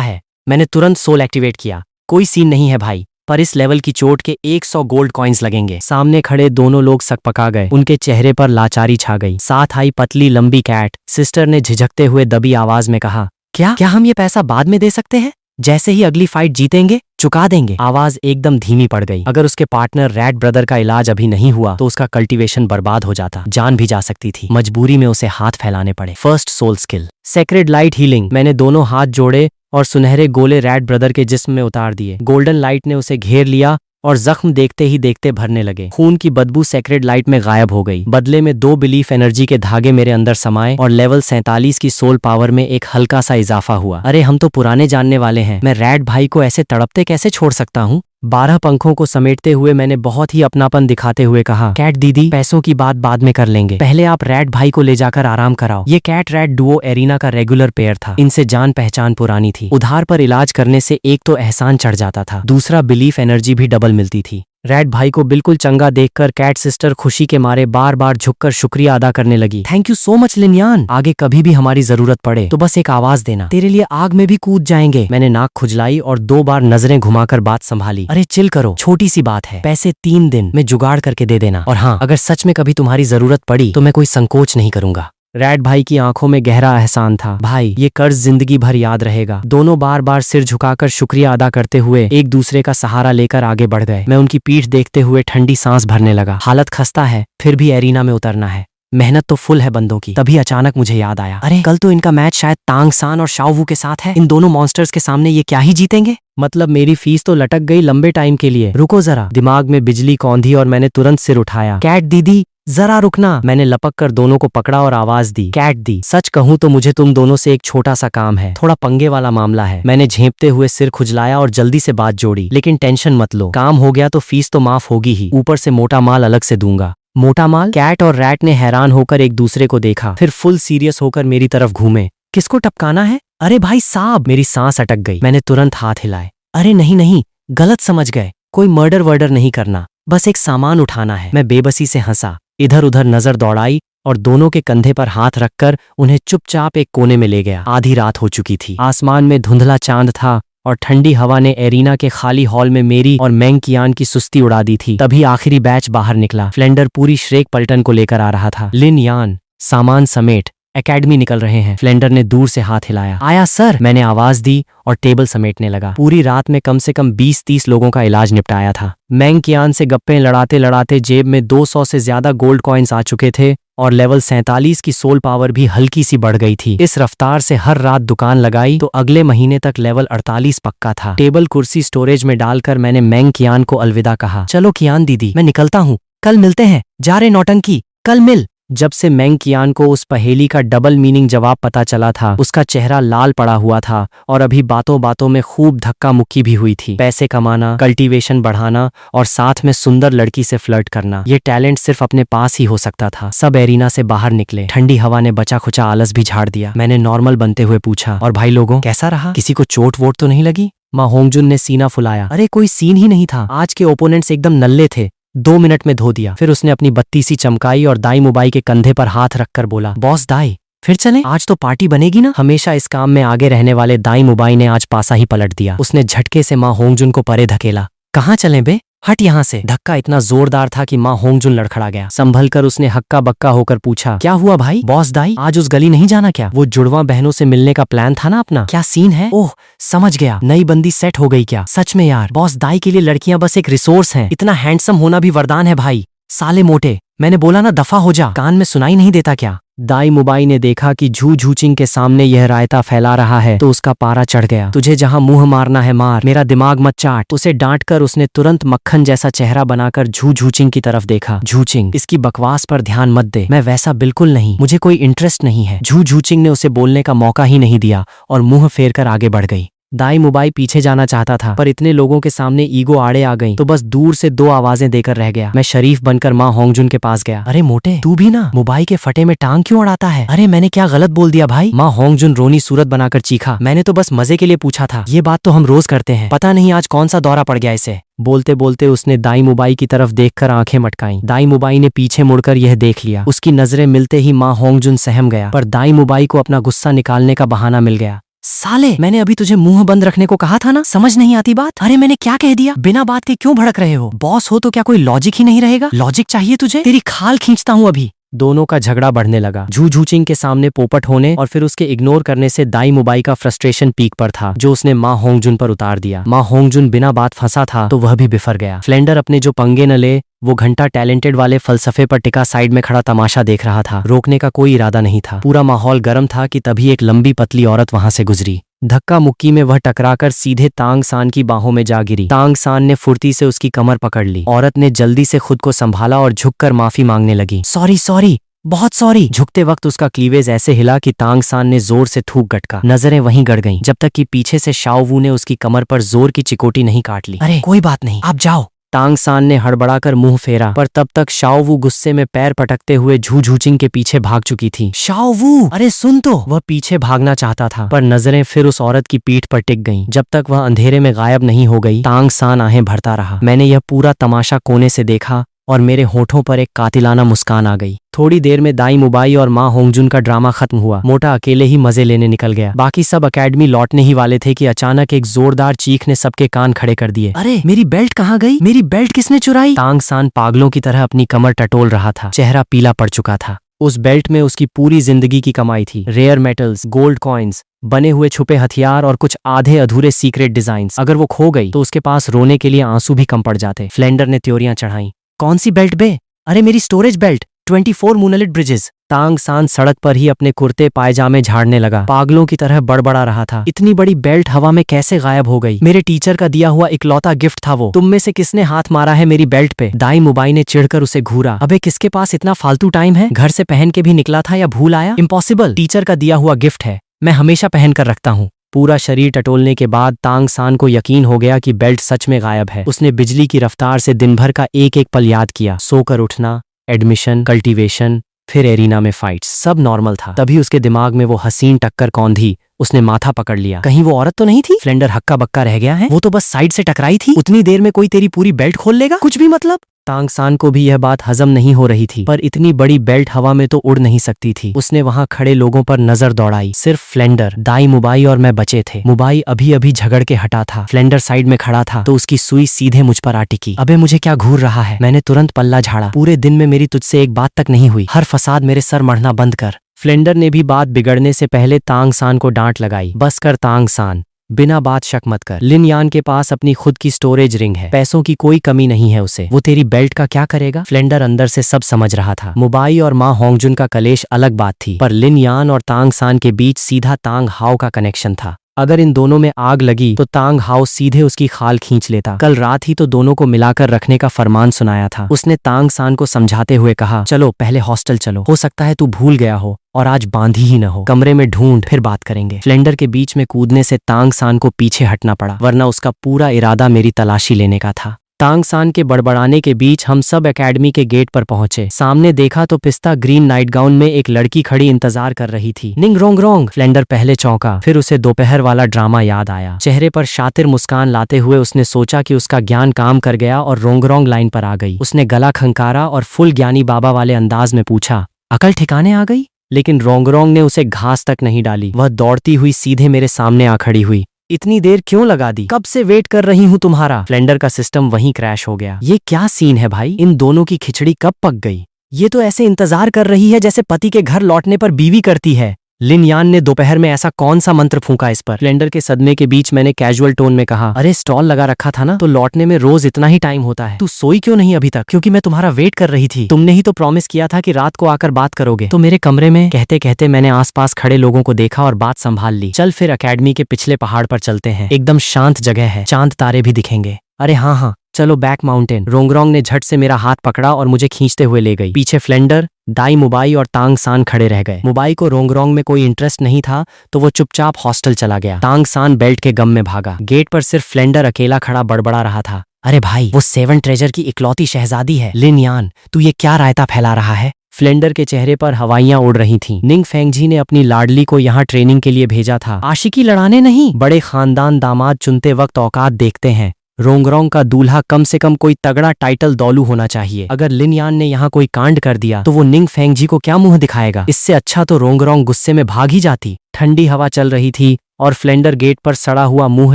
है। मैंने तुरंत सोल एक्टिवेट किया। कोई सीन नहीं है भाई, पर इस लेवल की चोट के 100 गोल्ड कॉइन्स लगेंगे। सामने खड़े दोनों लोग सकपका गए, उनके चेहरे पर लाचारी छा गई। साथ आई पतली लंबी कैट। सिस्टर ने झिझकते हुए दबी आवाज में कहा, क्या क्या हम ये पैसा बाद में दे सकते हैं? जैसे ही अगली फाइट जीतेंगे चुका देंगे। आवाज एकदम धीमी पड़ गई। अगर उसके पार्टनर रैट ब्रदर का इलाज अभी नहीं हुआ तो उसका कल्टीवेशन बर्बाद हो जाता, जान भी जा सकती थी। मजबूरी में उसे हाथ फैलाने पड़े। First soul skill, sacred light healing. मैंने दोनों हाथ जोड़े और सुनहरे गोले रैट ब्रदर के जिस्म में उतार दिए। गोल्डन लाइट ने उसे घेर लिया और जख्म देखते ही देखते भरने लगे। खून की बदबू सेक्रेड लाइट में गायब हो गई। बदले में 2 बिलीफ एनर्जी के धागे मेरे अंदर समाये और लेवल 47 की सोल पावर में एक हल्का सा इजाफा हुआ। अरे हम तो पुराने जानने वाले हैं, मैं रैट भाई को ऐसे तड़पते कैसे छोड़ सकता हूँ? 12 पंखों को समेटते हुए मैंने बहुत ही अपनापन दिखाते हुए कहा, कैट दीदी, पैसों की बात बाद में कर लेंगे, पहले आप रैट भाई को ले जाकर आराम कराओ। ये कैट रैट डुओ एरिना का रेगुलर पेयर था। इनसे जान पहचान पुरानी थी। उधार पर इलाज करने से एक तो एहसान चढ़ जाता था, दूसरा बिलीफ एनर्जी भी डबल मिलती थी। रैट भाई को बिल्कुल चंगा देखकर कैट सिस्टर खुशी के मारे बार बार झुककर शुक्रिया अदा करने लगी। थैंक यू सो मच लिनयान, आगे कभी भी हमारी जरूरत पड़े तो बस एक आवाज देना, तेरे लिए आग में भी कूद जाएंगे। मैंने नाक खुजलाई और 2 बार नजरें घुमाकर बात संभाली। अरे चिल करो, छोटी सी बात है, पैसे 3 दिन में जुगाड़ करके दे देना, और हाँ, अगर सच में कभी तुम्हारी जरूरत पड़ी तो मैं कोई संकोच नहीं करूंगा। रैट भाई की आंखों में गहरा एहसान था। भाई, ये कर्ज जिंदगी भर याद रहेगा। दोनों बार बार सिर झुकाकर शुक्रिया अदा करते हुए एक दूसरे का सहारा लेकर आगे बढ़ गए। मैं उनकी पीठ देखते हुए ठंडी सांस भरने लगा। हालत खस्ता है, फिर भी एरिना में उतरना है, मेहनत तो फुल है बंदों की। तभी अचानक मुझे याद आया, अरे कल तो इनका मैच शायद तांग सान और शाओवू के साथ है। इन दोनों मॉन्स्टर्स के सामने ये क्या ही जीतेंगे? मतलब मेरी फीस तो लटक गई लंबे टाइम के लिए। रुको जरा, दिमाग में बिजली कौंधी और मैंने तुरंत सिर उठाया। कैट दीदी जरा रुकना। मैंने लपक कर दोनों को पकड़ा और आवाज दी, कैट दी, सच कहूं तो मुझे तुम दोनों से एक छोटा सा काम है, थोड़ा पंगे वाला मामला है। मैंने झेंपते हुए सिर खुजलाया और जल्दी से बात जोड़ी, लेकिन टेंशन मत लो, काम हो गया तो फीस तो माफ होगी ही, ऊपर से मोटा माल अलग से दूंगा। मोटा माल? कैट और रैट ने हैरान होकर एक दूसरे को देखा, फिर फुल सीरियस होकर मेरी तरफ घूमे। किसको टपकाना है? अरे भाई साहब, मेरी सांस अटक गई। मैंने तुरंत हाथ हिलाए। अरे नहीं नहीं, गलत समझ गए, कोई मर्डर वर्डर नहीं करना, बस एक सामान उठाना है। मैं बेबसी से हंसा, इधर उधर नजर दौड़ाई और दोनों के कंधे पर हाथ रखकर उन्हें चुपचाप एक कोने में ले गया। आधी रात हो चुकी थी, आसमान में धुंधला चांद था और ठंडी हवा ने एरिना के खाली हॉल में मेरी और मेंग कियान की सुस्ती उड़ा दी थी। तभी आखिरी बैच बाहर निकला। फ्लेंडर पूरी श्रेक पलटन को लेकर आ रहा था। लिन यान, सामान समेट, एकेडमी निकल रहे हैं। फ्लेंडर ने दूर से हाथ हिलाया। आया सर, मैंने आवाज दी और टेबल समेटने लगा। पूरी रात में कम से कम 20-30 लोगों का इलाज निपटाया था। मेंग कियान से गप्पे लड़ाते लड़ाते जेब में 200 से ज्यादा गोल्ड कॉइन्स आ चुके थे और लेवल 47 की सोल पावर भी हल्की सी बढ़ गई थी। इस रफ्तार से हर रात दुकान लगाई तो अगले महीने तक लेवल 48 पक्का था। टेबल कुर्सी स्टोरेज में डालकर मैंने मेंग कियान को अलविदा कहा। चलो कियान दीदी, मैं निकलता हूँ, कल मिलते हैं। जा रे नौटंकी, कल मिल। जब से मेंग कियान को उस पहेली का डबल मीनिंग जवाब पता चला था, उसका चेहरा लाल पड़ा हुआ था और अभी बातों बातों में खूब धक्का मुक्की भी हुई थी। पैसे कमाना, कल्टीवेशन बढ़ाना और साथ में सुंदर लड़की से फ्लर्ट करना, ये टैलेंट सिर्फ अपने पास ही हो सकता था। सब एरिना से बाहर निकले। ठंडी हवा ने बचा खुचा आलस भी झाड़ दिया। मैंने नॉर्मल बनते हुए पूछा, और भाई लोगों, कैसा रहा? किसी को चोट वोट तो नहीं लगी? माँ होंगजुन ने सीना फुलाया। अरे कोई सीन ही नहीं था, आज के ओपोनेंट्स एकदम नल्ले थे, 2 मिनट में धो दिया। फिर उसने अपनी बत्ती सी चमकाई और दाई मुबाई के कंधे पर हाथ रखकर बोला, बॉस दाई, फिर चलें? आज तो पार्टी बनेगी ना? हमेशा इस काम में आगे रहने वाले दाई मुबाई ने आज पासा ही पलट दिया। उसने झटके से माँ होंगजुन को परे धकेला। कहाँ चलें बे? हट यहाँ से। धक्का इतना जोरदार था कि माँ होंगजुन लड़खड़ा गया। संभल कर उसने हक्का बक्का होकर पूछा, क्या हुआ भाई? बॉस दाई, आज उस गली नहीं जाना क्या? वो जुड़वा बहनों से मिलने का प्लान था ना अपना। क्या सीन है? ओह समझ गया, नई बंदी सेट हो गई क्या? सच में यार, बॉस दाई के लिए लड़कियां बस एक रिसोर्स हैं। इतना हैंडसम होना भी वरदान है भाई। साले मोटे, मैंने बोला ना दफा हो जा। कान में सुनाई नहीं देता क्या? दाई मुबाई ने देखा कि झू झूचिंग के सामने यह रायता फैला रहा है तो उसका पारा चढ़ गया। तुझे जहां मुंह मारना है मार, मेरा दिमाग मत चाट। उसे डांटकर उसने तुरंत मक्खन जैसा चेहरा बनाकर झू झूचिंग की तरफ देखा। झूचिंग, इसकी बकवास पर ध्यान मत दे, मैं वैसा बिल्कुल नहीं, मुझे कोई इंटरेस्ट नहीं है। झू झूचिंग ने उसे बोलने का मौका ही नहीं दिया और मुंह फेर कर आगे बढ़ गई। दाई मुबाई पीछे जाना चाहता था पर इतने लोगों के सामने ईगो आड़े आ गई तो बस दूर से दो आवाजें देकर रह गया। मैं शरीफ बनकर माँ होंगजुन के पास गया। अरे मोटे, तू भी ना मुबाई के फटे में टांग क्यों अड़ाता है? अरे मैंने क्या गलत बोल दिया भाई? माँ होंगजुन रोनी सूरत बनाकर चीखा। मैंने तो बस मजे के लिए पूछा था, ये बात तो हम रोज करते हैं, पता नहीं आज कौन सा दौरा पड़ गया इसे। बोलते बोलते उसने दाई मुबाई की तरफ देखकर आंखें मटकाईं। दाई मुबाई ने पीछे मुड़कर यह देख लिया। उसकी नजरें मिलते ही माँ होंगजुन सहम गया, पर दाई मुबाई को अपना गुस्सा निकालने का बहाना मिल गया। साले, मैंने अभी तुझे मुंह बंद रखने को कहा था ना, समझ नहीं आती बात? अरे मैंने क्या कह दिया? बिना बात के क्यों भड़क रहे हो? बॉस हो तो क्या कोई लॉजिक ही नहीं रहेगा? लॉजिक चाहिए तुझे? तेरी खाल खींचता हूँ अभी। दोनों का झगड़ा बढ़ने लगा। झू झूचिंग के सामने पोपट होने और फिर उसके इग्नोर करने से दाई मुबाई का फ्रस्ट्रेशन पीक पर था, जो उसने माँ होंगजुन पर उतार दिया। माँ होंगजुन बिना बात फंसा था तो वह भी बिफर गया। फ्लेंडर अपने जो पंगे न ले, वो घंटा टैलेंटेड वाले फलसफे पर टिका साइड में खड़ा तमाशा देख रहा था। रोकने का कोई इरादा नहीं था। पूरा माहौल गर्म था कि तभी एक लंबी पतली औरत वहां से गुजरी। धक्का मुक्की में वह टकराकर सीधे तांग सान की बाहों में जा गिरी। तांग सान ने फुर्ती से उसकी कमर पकड़ ली। औरत ने जल्दी से खुद को संभाला और झुककर माफी मांगने लगी। सॉरी सॉरी, बहुत सॉरी। झुकते वक्त उसका क्लीवेज ऐसे हिला कि तांग सान ने जोर से थूक गटका। नजरें वहीं गड़ गईं, जब तक कि पीछे से शाओवू ने उसकी कमर पर जोर की चिकोटी नहीं काट ली। अरे कोई बात नहीं, आप जाओ। तांग सान ने हड़बड़ाकर मुंह फेरा, पर तब तक शाओवू गुस्से में पैर पटकते हुए झू झूचिंग के पीछे भाग चुकी थी। शाओवू, अरे सुन तो। वह पीछे भागना चाहता था पर नजरें फिर उस औरत की पीठ पर टिक गईं। जब तक वह अंधेरे में गायब नहीं हो गई, तांग सान आहें भरता रहा। मैंने यह पूरा तमाशा कोने से देखा और मेरे होठों पर एक कातिलाना मुस्कान आ गई। थोड़ी देर में दाई मुबाई और माँ होंगजुन का ड्रामा खत्म हुआ। मोटा अकेले ही मजे लेने निकल गया। बाकी सब अकेडमी लौटने ही वाले थे कि अचानक एक जोरदार चीख ने सबके कान खड़े कर दिए। अरे मेरी बेल्ट कहाँ गई? मेरी बेल्ट किसने चुराई? तांग सान पागलों की तरह अपनी कमर टटोल रहा था। चेहरा पीला पड़ चुका था। उस बेल्ट में उसकी पूरी जिंदगी की कमाई थी। रेयर मेटल्स, गोल्ड कॉइन्स, बने हुए छुपे हथियार और कुछ आधे अधूरे सीक्रेट डिजाइन्स। अगर वो खो गई तो उसके पास रोने के लिए आंसू भी कम पड़ जाते। फ्लेंडर ने त्योरियां चढ़ाई। कौन सी बेल्ट बे? अरे मेरी स्टोरेज बेल्ट, 24 मूनलिट ब्रिजेस। तांग सान सड़क पर ही अपने कुर्ते पायजामे झाड़ने लगा। पागलों की तरह बड़बड़ा रहा था। इतनी बड़ी बेल्ट हवा में कैसे गायब हो गई? मेरे टीचर का दिया हुआ इकलौता गिफ्ट था वो। तुम में से किसने हाथ मारा है मेरी बेल्ट पे? दाई मुबाई ने चिढ़कर उसे घूरा। अबे किसके पास इतना फालतू टाइम है? घर से पहन के भी निकला था या भूल आया? इम्पॉसिबल, टीचर का दिया हुआ गिफ्ट है, मैं हमेशा पहन कर रखता हूँ। पूरा शरीर टटोलने के बाद तांग सान को यकीन हो गया कि बेल्ट सच में गायब है। उसने बिजली की रफ्तार से दिन भर का एक एक पल याद किया। सोकर उठना, एडमिशन, कल्टीवेशन, फिर एरिना में फाइट्स, सब नॉर्मल था। तभी उसके दिमाग में वो हसीन टक्कर कौंधी। उसने माथा पकड़ लिया। कहीं वो औरत तो नहीं थी? फ्लेंडर हक्का बक्का रह गया है। वो तो बस साइड से टकराई थी। उतनी देर में कोई तेरी पूरी बेल्ट खोल लेगा? कुछ भी मतलब। तांग सान को भी यह बात हजम नहीं हो रही थी, पर इतनी बड़ी बेल्ट हवा में तो उड़ नहीं सकती थी। उसने वहां खड़े लोगों पर नजर दौड़ाई। सिर्फ फ्लेंडर, दाई मुबाई और मैं बचे थे। मुबाई अभी अभी झगड़ के हटा था। फ्लेंडर साइड में खड़ा था तो उसकी सुई सीधे मुझ पर आ टिकी। अबे मुझे क्या घूर रहा है? मैंने तुरंत पल्ला झाड़ा। पूरे दिन में मेरी तुझसे एक बात तक नहीं हुई। हर फसाद मेरे सर मढ़ना बंद कर। फ्लेंडर ने भी बात बिगड़ने से पहले तांग सान को डांट लगाई। बस कर तांग सान, बिना बात शक मत कर। लिन यान के पास अपनी खुद की स्टोरेज रिंग है, पैसों की कोई कमी नहीं है उसे। वो तेरी बेल्ट का क्या करेगा? फ्लेंडर अंदर से सब समझ रहा था। मुबाई और माँ होंगजुन का कलेश अलग बात थी, पर लिन यान और तांग सान के बीच सीधा तांग हाओ का कनेक्शन था। अगर इन दोनों में आग लगी तो तांग हाओ सीधे उसकी खाल खींच लेता। कल रात ही तो दोनों को मिलाकर रखने का फरमान सुनाया था। उसने तांग सान को समझाते हुए कहा, चलो पहले हॉस्टल चलो, हो सकता है तू भूल गया हो और आज बांधी ही न हो। कमरे में ढूंढ, फिर बात करेंगे। फ्लेंडर के बीच में कूदने से तांग सान को पीछे हटना पड़ा, वरना उसका पूरा इरादा मेरी तलाशी लेने का था। तांग सान के बड़बड़ाने के बीच हम सब एकेडमी के गेट पर पहुंचे। सामने देखा तो पिस्ता ग्रीन नाइट गाउन में एक लड़की खड़ी इंतजार कर रही थी। निंग रोंग रोंग। फ्लेंडर पहले चौंका, फिर उसे दोपहर वाला ड्रामा याद आया। चेहरे पर शातिर मुस्कान लाते हुए उसने सोचा कि उसका ज्ञान काम कर गया और रोंग रोंग लाइन पर आ गई। उसने गला खंकारा और फुल ज्ञानी बाबा वाले अंदाज में पूछा, अकल ठिकाने आ गई? लेकिन रोंग रोंग ने उसे घास तक नहीं डाली। वह दौड़ती हुई सीधे मेरे सामने आ खड़ी हुई। इतनी देर क्यों लगा दी? कब से वेट कर रही हूँ तुम्हारा। फ्लेंडर का सिस्टम वहीं क्रैश हो गया। ये क्या सीन है भाई? इन दोनों की खिचड़ी कब पक गई? ये तो ऐसे इंतजार कर रही है जैसे पति के घर लौटने पर बीवी करती है। लिन यान ने दोपहर में ऐसा कौन सा मंत्र फूंका इस पर? फ्लेंडर के सदमे के बीच मैंने कैजुअल टोन में कहा, अरे स्टॉल लगा रखा था ना, तो लौटने में रोज इतना ही टाइम होता है। तू सोई क्यों नहीं अभी तक? क्योंकि मैं तुम्हारा वेट कर रही थी। तुमने ही तो प्रॉमिस किया था कि रात को आकर बात करोगे। तो मेरे कमरे में कहते कहते मैंने आसपास खड़े लोगों को देखा और बात संभाल ली। चल फिर अकेडमी के पिछले पहाड़ पर चलते हैं, एकदम शांत जगह है, चांद तारे भी दिखेंगे। अरे हाँ हाँ चलो बैक माउंटेन। रोंगरोंग ने झट से मेरा हाथ पकड़ा और मुझे खींचते हुए ले गई। पीछे फ्लेंडर, दाई मुबाई और तांग सान खड़े रह गए। मुबाई को रोंगरोंग में कोई इंटरेस्ट नहीं था तो वो चुपचाप हॉस्टल चला गया। तांग सान बेल्ट के गम में भागा। गेट पर सिर्फ फ्लेंडर अकेला खड़ा बड़बड़ा रहा था, अरे भाई वो 7 ट्रेजर की इकलौती शहजादी है। लिन यान तू ये क्या रायता फैला रहा है? फ्लेंडर के चेहरे पर हवाइयां उड़ रही थीं। निंग फेंगजी ने अपनी लाडली को यहाँ ट्रेनिंग के लिए भेजा था, आशिकी लड़ाने नहीं। बड़े खानदान दामाद चुनते वक्त औकात देखते हैं। रोंगरोंग का दूल्हा कम से कम कोई तगड़ा टाइटल दौलू होना चाहिए। अगर लिन यान ने यहाँ कोई कांड कर दिया तो वो निंग फेंगजी को क्या मुंह दिखाएगा? इससे अच्छा तो रोंगरोंग गुस्से में भाग ही जाती। ठंडी हवा चल रही थी और फ्लेंडर गेट पर सड़ा हुआ मुंह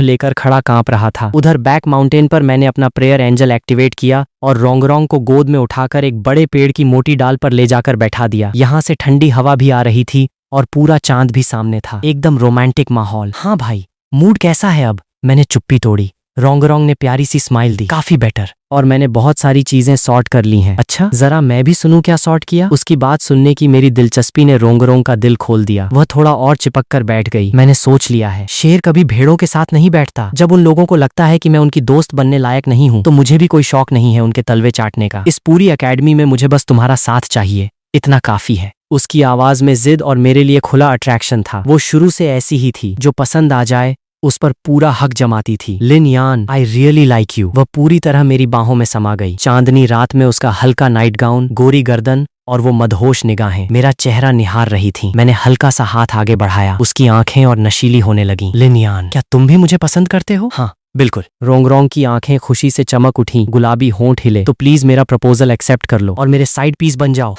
लेकर खड़ा कांप रहा था। उधर बैक माउंटेन पर मैंने अपना प्रेयर एंजल एक्टिवेट किया और रोंगरोंग को गोद में उठाकर एक बड़े पेड़ की मोटी डाल पर ले जाकर बैठा दिया। यहाँ से ठंडी हवा भी आ रही थी और पूरा चांद भी सामने था। एकदम रोमांटिक माहौल। हाँ भाई मूड कैसा है अब? मैंने चुप्पी तोड़ी। रोंगरोंग ने प्यारी सी स्माइल दी, काफी बेटर, और मैंने बहुत सारी चीजें सॉर्ट कर ली हैं। अच्छा जरा मैं भी सुनूं क्या सॉर्ट किया? उसकी बात सुनने की मेरी दिलचस्पी ने रोंगरोंग का दिल खोल दिया। वह थोड़ा और चिपक कर बैठ गई। मैंने सोच लिया है, शेर कभी भेड़ों के साथ नहीं बैठता। जब उन लोगों को लगता है कि मैं उनकी दोस्त बनने लायक नहीं हूँ तो मुझे भी कोई शौक नहीं है उनके तलवे चाटने का। इस पूरी अकेडमी में मुझे बस तुम्हारा साथ चाहिए, इतना काफी है। उसकी आवाज में जिद और मेरे लिए खुला अट्रैक्शन था। वो शुरू से ऐसी ही थी, जो पसंद आ जाए उस पर पूरा हक जमाती थी। लिन यान आई रियली लाइक यू। वह पूरी तरह मेरी बाहों में समा गई। चांदनी रात में उसका हल्का नाइट गाउन, गोरी गर्दन और वो मदहोश निगाहें मेरा चेहरा निहार रही थीं। मैंने हल्का सा हाथ आगे बढ़ाया, उसकी आंखें और नशीली होने लगीं। लिन यान क्या तुम भी मुझे पसंद करते हो? हाँ बिल्कुल। रोंगरोंग की आंखें खुशी से चमक उठी, गुलाबी होंठ हिले। तो प्लीज मेरा प्रपोजल एक्सेप्ट कर लो और मेरे साइड पीस बन जाओ।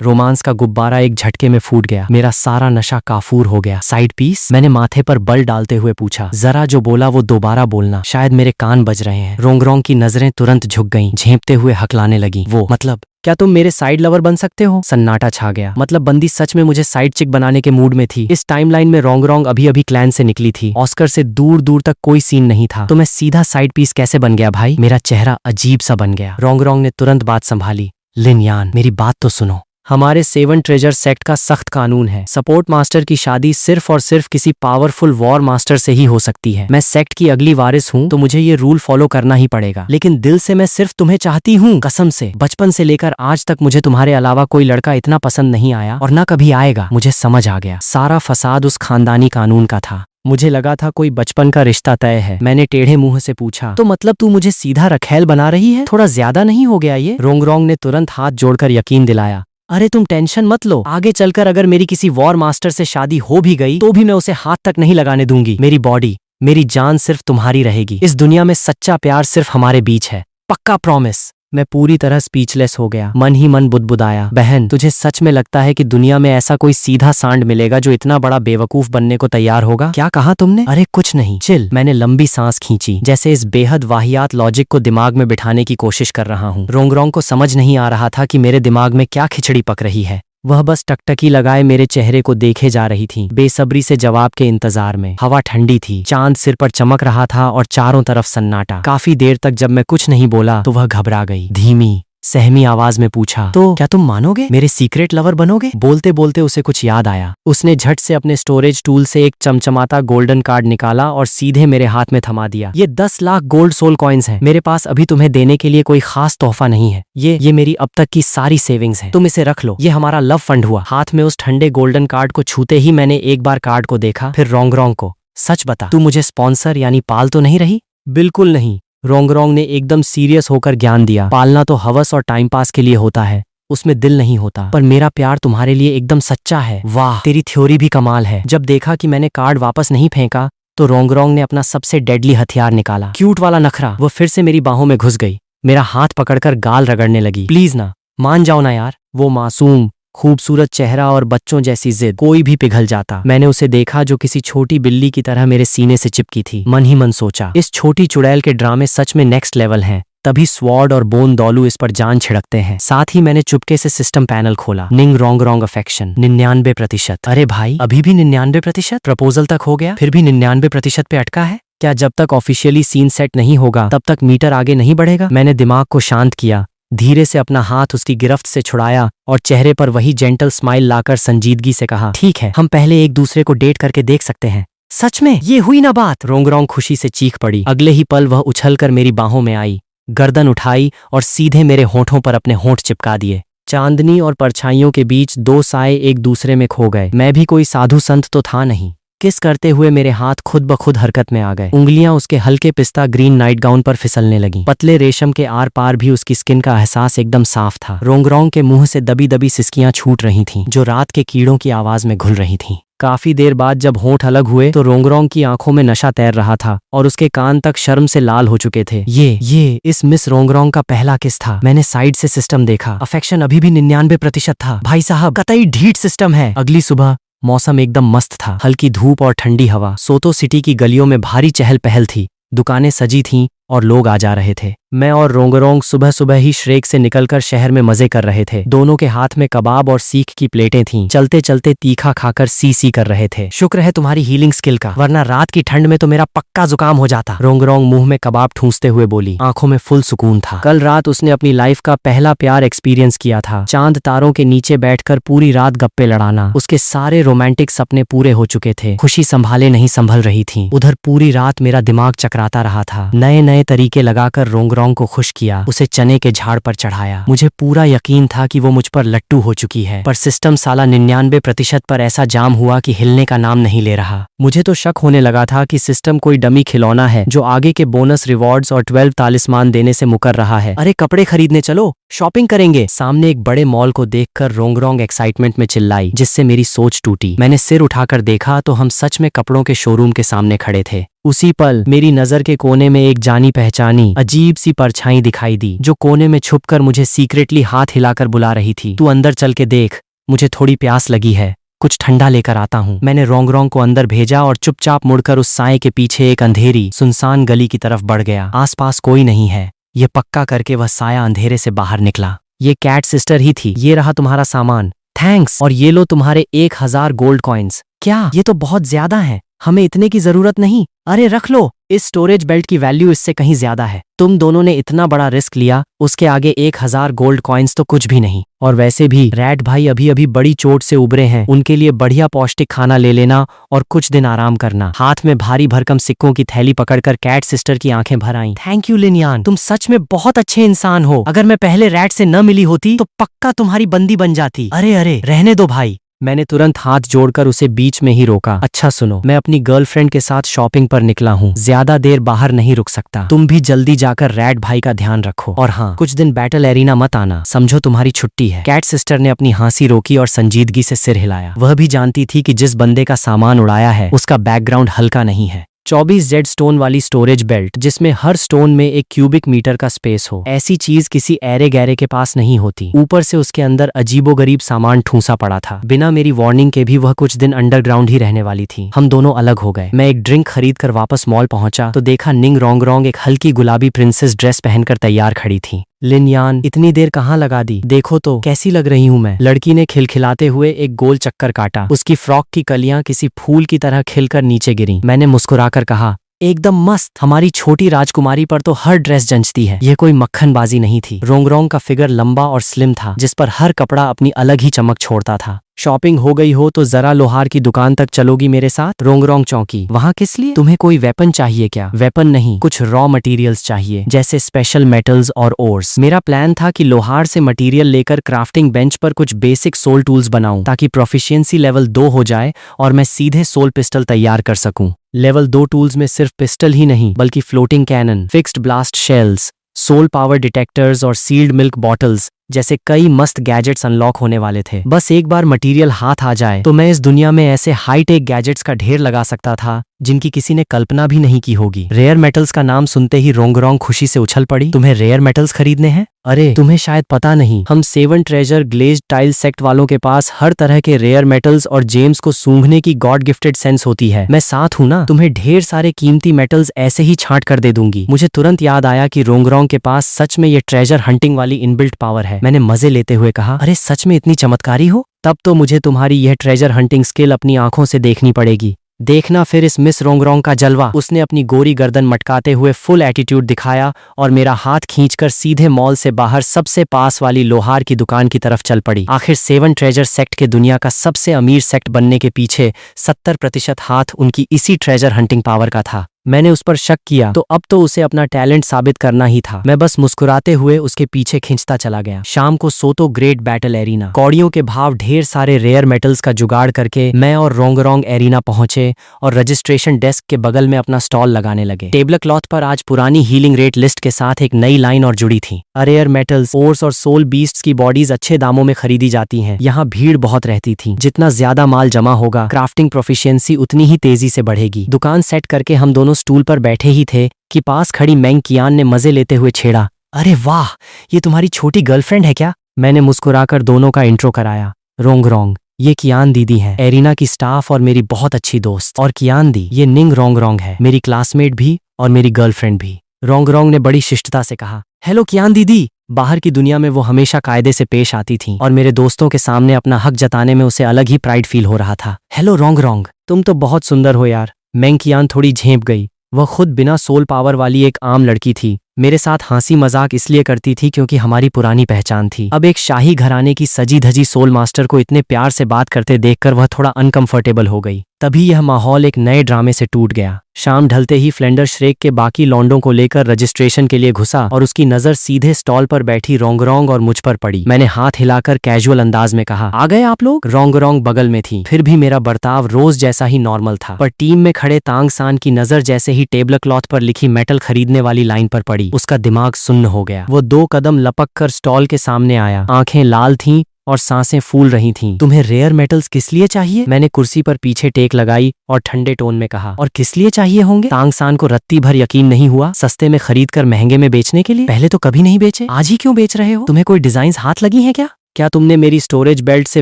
रोमांस का गुब्बारा एक झटके में फूट गया। मेरा सारा नशा काफूर हो गया। Side piece? मैंने माथे पर बल डालते हुए पूछा। जरा जो बोला वो दोबारा बोलना, शायद मेरे कान बज रहे हैं। रोंगरोंग की नजरें तुरंत झुक गईं, झेंपते हुए हकलाने लगी। वो मतलब क्या तुम मेरे साइड लवर बन सकते हो? सन्नाटा छा गया। मतलब बंदी सच में मुझे साइड चिक बनाने के मूड में थी। इस टाइमलाइन में रोंगरोंग अभी अभी क्लैन से निकली थी। ऑस्कर से दूर दूर तक कोई सीन नहीं था, तो मैं सीधा साइड पीस कैसे बन गया भाई? मेरा चेहरा अजीब सा बन गया। रोंगरोंग ने तुरंत बात संभाली। लिन यान मेरी बात तो सुनो। हमारे 7 ट्रेजर सेक्ट का सख्त कानून है, सपोर्ट मास्टर की शादी सिर्फ और सिर्फ किसी पावरफुल वॉर मास्टर से ही हो सकती है। मैं सेक्ट की अगली वारिस हूँ तो मुझे ये रूल फॉलो करना ही पड़ेगा। लेकिन दिल से मैं सिर्फ तुम्हें चाहती हूँ, कसम से। बचपन से लेकर आज तक मुझे तुम्हारे अलावा कोई लड़का इतना पसंद नहीं आया और ना कभी आएगा। मुझे समझ आ गया, सारा फसाद उस खानदानी कानून का था। मुझे लगा था कोई बचपन का रिश्ता तय है। मैंने टेढ़े मुंह से पूछा, तो मतलब तू मुझे सीधा रखेल बना रही है? थोड़ा ज्यादा नहीं हो गया ये? रोंगरोंग ने तुरंत हाथ जोड़कर यकीन दिलाया। अरे तुम टेंशन मत लो, आगे चलकर अगर मेरी किसी वॉर मास्टर से शादी हो भी गई तो भी मैं उसे हाथ तक नहीं लगाने दूंगी। मेरी बॉडी, मेरी जान सिर्फ तुम्हारी रहेगी। इस दुनिया में सच्चा प्यार सिर्फ हमारे बीच है, पक्का प्रॉमिस। मैं पूरी तरह स्पीचलेस हो गया। मन ही मन बुदबुदाया, बहन तुझे सच में लगता है कि दुनिया में ऐसा कोई सीधा सांड मिलेगा जो इतना बड़ा बेवकूफ बनने को तैयार होगा? क्या कहा तुमने? अरे कुछ नहीं, चिल। मैंने लंबी सांस खींची, जैसे इस बेहद वाहियात लॉजिक को दिमाग में बिठाने की कोशिश कर रहा हूँ। रोंगरोंग को समझ नहीं आ रहा था कि मेरे दिमाग में क्या खिचड़ी पक रही है। वह बस टकटकी लगाए मेरे चेहरे को देखे जा रही थी, बेसब्री से जवाब के इंतजार में। हवा ठंडी थी, चांद सिर पर चमक रहा था और चारों तरफ सन्नाटा। काफी देर तक जब मैं कुछ नहीं बोला तो वह घबरा गई। धीमी सहमी आवाज में पूछा, तो क्या तुम मानोगे? मेरे सीक्रेट लवर बनोगे? बोलते बोलते उसे कुछ याद आया। उसने झट से अपने स्टोरेज टूल से एक चमचमाता गोल्डन कार्ड निकाला और सीधे मेरे हाथ में थमा दिया। ये 10 लाख गोल्ड सोल कॉइन्स हैं। मेरे पास अभी तुम्हें देने के लिए कोई खास तोहफा नहीं है। ये मेरी अब तक की सारी सेविंग्स है, तुम इसे रख लो। ये हमारा लव फंड हुआ। हाथ में उस ठंडे गोल्डन कार्ड को छूते ही मैंने एक बार कार्ड को देखा, फिर रोंगरोंग को। सच बता, तू मुझे स्पॉन्सर यानी पाल तो नहीं रही? बिल्कुल नहीं, रोंगरोंग ने एकदम सीरियस होकर ज्ञान दिया। पालना तो हवस और टाइम पास के लिए होता है, उसमें दिल नहीं होता। पर मेरा प्यार तुम्हारे लिए एकदम सच्चा है। वाह, तेरी थ्योरी भी कमाल है। जब देखा कि मैंने कार्ड वापस नहीं फेंका तो रोंगरोंग ने अपना सबसे डेडली हथियार निकाला, क्यूट वाला नखरा। वो फिर से मेरी बाहों में घुस गई, मेरा हाथ पकड़कर गाल रगड़ने लगी। प्लीज ना, मान जाओ ना यार। वो मासूम खूबसूरत चेहरा और बच्चों जैसी जिद, कोई भी पिघल जाता। मैंने उसे देखा जो किसी छोटी बिल्ली की तरह मेरे सीने से चिपकी थी। मन ही मन सोचा, इस छोटी चुड़ैल के ड्रामे सच में नेक्स्ट लेवल हैं। तभी स्वॉर्ड और बोन दौलू इस पर जान छिड़कते हैं। साथ ही मैंने चुपके से सिस्टम पैनल खोला। निंग रोंग रोंग अफेक्शन 99%। अरे भाई, अभी भी 99%? प्रपोजल तक हो गया, फिर भी 99% पे अटका है क्या? जब तक ऑफिशियली सीन सेट नहीं होगा तब तक मीटर आगे नहीं बढ़ेगा। मैंने दिमाग को शांत किया, धीरे से अपना हाथ उसकी गिरफ्त से छुड़ाया और चेहरे पर वही जेंटल स्माइल लाकर संजीदगी से कहा, ठीक है, हम पहले एक दूसरे को डेट करके देख सकते हैं। सच में ये हुई ना बात? रोंग रोंग खुशी से चीख पड़ी। अगले ही पल वह उछलकर मेरी बाहों में आई, गर्दन उठाई और सीधे मेरे होठों पर अपने होंठ चिपका दिए। चांदनी और परछाइयों के बीच दो साए एक दूसरे में खो गए। मैं भी कोई साधु संत तो था नहीं। किस करते हुए मेरे हाथ खुद ब खुद हरकत में आ गए। उंगलियां उसके हल्के पिस्ता ग्रीन नाइट गाउन पर फिसलने लगीं। पतले रेशम के आर पार भी उसकी स्किन का एहसास एकदम साफ था। रोंगरोंग के मुंह से दबी दबी सिसकियां छूट रही थीं, जो रात के कीड़ों की आवाज में घुल रही थीं। काफी देर बाद जब होंठ अलग हुए तो रोंगरोंग की आंखों में नशा तैर रहा था और उसके कान तक शर्म से लाल हो चुके थे। ये इस मिस रोंगरोंग का पहला किस था। मैंने साइड से सिस्टम देखा। अफेक्शन अभी भी 99% था। भाई साहब, कतई ढीठ सिस्टम है। अगली सुबह मौसम एकदम मस्त था। हल्की धूप और ठंडी हवा। सोतो सिटी की गलियों में भारी चहल पहल थी। दुकानें सजी थीं और लोग आ जा रहे थे। मैं और रोंगरोंग सुबह सुबह ही श्रेक से निकलकर शहर में मजे कर रहे थे। दोनों के हाथ में कबाब और सीख की प्लेटें थीं। चलते चलते तीखा खाकर सी कर रहे थे। शुक्र है तुम्हारी हीलिंग स्किल का, वरना रात की ठंड में तो मेरा पक्का जुकाम हो जाता। रोंगरोंग मुंह में कबाब ठूंसते हुए बोली। आंखों में फुल सुकून था। कल रात उसने अपनी लाइफ का पहला प्यार एक्सपीरियंस किया था। चांद तारों के नीचे बैठकर पूरी रात गप्पे लड़ाना। उसके सारे रोमांटिक सपने पूरे हो चुके थे। खुशी संभाले नहीं संभल रही थी। उधर पूरी रात मेरा दिमाग चकराता रहा था। नए नए तरीके लगाकर रोंगरोंग को खुश किया। उसे चने के झाड़ पर चढ़ाया। मुझे पूरा यकीन था कि वो मुझ पर लट्टू हो चुकी है, पर सिस्टम साला 99% पर ऐसा जाम हुआ कि हिलने का नाम नहीं ले रहा। मुझे तो शक होने लगा था कि सिस्टम कोई डमी खिलौना है जो आगे के बोनस रिवॉर्ड्स और 12 तालिस्मान देने से मुकर रहा है। अरे कपड़े खरीदने चलो, शॉपिंग करेंगे। सामने एक बड़े मॉल को देखकर रोंगरोंग एक्साइटमेंट में चिल्लाई, जिससे मेरी सोच टूटी। मैंने सिर उठाकर देखा तो हम सच में कपड़ों के शोरूम के सामने खड़े थे। उसी पल मेरी नजर के कोने में एक जानी पहचानी अजीब सी परछाई दिखाई दी, जो कोने में छुपकर मुझे सीक्रेटली हाथ हिलाकर बुला रही थी। तू अंदर चल के देख, मुझे थोड़ी प्यास लगी है, कुछ ठंडा लेकर आता हूँ। मैंने रोंगरोंग को अंदर भेजा और चुपचाप मुड़कर उस साए के पीछे एक अंधेरी सुनसान गली की तरफ बढ़ गया। आसपास कोई नहीं है, ये पक्का करके वह साया अंधेरे से बाहर निकला। ये कैट सिस्टर ही थी। ये रहा तुम्हारा सामान, थैंक्स। और ये लो तुम्हारे 1000 गोल्ड कॉइन्स। क्या ये तो बहुत ज्यादा है, हमें इतने की जरूरत नहीं। अरे रख लो, इस स्टोरेज बेल्ट की वैल्यू इससे कहीं ज्यादा है। तुम दोनों ने इतना बड़ा रिस्क लिया, उसके आगे 1000 गोल्ड कॉइन्स तो कुछ भी नहीं। और वैसे भी रैट भाई अभी अभी बड़ी चोट से उबरे हैं, उनके लिए बढ़िया पौष्टिक खाना ले लेना और कुछ दिन आराम करना। हाथ में भारी भरकम सिक्कों की थैली पकड़कर कैट सिस्टर की आंखें भर आईं। थैंक यू लिनयान, तुम सच में बहुत अच्छे इंसान हो। अगर मैं पहले रैट से न मिली होती तो पक्का तुम्हारी बंदी बन जाती। अरे रहने दो भाई। मैंने तुरंत हाथ जोड़कर उसे बीच में ही रोका। अच्छा सुनो, मैं अपनी गर्लफ्रेंड के साथ शॉपिंग पर निकला हूँ, ज्यादा देर बाहर नहीं रुक सकता। तुम भी जल्दी जाकर रैट भाई का ध्यान रखो। और हाँ, कुछ दिन बैटल एरिना मत आना, समझो तुम्हारी छुट्टी है। कैट सिस्टर ने अपनी हंसी रोकी और संजीदगी से सिर हिलाया। वह भी जानती थी कि जिस बंदे का सामान उड़ाया है उसका बैकग्राउंड हल्का नहीं है। 24 जेड स्टोन वाली स्टोरेज बेल्ट, जिसमें हर स्टोन में 1 क्यूबिक मीटर का स्पेस हो। ऐसी चीज किसी ऐरे गैरे के पास नहीं होती। ऊपर से उसके अंदर अजीबोगरीब सामान ठूंसा पड़ा था। बिना मेरी वार्निंग के भी वह कुछ दिन अंडरग्राउंड ही रहने वाली थी। हम दोनों अलग हो गए। मैं एक ड्रिंक खरीद कर वापस मॉल पहुंचा तो देखा निंग रोंगरोंग एक हल्की गुलाबी प्रिंसेस ड्रेस पहनकर तैयार खड़ी थी। लिनयान, इतनी देर कहाँ लगा दी? देखो तो कैसी लग रही हूँ मैं। लड़की ने खिलखिलाते हुए एक गोल चक्कर काटा। उसकी फ्रॉक की कलियां किसी फूल की तरह खिलकर नीचे गिरीं। मैंने मुस्कुराकर कहा, एकदम मस्त। हमारी छोटी राजकुमारी पर तो हर ड्रेस जंचती है। यह कोई मक्खनबाजी नहीं थी। रोंगरोंग का फिगर लंबा और स्लिम था, जिस पर हर कपड़ा अपनी अलग ही चमक छोड़ता था। शॉपिंग हो गई हो तो जरा लोहार की दुकान तक चलोगी मेरे साथ? रोंगरोंग चौंकी। वहाँ किस लिए? तुम्हें कोई वेपन चाहिए क्या? वेपन नहीं, कुछ रॉ मटेरियल्स चाहिए, जैसे स्पेशल मेटल्स और ओर्स। मेरा प्लान था कि लोहार से मटेरियल लेकर क्राफ्टिंग बेंच पर कुछ बेसिक सोल टूल्स बनाऊं, ताकि प्रोफिशिएंसी लेवल 2 हो जाए और मैं सीधे सोल पिस्टल तैयार कर सकूं। लेवल 2 टूल्स में सिर्फ पिस्टल ही नहीं, बल्कि floating cannon, fixed blast shells, soul power detectors और सील्ड मिल्क बॉटल्स जैसे कई मस्त गैजेट्स अनलॉक होने वाले थे। बस एक बार मटेरियल हाथ आ जाए तो मैं इस दुनिया में ऐसे हाईटेक गैजेट्स का ढेर लगा सकता था जिनकी किसी ने कल्पना भी नहीं की होगी। रेयर मेटल्स का नाम सुनते ही रोंगरोंग खुशी से उछल पड़ी। तुम्हें रेयर मेटल्स खरीदने हैं? अरे तुम्हें शायद पता नहीं, हम 7 ट्रेजर ग्लेज्ड टाइल सेक्ट वालों के पास हर तरह के रेयर मेटल्स और जेम्स को सूंघने की गॉड गिफ्टेड सेंस होती है। मैं साथ हूं ना, तुम्हें ढेर सारे कीमती मेटल्स ऐसे ही छांट कर दे दूंगी। मुझे तुरंत याद आया कि रोंगरोंग के पास सच में ये ट्रेजर हंटिंग वाली इनबिल्ट पावर है। मैंने मजे लेते हुए कहा, अरे सच में इतनी चमत्कारी हो? तब तो मुझे तुम्हारी यह ट्रेजर हंटिंग स्किल अपनी आंखों से देखनी पड़ेगी। देखना फिर इस मिस रोंगरोंग का जलवा। उसने अपनी गोरी गर्दन मटकाते हुए फुल एटीट्यूड दिखाया और मेरा हाथ खींचकर सीधे मॉल से बाहर सबसे पास वाली लोहार की दुकान की तरफ चल पड़ी। आखिर 7 ट्रेजर सेक्ट के दुनिया का सबसे अमीर सेक्ट बनने के पीछे 70% हाथ उनकी इसी ट्रेजर हंटिंग पावर का था। मैंने उस पर शक किया तो अब तो उसे अपना टैलेंट साबित करना ही था। मैं बस मुस्कुराते हुए उसके पीछे खींचता चला गया। शाम को सोतो ग्रेट बैटल एरिना, कौड़ियों के भाव ढेर सारे रेयर मेटल्स का जुगाड़ करके मैं और रोंगरोंग एरिना पहुंचे और रजिस्ट्रेशन डेस्क के बगल में अपना स्टॉल लगाने लगे। टेबल क्लॉथ पर आज पुरानी हीलिंग रेट लिस्ट के साथ एक नई लाइन और जुड़ी थी। रेयर मेटल्स, ओर्स और सोल बीस्ट्स की बॉडीज अच्छे दामों में खरीदी जाती हैं। यहाँ भीड़ बहुत रहती थी। जितना ज्यादा माल जमा होगा, क्राफ्टिंग प्रोफिशिएंसी उतनी ही तेजी से बढ़ेगी। दुकान सेट करके हम दोनों स्टूल पर बैठे ही थे कि पास खड़ी मैंग कियान ने मजे लेते हुए छेड़ा, अरे वाह, ये तुम्हारी छोटी गर्लफ्रेंड है क्या? मैंने मुस्कुराकर दोनों का इंट्रो कराया। रोंगरोंग, ये कियान दीदी है, एरिना की स्टाफ और मेरी बहुत अच्छी दोस्त। और कियान दी, ये निंग रोंगरोंग है, मेरी क्लासमेट भी और मेरी गर्लफ्रेंड भी। रोंगरोंग ने बड़ी शिष्टता से कहा, हेलो कियान दीदी। बाहर की दुनिया में वो हमेशा कायदे से पेश आती थी और मेरे दोस्तों के सामने अपना हक जताने में उसे अलग ही प्राइड फील हो रहा था। हेलो रोंगरोंग, तुम तो बहुत सुंदर हो यार। मैंग कियान थोड़ी झेंप गई। वह खुद बिना सोल पावर वाली एक आम लड़की थी। मेरे साथ हंसी मजाक इसलिए करती थी क्योंकि हमारी पुरानी पहचान थी। अब एक शाही घराने की सजी धजी सोल मास्टर को इतने प्यार से बात करते देखकर वह थोड़ा अनकंफर्टेबल हो गई। तभी यह माहौल एक नए ड्रामे से टूट गया। शाम ढलते ही फ्लेंडर श्रेक के बाकी लौंडों को लेकर रजिस्ट्रेशन के लिए घुसा और उसकी नजर सीधे स्टॉल पर बैठी रोंगरोंग और मुझ पर पड़ी। मैंने हाथ हिलाकर कैजुअल अंदाज में कहा, आ गए आप लोग? रोंगरोंग बगल में थी। फिर भी मेरा बर्ताव रोज जैसा ही नॉर्मल था, पर टीम में खड़े तांग सान की नजर जैसे ही टेबल क्लॉथ पर लिखी मेटल खरीदने वाली लाइन पर पड़ी, उसका दिमाग सुन्न हो गया। वो 2 कदम लपक कर स्टॉल के सामने आया। आंखें लाल थीं और सांसें फूल रही थीं। तुम्हें रेयर मेटल्स किस लिए चाहिए? मैंने कुर्सी पर पीछे टेक लगाई और ठंडे टोन में कहा, और किस लिए चाहिए होंगे? तांग सान को रत्ती भर यकीन नहीं हुआ। सस्ते में खरीद कर महंगे में बेचने के लिए? पहले तो कभी नहीं बेचे, आज ही क्यों बेच रहे हो? तुम्हें कोई डिजाइन हाथ लगी है क्या? क्या तुमने मेरी स्टोरेज बेल्ट से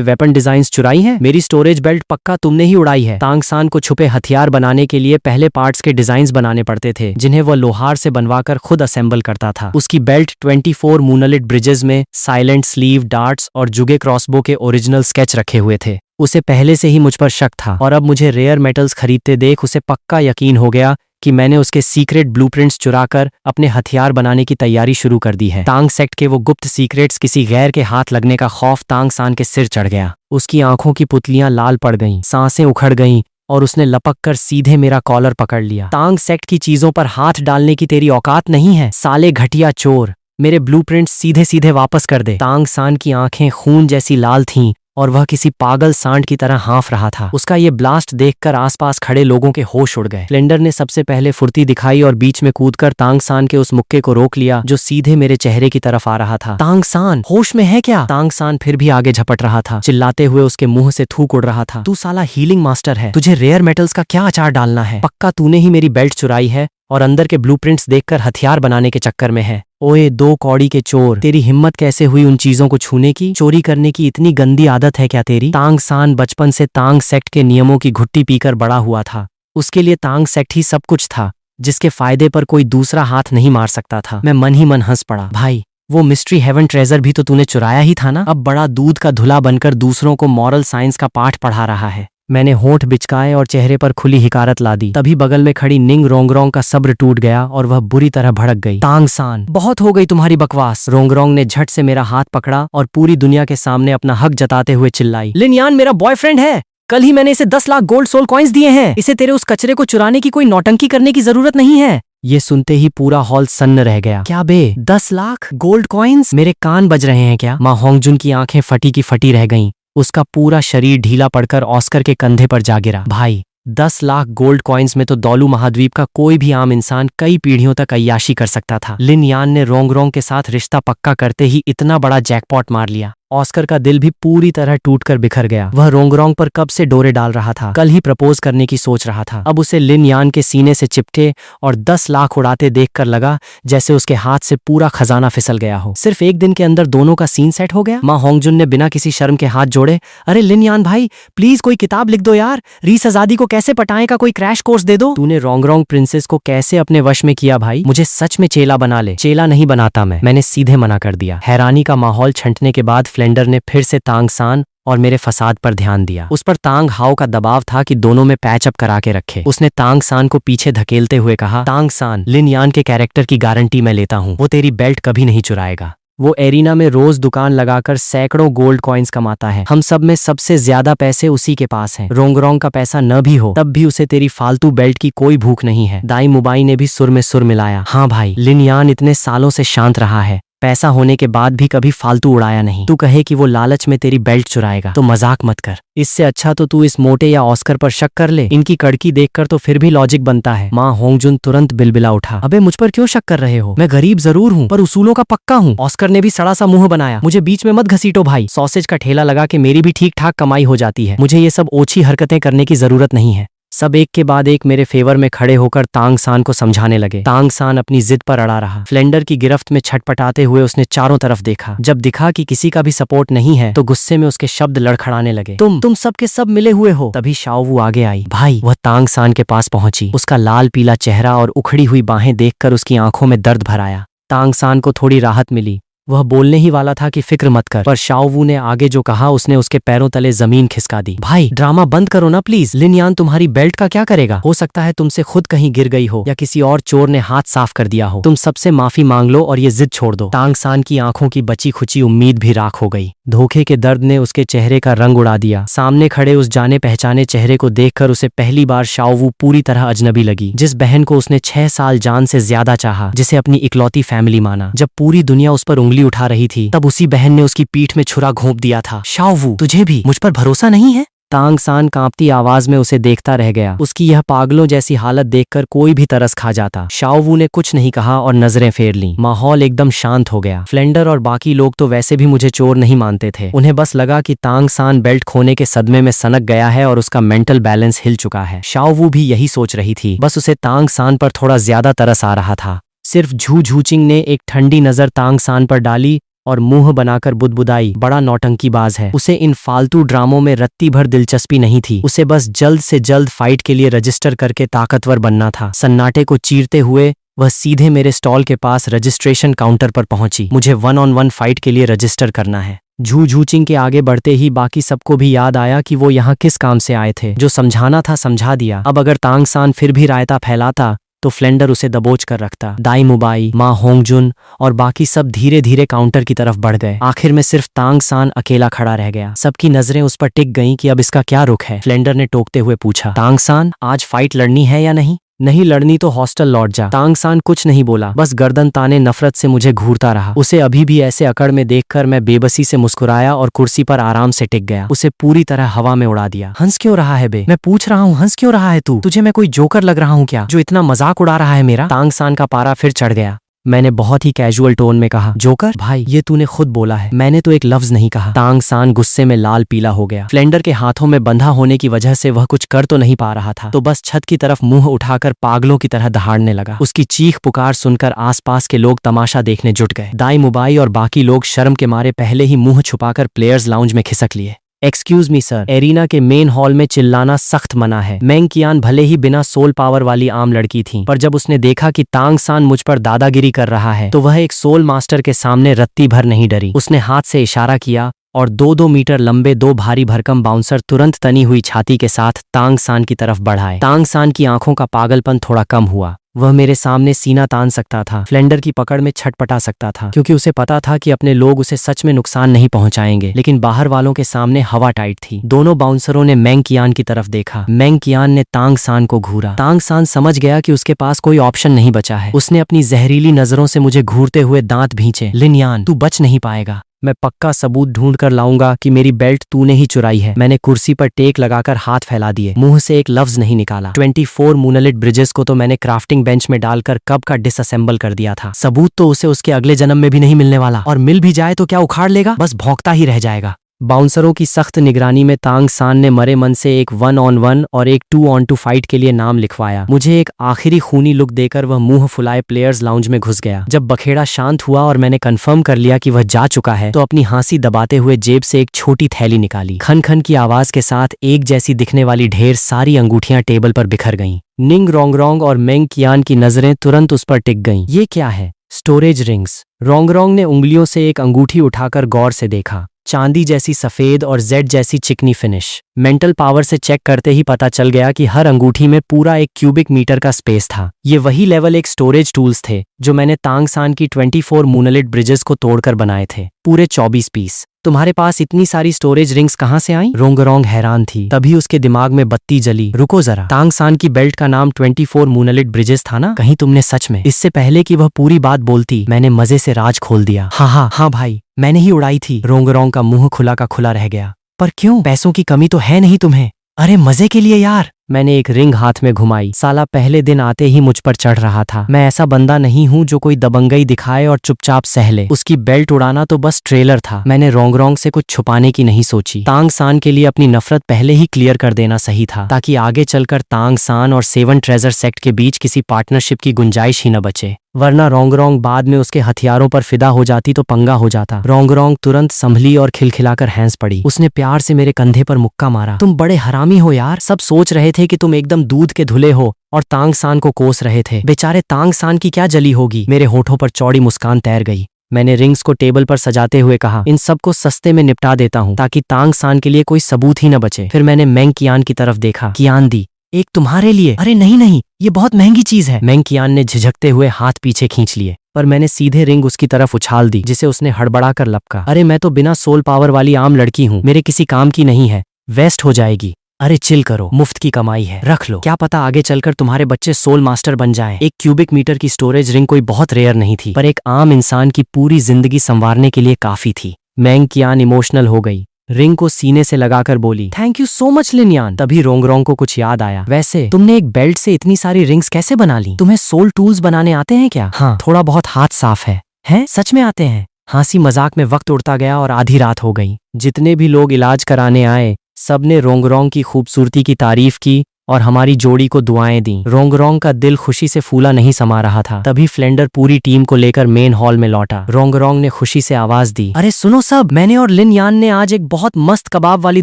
वेपन डिजाइन्स चुराई हैं? मेरी स्टोरेज बेल्ट पक्का तुमने ही उड़ाई है। तांग सान को छुपे हथियार बनाने के लिए पहले पार्ट्स के डिजाइन्स बनाने पड़ते थे, जिन्हें वह लोहार से बनवाकर खुद असेंबल करता था। उसकी बेल्ट 24 मूनलिट ब्रिजेस में साइलेंट स्लीव डार्ट्स और जुगे क्रॉसबो के ओरिजिनल स्केच रखे हुए थे। उसे पहले से ही मुझ पर शक था और अब मुझे रेयर मेटल्स खरीदते देख उसे पक्का यकीन हो गया कि मैंने उसके सीक्रेट ब्लूप्रिंट्स चुराकर अपने हथियार बनाने की तैयारी शुरू कर दी है। तांग सेक्ट के वो गुप्त सीक्रेट्स किसी गैर के हाथ लगने का खौफ तांग सान के सिर चढ़ गया। उसकी आंखों की पुतलियां लाल पड़ गईं, सांसें उखड़ गईं और उसने लपक कर सीधे मेरा कॉलर पकड़ लिया। तांग सेक्ट की चीजों पर हाथ डालने की तेरी औकात नहीं है, साले घटिया चोर। मेरे ब्लूप्रिंट्स सीधे सीधे वापस कर दे। तांग सान की आंखें खून जैसी लाल थीं और वह किसी पागल सांड की तरह हाँफ रहा था। उसका ये ब्लास्ट देखकर आसपास खड़े लोगों के होश उड़ गए। फ्लेंडर ने सबसे पहले फुर्ती दिखाई और बीच में कूदकर तांग सान के उस मुक्के को रोक लिया जो सीधे मेरे चेहरे की तरफ आ रहा था। तांग सान, होश में है क्या? तांग सान फिर भी आगे झपट रहा था, चिल्लाते हुए उसके मुंह से थूक उड़ रहा था। तू साला हीलिंग मास्टर है, तुझे रेयर मेटल्स का क्या अचार डालना है? पक्का तूने ही मेरी बेल्ट चुराई है और अंदर के ब्लूप्रिंट्स देखकर हथियार बनाने के चक्कर में है। ओए 2 कौड़ी के चोर, तेरी हिम्मत कैसे हुई उन चीजों को छूने की? चोरी करने की इतनी गंदी आदत है क्या तेरी? तांग सान बचपन से तांग सेक्ट के नियमों की घुट्टी पीकर बड़ा हुआ था। उसके लिए तांग सेक्ट ही सब कुछ था, जिसके फायदे पर कोई दूसरा हाथ नहीं मार सकता था। मैं मन ही मन हंस पड़ा। भाई, वो मिस्ट्री हेवन ट्रेजर भी तो तूने चुराया ही था ना? अब बड़ा दूध का धुला बनकर दूसरों को मॉरल साइंस का पाठ पढ़ा रहा है। मैंने होंठ बिचकाए और चेहरे पर खुली हिकारत ला दी। तभी बगल में खड़ी निंग रोंगरोंग का सब्र टूट गया और वह बुरी तरह भड़क गई। तांग सान, बहुत हो गई तुम्हारी बकवास। रोंगरोंग ने झट से मेरा हाथ पकड़ा और पूरी दुनिया के सामने अपना हक जताते हुए चिल्लाई, लिनयान मेरा बॉयफ्रेंड है। कल ही मैंने इसे 10 लाख गोल्ड सोल कॉइन्स दिए हैं। इसे तेरे उस कचरे को चुराने की कोई नौटंकी करने की जरूरत नहीं है। ये सुनते ही पूरा हॉल सन्न रह गया। क्या बे, 10 लाख गोल्ड कॉइन्स? मेरे कान बज रहे हैं क्या? मां होंगजुन की आंखें फटी की फटी रह गईं। उसका पूरा शरीर ढीला पड़कर ऑस्कर के कंधे पर जा गिरा। भाई, 10 लाख गोल्ड कॉइन्स में तो दौलू महाद्वीप का कोई भी आम इंसान कई पीढ़ियों तक अय्याशी कर सकता था। लिन यान ने रोंगरोंग के साथ रिश्ता पक्का करते ही इतना बड़ा जैकपॉट मार लिया। ऑस्कर का दिल भी पूरी तरह टूटकर बिखर गया। वह रोंगरोंग पर कब से डोरे डाल रहा था, कल ही प्रपोज करने की सोच रहा था। अब उसे लिन यान के सीने से चिपके और 10 लाख उड़ाते देखकर लगा जैसे उसके हाथ से पूरा खजाना फिसल गया हो। सिर्फ एक दिन के अंदर दोनों का सीन सेट हो गया। माँ होंगजुन ने बिना किसी शर्म के हाथ जोड़े, अरे लिन यान भाई प्लीज कोई किताब लिख दो यार, रीस आजादी को कैसे पटाएं का कोई क्रैश कोर्स दे दो। तूने रोंगरोंग प्रिंसेस को कैसे अपने वश में किया भाई, मुझे सच में चेला बना ले। चेला नहीं बनाता मैंने सीधे मना कर दिया। हैरानी का माहौल छंटने के बाद फ्लेंडर ने फिर से तांग सान और मेरे फसाद पर ध्यान दिया। उस पर तांग हाओ का दबाव था कि दोनों में पैच अप करा के रखे। उसने तांग सान को पीछे धकेलते हुए कहा, तांग सान लिन यान के कैरेक्टर की गारंटी मैं लेता हूँ, वो तेरी बेल्ट कभी नहीं चुराएगा। वो एरिना में रोज दुकान लगाकर सैकड़ों गोल्ड कॉइन्स कमाता है। हम सब में सबसे ज्यादा पैसे उसी के पास हैं। रोंगरोंग का पैसा न भी हो तब भी उसे तेरी फालतू बेल्ट की कोई भूख नहीं है। दाई मुबाई ने भी सुर में सुर मिलाया, हाँ भाई लिन यान इतने सालों से शांत रहा है, पैसा होने के बाद भी कभी फालतू उड़ाया नहीं। तू कहे कि वो लालच में तेरी बेल्ट चुराएगा तो मजाक मत कर। इससे अच्छा तो तू इस मोटे या ऑस्कर पर शक कर ले। इनकी कड़की देखकर तो फिर भी लॉजिक बनता है। माँ होंगजुन तुरंत बिलबिला उठा, अबे मुझ पर क्यों शक कर रहे हो? मैं गरीब जरूर हूँ पर उसूलों का पक्का हूँ। ऑस्कर ने भी सड़ा सा मुंह बनाया, मुझे बीच में मत घसीटो भाई। सॉसेज का ठेला लगा के मेरी भी ठीक ठाक कमाई हो जाती है, मुझे ये सब ओछी हरकतें करने की जरूरत नहीं है। सब एक के बाद एक मेरे फेवर में खड़े होकर तांग सान को समझाने लगे। तांग सान अपनी जिद पर अड़ा रहा। फ्लेंडर की गिरफ्त में छटपटाते हुए उसने चारों तरफ देखा। जब दिखा कि किसी का भी सपोर्ट नहीं है तो गुस्से में उसके शब्द लड़खड़ाने लगे, तुम सब के सब मिले हुए हो। तभी शाओवू आगे आई। भाई वह तांग सान के पास पहुंची। उसका लाल पीला चेहरा और उखड़ी हुई बाहें देखकर उसकी आंखों में दर्द भर आया। तांग सान को थोड़ी राहत मिली। वह बोलने ही वाला था कि फिक्र मत कर, पर शाओवू ने आगे जो कहा उसने उसके पैरों तले जमीन खिसका दी। भाई ड्रामा बंद करो ना प्लीज, लिन यान तुम्हारी बेल्ट का क्या करेगा? हो सकता है तुमसे खुद कहीं गिर गई हो या किसी और चोर ने हाथ साफ कर दिया हो। तुम सबसे माफी मांग लो और ये जिद छोड़ दो। तांग सान की आंखों की बची खुची उम्मीद भी राख हो गई। धोखे के दर्द ने उसके चेहरे का रंग उड़ा दिया। सामने खड़े उस जाने पहचाने चेहरे को देखकर उसे पहली बार शाओवू पूरी तरह अजनबी लगी। जिस बहन को उसने 6 साल जान से ज्यादा चाहा, जिसे अपनी इकलौती फैमिली माना, जब पूरी दुनिया उस पर उंगली उठा रही थी तब उसी बहन ने उसकी पीठ में छुरा घोंप दिया था। शाओवू तुझे भी मुझ पर भरोसा नहीं है? तांग सान कांपती आवाज में उसे देखता रह गया। उसकी यह पागलों जैसी हालत देखकर कोई भी तरस खा जाता। शाओवू ने कुछ नहीं कहा और नजरें फेर लीं। माहौल एकदम शांत हो गया। फ्लेंडर और बाकी लोग तो वैसे भी मुझे चोर नहीं मानते थे। उन्हें बस लगा कि तांग सान बेल्ट खोने के सदमे में सनक गया है और उसका मेंटल बैलेंस हिल चुका है। शाओवू भी यही सोच रही थी, बस उसे तांग सान पर थोड़ा ज्यादा तरस आ रहा था। सिर्फ झू झूचिंग ने एक ठंडी नजर तांग सान पर डाली और मुंह बनाकर बुदबुदाई, बड़ा नौटंकीबाज है। उसे इन फालतू ड्रामों में रत्ती भर दिलचस्पी नहीं थी। उसे बस जल्द से जल्द फाइट के लिए रजिस्टर करके ताकतवर बनना था। सन्नाटे को चीरते हुए वह सीधे मेरे स्टॉल के पास रजिस्ट्रेशन काउंटर पर पहुंची। मुझे 1-on-1 फाइट के लिए रजिस्टर करना है। झू झूचिंग के आगे बढ़ते ही बाकी सबको भी याद आया कि वो यहाँ किस काम से आए थे। जो समझाना था समझा दिया। अब अगर तांग सान फिर भी रायता फैलाता तो फ्लेंडर उसे दबोच कर रखता। दाई मुबाई, माँ होंगजुन और बाकी सब धीरे धीरे काउंटर की तरफ बढ़ गए। आखिर में सिर्फ तांग सान अकेला खड़ा रह गया। सबकी नजरें उस पर टिक गईं कि अब इसका क्या रुख है। फ्लेंडर ने टोकते हुए पूछा, तांग सान आज फाइट लड़नी है या नहीं? नहीं लड़नी तो हॉस्टल लौट जा। तांग सान कुछ नहीं बोला, बस गर्दन ताने नफरत से मुझे घूरता रहा। उसे अभी भी ऐसे अकड़ में देखकर मैं बेबसी से मुस्कुराया और कुर्सी पर आराम से टिक गया। उसे पूरी तरह हवा में उड़ा दिया। हंस क्यों रहा है बे? मैं पूछ रहा हूँ, हंस क्यों रहा है तू? तुझे मैं कोई जोकर लग रहा हूँ क्या, जो इतना मजाक उड़ा रहा है मेरा? तांग सान का पारा फिर चढ़ गया। मैंने बहुत ही कैजुअल टोन में कहा, जोकर भाई ये तूने खुद बोला है, मैंने तो एक लफ्ज नहीं कहा। तांग सान गुस्से में लाल पीला हो गया। फ्लेंडर के हाथों में बंधा होने की वजह से वह कुछ कर तो नहीं पा रहा था, तो बस छत की तरफ मुंह उठाकर पागलों की तरह दहाड़ने लगा। उसकी चीख पुकार सुनकर आसपास के लोग तमाशा देखने जुट गए। दाई मुबाई और बाकी लोग शर्म के मारे पहले ही मुंह छुपाकर प्लेयर्स लाउंज में खिसक लिए। एक्सक्यूज मी सर, एरिना के मेन हॉल में चिल्लाना सख्त मना है। मेंग कियान भले ही बिना सोल पावर वाली आम लड़की थी, पर जब उसने देखा कि तांग सान मुझ पर दादागिरी कर रहा है तो वह एक सोल मास्टर के सामने रत्ती भर नहीं डरी। उसने हाथ से इशारा किया और 2-2 मीटर लंबे 2 भारी भरकम बाउंसर तुरंत तनी हुई छाती के साथ तांग सान की तरफ बढ़ाए। तांग सान की आंखों का पागलपन थोड़ा कम हुआ। वह मेरे सामने सीना तान सकता था, फ्लेंडर की पकड़ में छटपटा सकता था, क्योंकि उसे पता था कि अपने लोग उसे सच में नुकसान नहीं पहुंचाएंगे। लेकिन बाहर वालों के सामने हवा टाइट थी। दोनों बाउंसरों ने मेंग कियान की तरफ देखा। मेंग कियान ने तांग सान को घूरा। तांग सान समझ गया कि उसके पास कोई ऑप्शन नहीं बचा है। उसने अपनी जहरीली नजरों से मुझे घूरते हुए दांत भींचे। लिन यान तू बच नहीं पाएगा, मैं पक्का सबूत ढूंढ कर लाऊंगा कि मेरी बेल्ट तूने ही चुराई है। मैंने कुर्सी पर टेक लगाकर हाथ फैला दिए। मुंह से एक लफ्ज नहीं निकाला। 24 मूनलिट ब्रिजेस को तो मैंने क्राफ्टिंग वर्किंग बेंच में डालकर कब का डिसअसेंबल कर दिया था। सबूत तो उसे उसके अगले जन्म में भी नहीं मिलने वाला, और मिल भी जाए तो क्या उखाड़ लेगा, बस भौंकता ही रह जाएगा। बाउंसरों की सख्त निगरानी में तांग सान ने मरे मन से एक 1-on-1 और एक 2-on-2 फाइट के लिए नाम लिखवाया। मुझे एक आखिरी खूनी लुक देकर वह मुंह फुलाए प्लेयर्स लाउंज में घुस गया। जब बखेड़ा शांत हुआ और मैंने कंफर्म कर लिया कि वह जा चुका है, तो अपनी हंसी दबाते हुए जेब से एक छोटी थैली निकाली। खन खन की आवाज के साथ एक जैसी दिखने वाली ढेर सारी अंगूठियां टेबल पर बिखर गईं। निंग रोंगरोंग और मेंग कियान की नजरें तुरंत उस पर टिक गईं। ये क्या है? Storage rings. रोंगरोंग ने उंगलियों से एक अंगूठी उठाकर गौर से देखा। चांदी जैसी सफेद और जेड जैसी चिकनी फिनिश। मेंटल पावर से चेक करते ही पता चल गया कि हर अंगूठी में पूरा 1 क्यूबिक मीटर का स्पेस था। ये वही लेवल 1 स्टोरेज टूल्स थे जो मैंने तांग सान की 24 मूनलिट ब्रिजेस को तोड़कर बनाए थे, पूरे 24 पीस। तुम्हारे पास इतनी सारी स्टोरेज रिंग्स कहाँ से आई? रोंगरोंग हैरान थी। तभी उसके दिमाग में बत्ती जली। रुको जरा, तांग सान की बेल्ट का नाम 24 मूनलिट ब्रिजेस था ना? कहीं तुमने सच में? इससे पहले कि वह पूरी बात बोलती, मैंने मजे से राज खोल दिया। हाँ भाई, मैंने ही उड़ाई थी। रोंगरोंग का मुंह खुला का खुला रह गया। पर क्यों? पैसों की कमी तो है नहीं तुम्हें? अरे मजे के लिए यार। मैंने एक रिंग हाथ में घुमाई। साला पहले दिन आते ही मुझ पर चढ़ रहा था। मैं ऐसा बंदा नहीं हूं जो कोई दबंगई दिखाए और चुपचाप सह ले। उसकी बेल्ट उड़ाना तो बस ट्रेलर था। मैंने रोंगरोंग से कुछ छुपाने की नहीं सोची। तांग सान के लिए अपनी नफरत पहले ही क्लियर कर देना सही था, ताकि आगे चलकर तांग सान और 7 ट्रेजर सेक्ट के बीच किसी पार्टनरशिप की गुंजाइश ही न बचे। वरना रोंगरोंग बाद में उसके हथियारों पर फिदा हो जाती तो पंगा हो जाता। रोंगरोंग तुरंत संभली और खिलखिलाकर हंस पड़ी। उसने प्यार से मेरे कंधे पर मुक्का मारा। तुम बड़े हरामी हो यार। सब सोच रहे थे कि तुम एकदम दूध के धुले हो और तांग सान को कोस रहे थे। बेचारे तांग सान की क्या जली होगी। मेरे होठों पर चौड़ी मुस्कान तैर गई। मैंने रिंग्स को टेबल पर सजाते हुए कहा, इन सबको सस्ते में निपटा देता हूँ ताकि तांग सान के लिए कोई सबूत ही न बचे। फिर मैंने मेंग कियान की तरफ देखा। कियान दी, एक तुम्हारे लिए। अरे नहीं, ये बहुत महंगी चीज है। मेंग कियान ने झिझकते हुए हाथ पीछे खींच लिए, पर मैंने सीधे रिंग उसकी तरफ उछाल दी, जिसे उसने हड़बड़ा कर लपका। अरे मैं तो बिना सोल पावर वाली आम लड़की हूँ, मेरे किसी काम की नहीं है, वेस्ट हो जाएगी। अरे चिल करो, मुफ्त की कमाई है, रख लो। क्या पता आगे चलकर तुम्हारे बच्चे सोल मास्टर बन जाएं। 1 क्यूबिक मीटर की स्टोरेज रिंग कोई बहुत रेयर नहीं थी, पर एक आम इंसान की पूरी जिंदगी संवारने के लिए काफी थी। मेंग कियान इमोशनल हो गई। रिंग को सीने से लगाकर बोली, थैंक यू सो मच लिनयान। तभी रोंगरोंग को कुछ याद आया। वैसे तुमने एक बेल्ट से इतनी सारी रिंग्स कैसे बना ली? तुम्हें सोल टूल्स बनाने आते हैं क्या? हाँ, थोड़ा बहुत हाथ साफ है। हैं? सच में आते हैं? हंसी मजाक में वक्त उड़ता गया और आधी रात हो गई। जितने भी लोग इलाज कराने आए, सबने रोंगरोंग की खूबसूरती की तारीफ की और हमारी जोड़ी को दुआएं दी। रोंगरोंग का दिल खुशी से फूला नहीं समा रहा था। तभी फ्लेंडर पूरी टीम को लेकर मेन हॉल में लौटा। रोंगरोंग ने खुशी से आवाज दी, अरे सुनो सब, मैंने और लिन यान ने आज एक बहुत मस्त कबाब वाली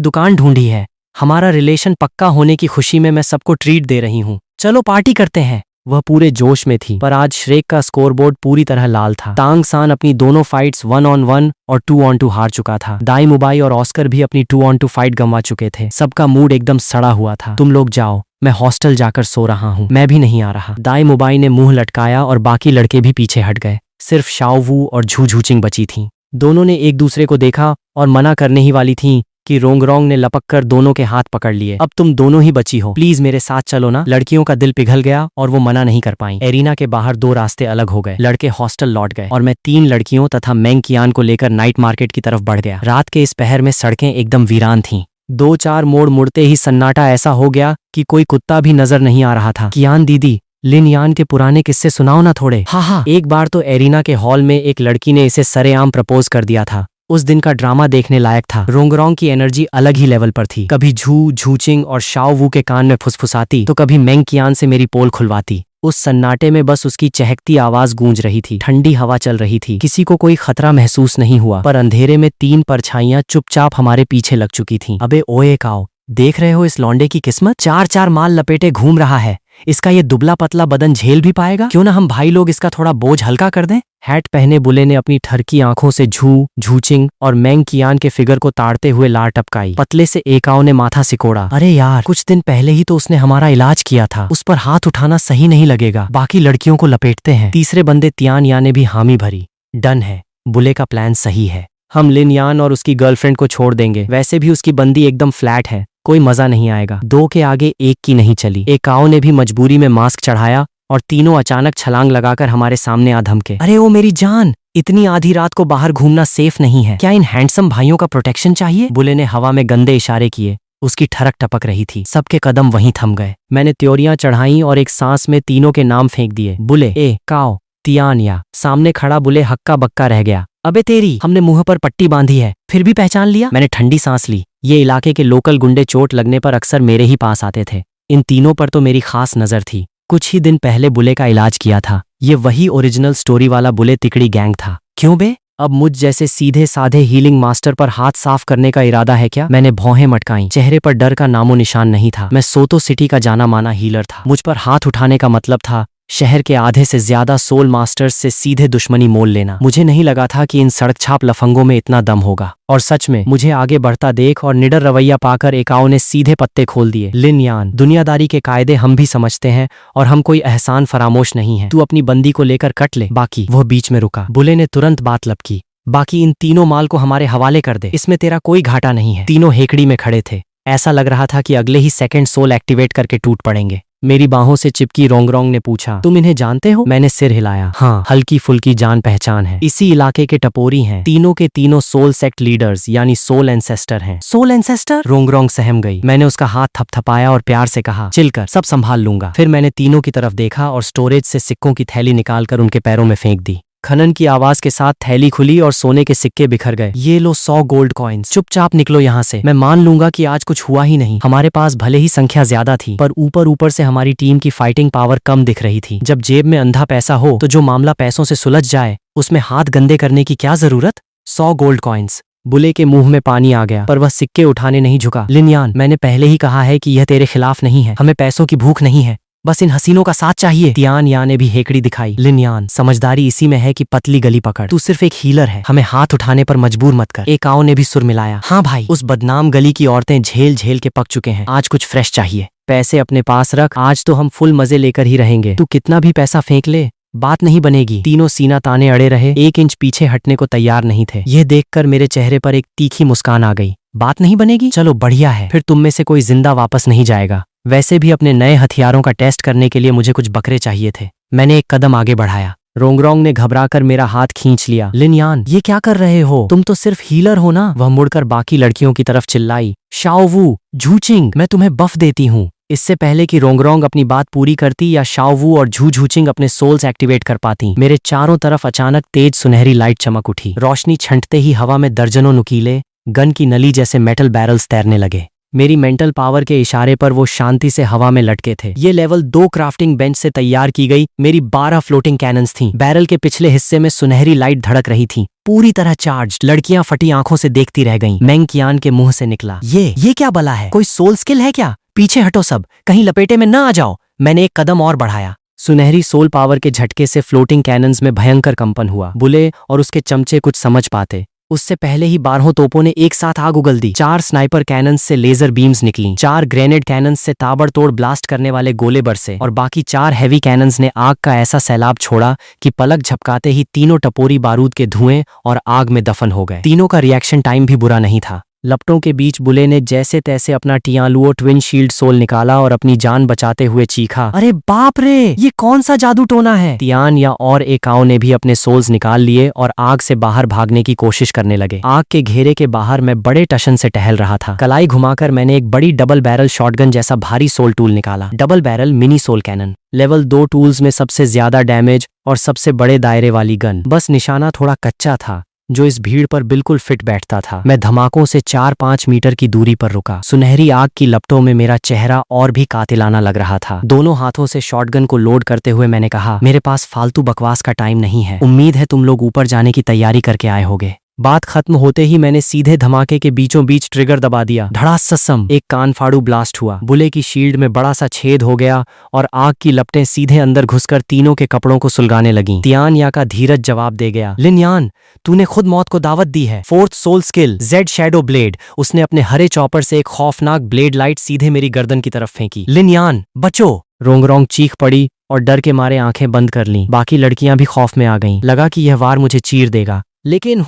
दुकान ढूंढी है। हमारा रिलेशन पक्का होने की खुशी में मैं सबको ट्रीट दे रही हूँ। चलो पार्टी करते हैं। वह पूरे जोश में थी, पर आज श्रेक का स्कोरबोर्ड पूरी तरह लाल था। तांग सान अपनी दोनों फाइट्स 1-on-1 और 2-on-2 हार चुका था। दाई मुबाई और ऑस्कर भी अपनी 2-on-2 फाइट गंवा चुके थे। सबका मूड एकदम सड़ा हुआ था। तुम लोग जाओ, मैं हॉस्टल जाकर सो रहा हूँ। मैं भी नहीं आ रहा। दाई मुबाई ने मुंह लटकाया और बाकी लड़के भी पीछे हट गए। सिर्फ शाओवू और झूझूचिंग बची थीं। दोनों ने एक दूसरे को देखा और मना करने ही वाली थीं कि रोंगरोंग ने लपककर दोनों के हाथ पकड़ लिए। अब तुम दोनों ही बची हो, प्लीज मेरे साथ चलो ना। लड़कियों का दिल पिघल गया और वो मना नहीं कर पाई। एरिना के बाहर 2 रास्ते अलग हो गए। लड़के हॉस्टल लौट गए और मैं 3 लड़कियों तथा मेंग कियान को लेकर नाइट मार्केट की तरफ बढ़ गया। रात के इस पहर में सड़कें एकदम वीरान थीं। 2-4 मोड़ मुड़ते ही सन्नाटा ऐसा हो गया कि कोई कुत्ता भी नजर नहीं आ रहा था। कियान दीदी, लिन यान के पुराने किस्से सुनाओ ना थोड़े। हाँ, एक बार तो एरिना के हॉल में एक लड़की ने इसे सरेआम प्रपोज कर दिया था। उस दिन का ड्रामा देखने लायक था। रोंगरोंग की एनर्जी अलग ही लेवल पर थी। कभी झूचिंग और शाओवू के कान में फुसफुसाती तो कभी मेंग कियान से मेरी पोल खुलवाती। उस सन्नाटे में बस उसकी चहकती आवाज गूंज रही थी। ठंडी हवा चल रही थी। किसी को कोई खतरा महसूस नहीं हुआ, पर अंधेरे में 3 परछाइयां चुपचाप हमारे पीछे लग चुकी थीं। अबे ओए काओ, देख रहे हो इस लौंडे की किस्मत? 4-4 माल लपेटे घूम रहा है। इसका ये दुबला पतला बदन झेल भी पाएगा? क्यों ना हम भाई लोग इसका थोड़ा बोझ हल्का कर दें? हैट पहने बुले ने अपनी ठरकी आंखों से झूचिंग और मेंग कियान के फिगर को ताड़ते हुए लार टपकाई। पतले से एकाओ ने माथा सिकोड़ा। अरे यार, कुछ दिन पहले ही तो उसने हमारा इलाज किया था। उस पर हाथ उठाना सही नहीं लगेगा। बाकी लड़कियों को लपेटते हैं। तीसरे बंदे तियान या ने भी हामी भरी। डन है, बुले का प्लान सही है। हम लिन यान और उसकी गर्लफ्रेंड को छोड़ देंगे। वैसे भी उसकी बंदी एकदम फ्लैट है, कोई मजा नहीं आएगा। 2 के आगे 1 की नहीं चली। एकाओ ने भी मजबूरी में मास्क चढ़ाया और तीनों अचानक छलांग लगाकर हमारे सामने आ धमके। अरे ओ मेरी जान, इतनी आधी रात को बाहर घूमना सेफ नहीं है। क्या इन हैंडसम भाइयों का प्रोटेक्शन चाहिए? बुले ने हवा में गंदे इशारे किए उसकी ठरक टपक रही थी। सबके कदम वहीं थम गए। मैंने त्योरियां चढ़ाई और एक सांस में तीनों के नाम फेंक दिए। बुले, ए, काओ, तियान या। सामने खड़ा बुले हक्का बक्का रह गया। अबे तेरी, हमने मुंह पर पट्टी बांधी है, फिर भी पहचान लिया? मैंने ठंडी सांस ली। ये इलाके के लोकल गुंडे चोट लगने पर अक्सर मेरे ही पास आते थे। इन तीनों पर तो मेरी खास नजर थी। कुछ ही दिन पहले बुले का इलाज किया था। ये वही ओरिजिनल स्टोरी वाला बुले तिकड़ी गैंग था। क्यों बे? अब मुझ जैसे सीधे साधे हीलिंग मास्टर पर हाथ साफ करने का इरादा है क्या? मैंने भौहें मटकाईं। चेहरे पर डर का नामो निशान नहीं था। मैं सोतो सिटी का जाना माना हीलर था। मुझ पर हाथ उठाने का मतलब था शहर के आधे से ज्यादा सोल मास्टर्स से सीधे दुश्मनी मोल लेना। मुझे नहीं लगा था कि इन सड़क छाप लफंगों में इतना दम होगा। और सच में मुझे आगे बढ़ता देख और निडर रवैया पाकर एकाओ ने सीधे पत्ते खोल दिए। लिन यान, दुनियादारी के कायदे हम भी समझते हैं और हम कोई एहसान फरामोश नहीं है। तू अपनी बंदी को लेकर कट ले, बाकी। वह बीच में रुका। बुले ने तुरंत बात लपकी। बाकी इन तीनों माल को हमारे हवाले कर दे, इसमें तेरा कोई घाटा नहीं है। तीनों हेकड़ी में खड़े थे। ऐसा लग रहा था कि अगले ही सेकंड सोल एक्टिवेट करके टूट पड़ेंगे। मेरी बाहों से चिपकी रोंगरोंग ने पूछा, तुम इन्हें जानते हो? मैंने सिर हिलाया। हाँ, हल्की फुल्की जान पहचान है। इसी इलाके के टपोरी हैं। तीनों के तीनों सोल सेक्ट लीडर्स यानी सोल एंसेस्टर हैं। Soul ancestor? रोंगरोंग सहम गई। मैंने उसका हाथ थपथपाया और प्यार से कहा, चिल कर, सब संभाल लूंगा। फिर मैंने तीनों की तरफ देखा और स्टोरेज से सिक्कों की थैली निकालकर उनके पैरों में फेंक दी। खनन की आवाज के साथ थैली खुली और सोने के सिक्के बिखर गए। ये लो 100 गोल्ड कॉइन्स, चुपचाप निकलो यहाँ से। मैं मान लूंगा कि आज कुछ हुआ ही नहीं। हमारे पास भले ही संख्या ज्यादा थी, पर ऊपर ऊपर से हमारी टीम की फाइटिंग पावर कम दिख रही थी। जब जेब में अंधा पैसा हो तो जो मामला पैसों से सुलझ जाए उसमें हाथ गंदे करने की क्या जरूरत? 100 गोल्ड कॉइन्स। बुले के मुंह में पानी आ गया, पर वह सिक्के उठाने नहीं झुका। लिन यान, मैंने पहले ही कहा है कि यह तेरे खिलाफ नहीं है। हमें पैसों की भूख नहीं है, बस इन हसीनों का साथ चाहिए। तियान या ने भी हेकड़ी दिखाई। लिन यान, समझदारी इसी में है कि पतली गली पकड़। तू सिर्फ एक हीलर है, हमें हाथ उठाने पर मजबूर मत कर। एकाओ ने भी सुर मिलाया। हाँ भाई, उस बदनाम गली की औरतें झेल झेल के पक चुके हैं। आज कुछ फ्रेश चाहिए। पैसे अपने पास रख, आज तो हम फुल मजे लेकर ही रहेंगे। तू कितना भी पैसा फेंक ले, बात नहीं बनेगी। तीनों सीना ताने अड़े रहे, 1 इंच पीछे हटने को तैयार नहीं थे। यह देखकर मेरे चेहरे पर एक तीखी मुस्कान आ गई। बात नहीं बनेगी? चलो बढ़िया है, फिर तुम में से कोई जिंदा वापस नहीं जाएगा। वैसे भी अपने नए हथियारों का टेस्ट करने के लिए मुझे कुछ बकरे चाहिए थे। मैंने एक कदम आगे बढ़ाया। रोंगरोंग ने घबराकर मेरा हाथ खींच लिया। लिन यान, ये क्या कर रहे हो? तुम तो सिर्फ हीलर हो ना? वह मुड़कर बाकी लड़कियों की तरफ चिल्लाई। शाओवू, झूचिंग, मैं तुम्हें बफ देती हूँ। इससे पहले कि रोंगरोंग अपनी बात पूरी करती या शाओवू और झूझूचिंग अपने सोल्स एक्टिवेट कर पाती, मेरे चारों तरफ अचानक तेज सुनहरी लाइट चमक उठी। रोशनी छंटते ही हवा में दर्जनों नुकीले गन की नली जैसे मेटल बैरल्स तैरने लगे। मेरी मेंटल पावर के इशारे पर वो शांति से हवा में लटके थे। ये लेवल 2 क्राफ्टिंग बेंच से तैयार की गई मेरी 12 फ्लोटिंग कैनन्स थीं। बैरल के पिछले हिस्से में सुनहरी लाइट धड़क रही थी, पूरी तरह चार्ज। लड़कियां फटी आंखों से देखती रह गईं। मेंगकियान के मुंह से निकला, ये क्या बला है? कोई सोल स्किल है क्या? पीछे हटो सब, कहीं लपेटे में न आ जाओ। मैंने एक कदम और बढ़ाया। सुनहरी सोल पावर के झटके से फ्लोटिंग कैनन्स में भयंकर कंपन हुआ। बुले और उसके चमचे कुछ समझ पाते, उससे पहले ही 12 तोपों ने एक साथ आग उगल दी। 4 स्नाइपर कैनन्स से लेजर बीम्स निकली, 4 ग्रेनेड कैनन्स से ताबड़तोड़ ब्लास्ट करने वाले गोले बरसे और बाकी 4 हैवी कैनन्स ने आग का ऐसा सैलाब छोड़ा कि पलक झपकाते ही तीनों टपोरी बारूद के धुएं और आग में दफन हो गए। तीनों का रिएक्शन टाइम भी बुरा नहीं था। लपटों के बीच बुले ने जैसे तैसे अपना टियालुओ ट्विन शील्ड सोल निकाला और अपनी जान बचाते हुए चीखा, अरे बाप रे, ये कौन सा जादू टोना है? तियान या और एकाओ ने भी अपने सोल्स निकाल लिए और आग से बाहर भागने की कोशिश करने लगे। आग के घेरे के बाहर मैं बड़े टशन से टहल रहा था। कलाई घुमाकर मैंने एक बड़ी डबल बैरल शॉटगन जैसा भारी सोल टूल निकाला। Double barrel mini soul cannon, level 2 tools में सबसे ज्यादा डैमेज और सबसे बड़े दायरे वाली गन। बस निशाना थोड़ा कच्चा था जो इस भीड़ पर बिल्कुल फिट बैठता था। मैं धमाकों से 4-5 मीटर की दूरी पर रुका। सुनहरी आग की लपटों में मेरा चेहरा और भी कातिलाना लग रहा था। दोनों हाथों से शॉटगन को लोड करते हुए मैंने कहा, मेरे पास फालतू बकवास का टाइम नहीं है। उम्मीद है तुम लोग ऊपर जाने की तैयारी करके आए होगे। बात खत्म होते ही मैंने सीधे धमाके के बीचों बीच ट्रिगर दबा दिया। धड़ासम एक कान फाड़ू ब्लास्ट हुआ। बुले की शील्ड में बड़ा सा छेद हो गया और आग की लपटें सीधे अंदर घुसकर तीनों के कपड़ों को सुलगाने लगीं। तियान या का धीरज जवाब दे गया, लिन यान, तूने खुद मौत को दावत दी है। 4th soul skill jade shadow blade. उसने अपने हरे चॉपर से एक खौफनाक ब्लेड लाइट सीधे मेरी गर्दन की तरफ फेंकी। लिन यान, बचो! रोंगरोंग चीख पड़ी और डर के मारे आंखें बंद कर लीं। बाकी लड़कियां भी खौफ में आ गईं। लगा कि यह वार मुझे चीर देगा, लेकिन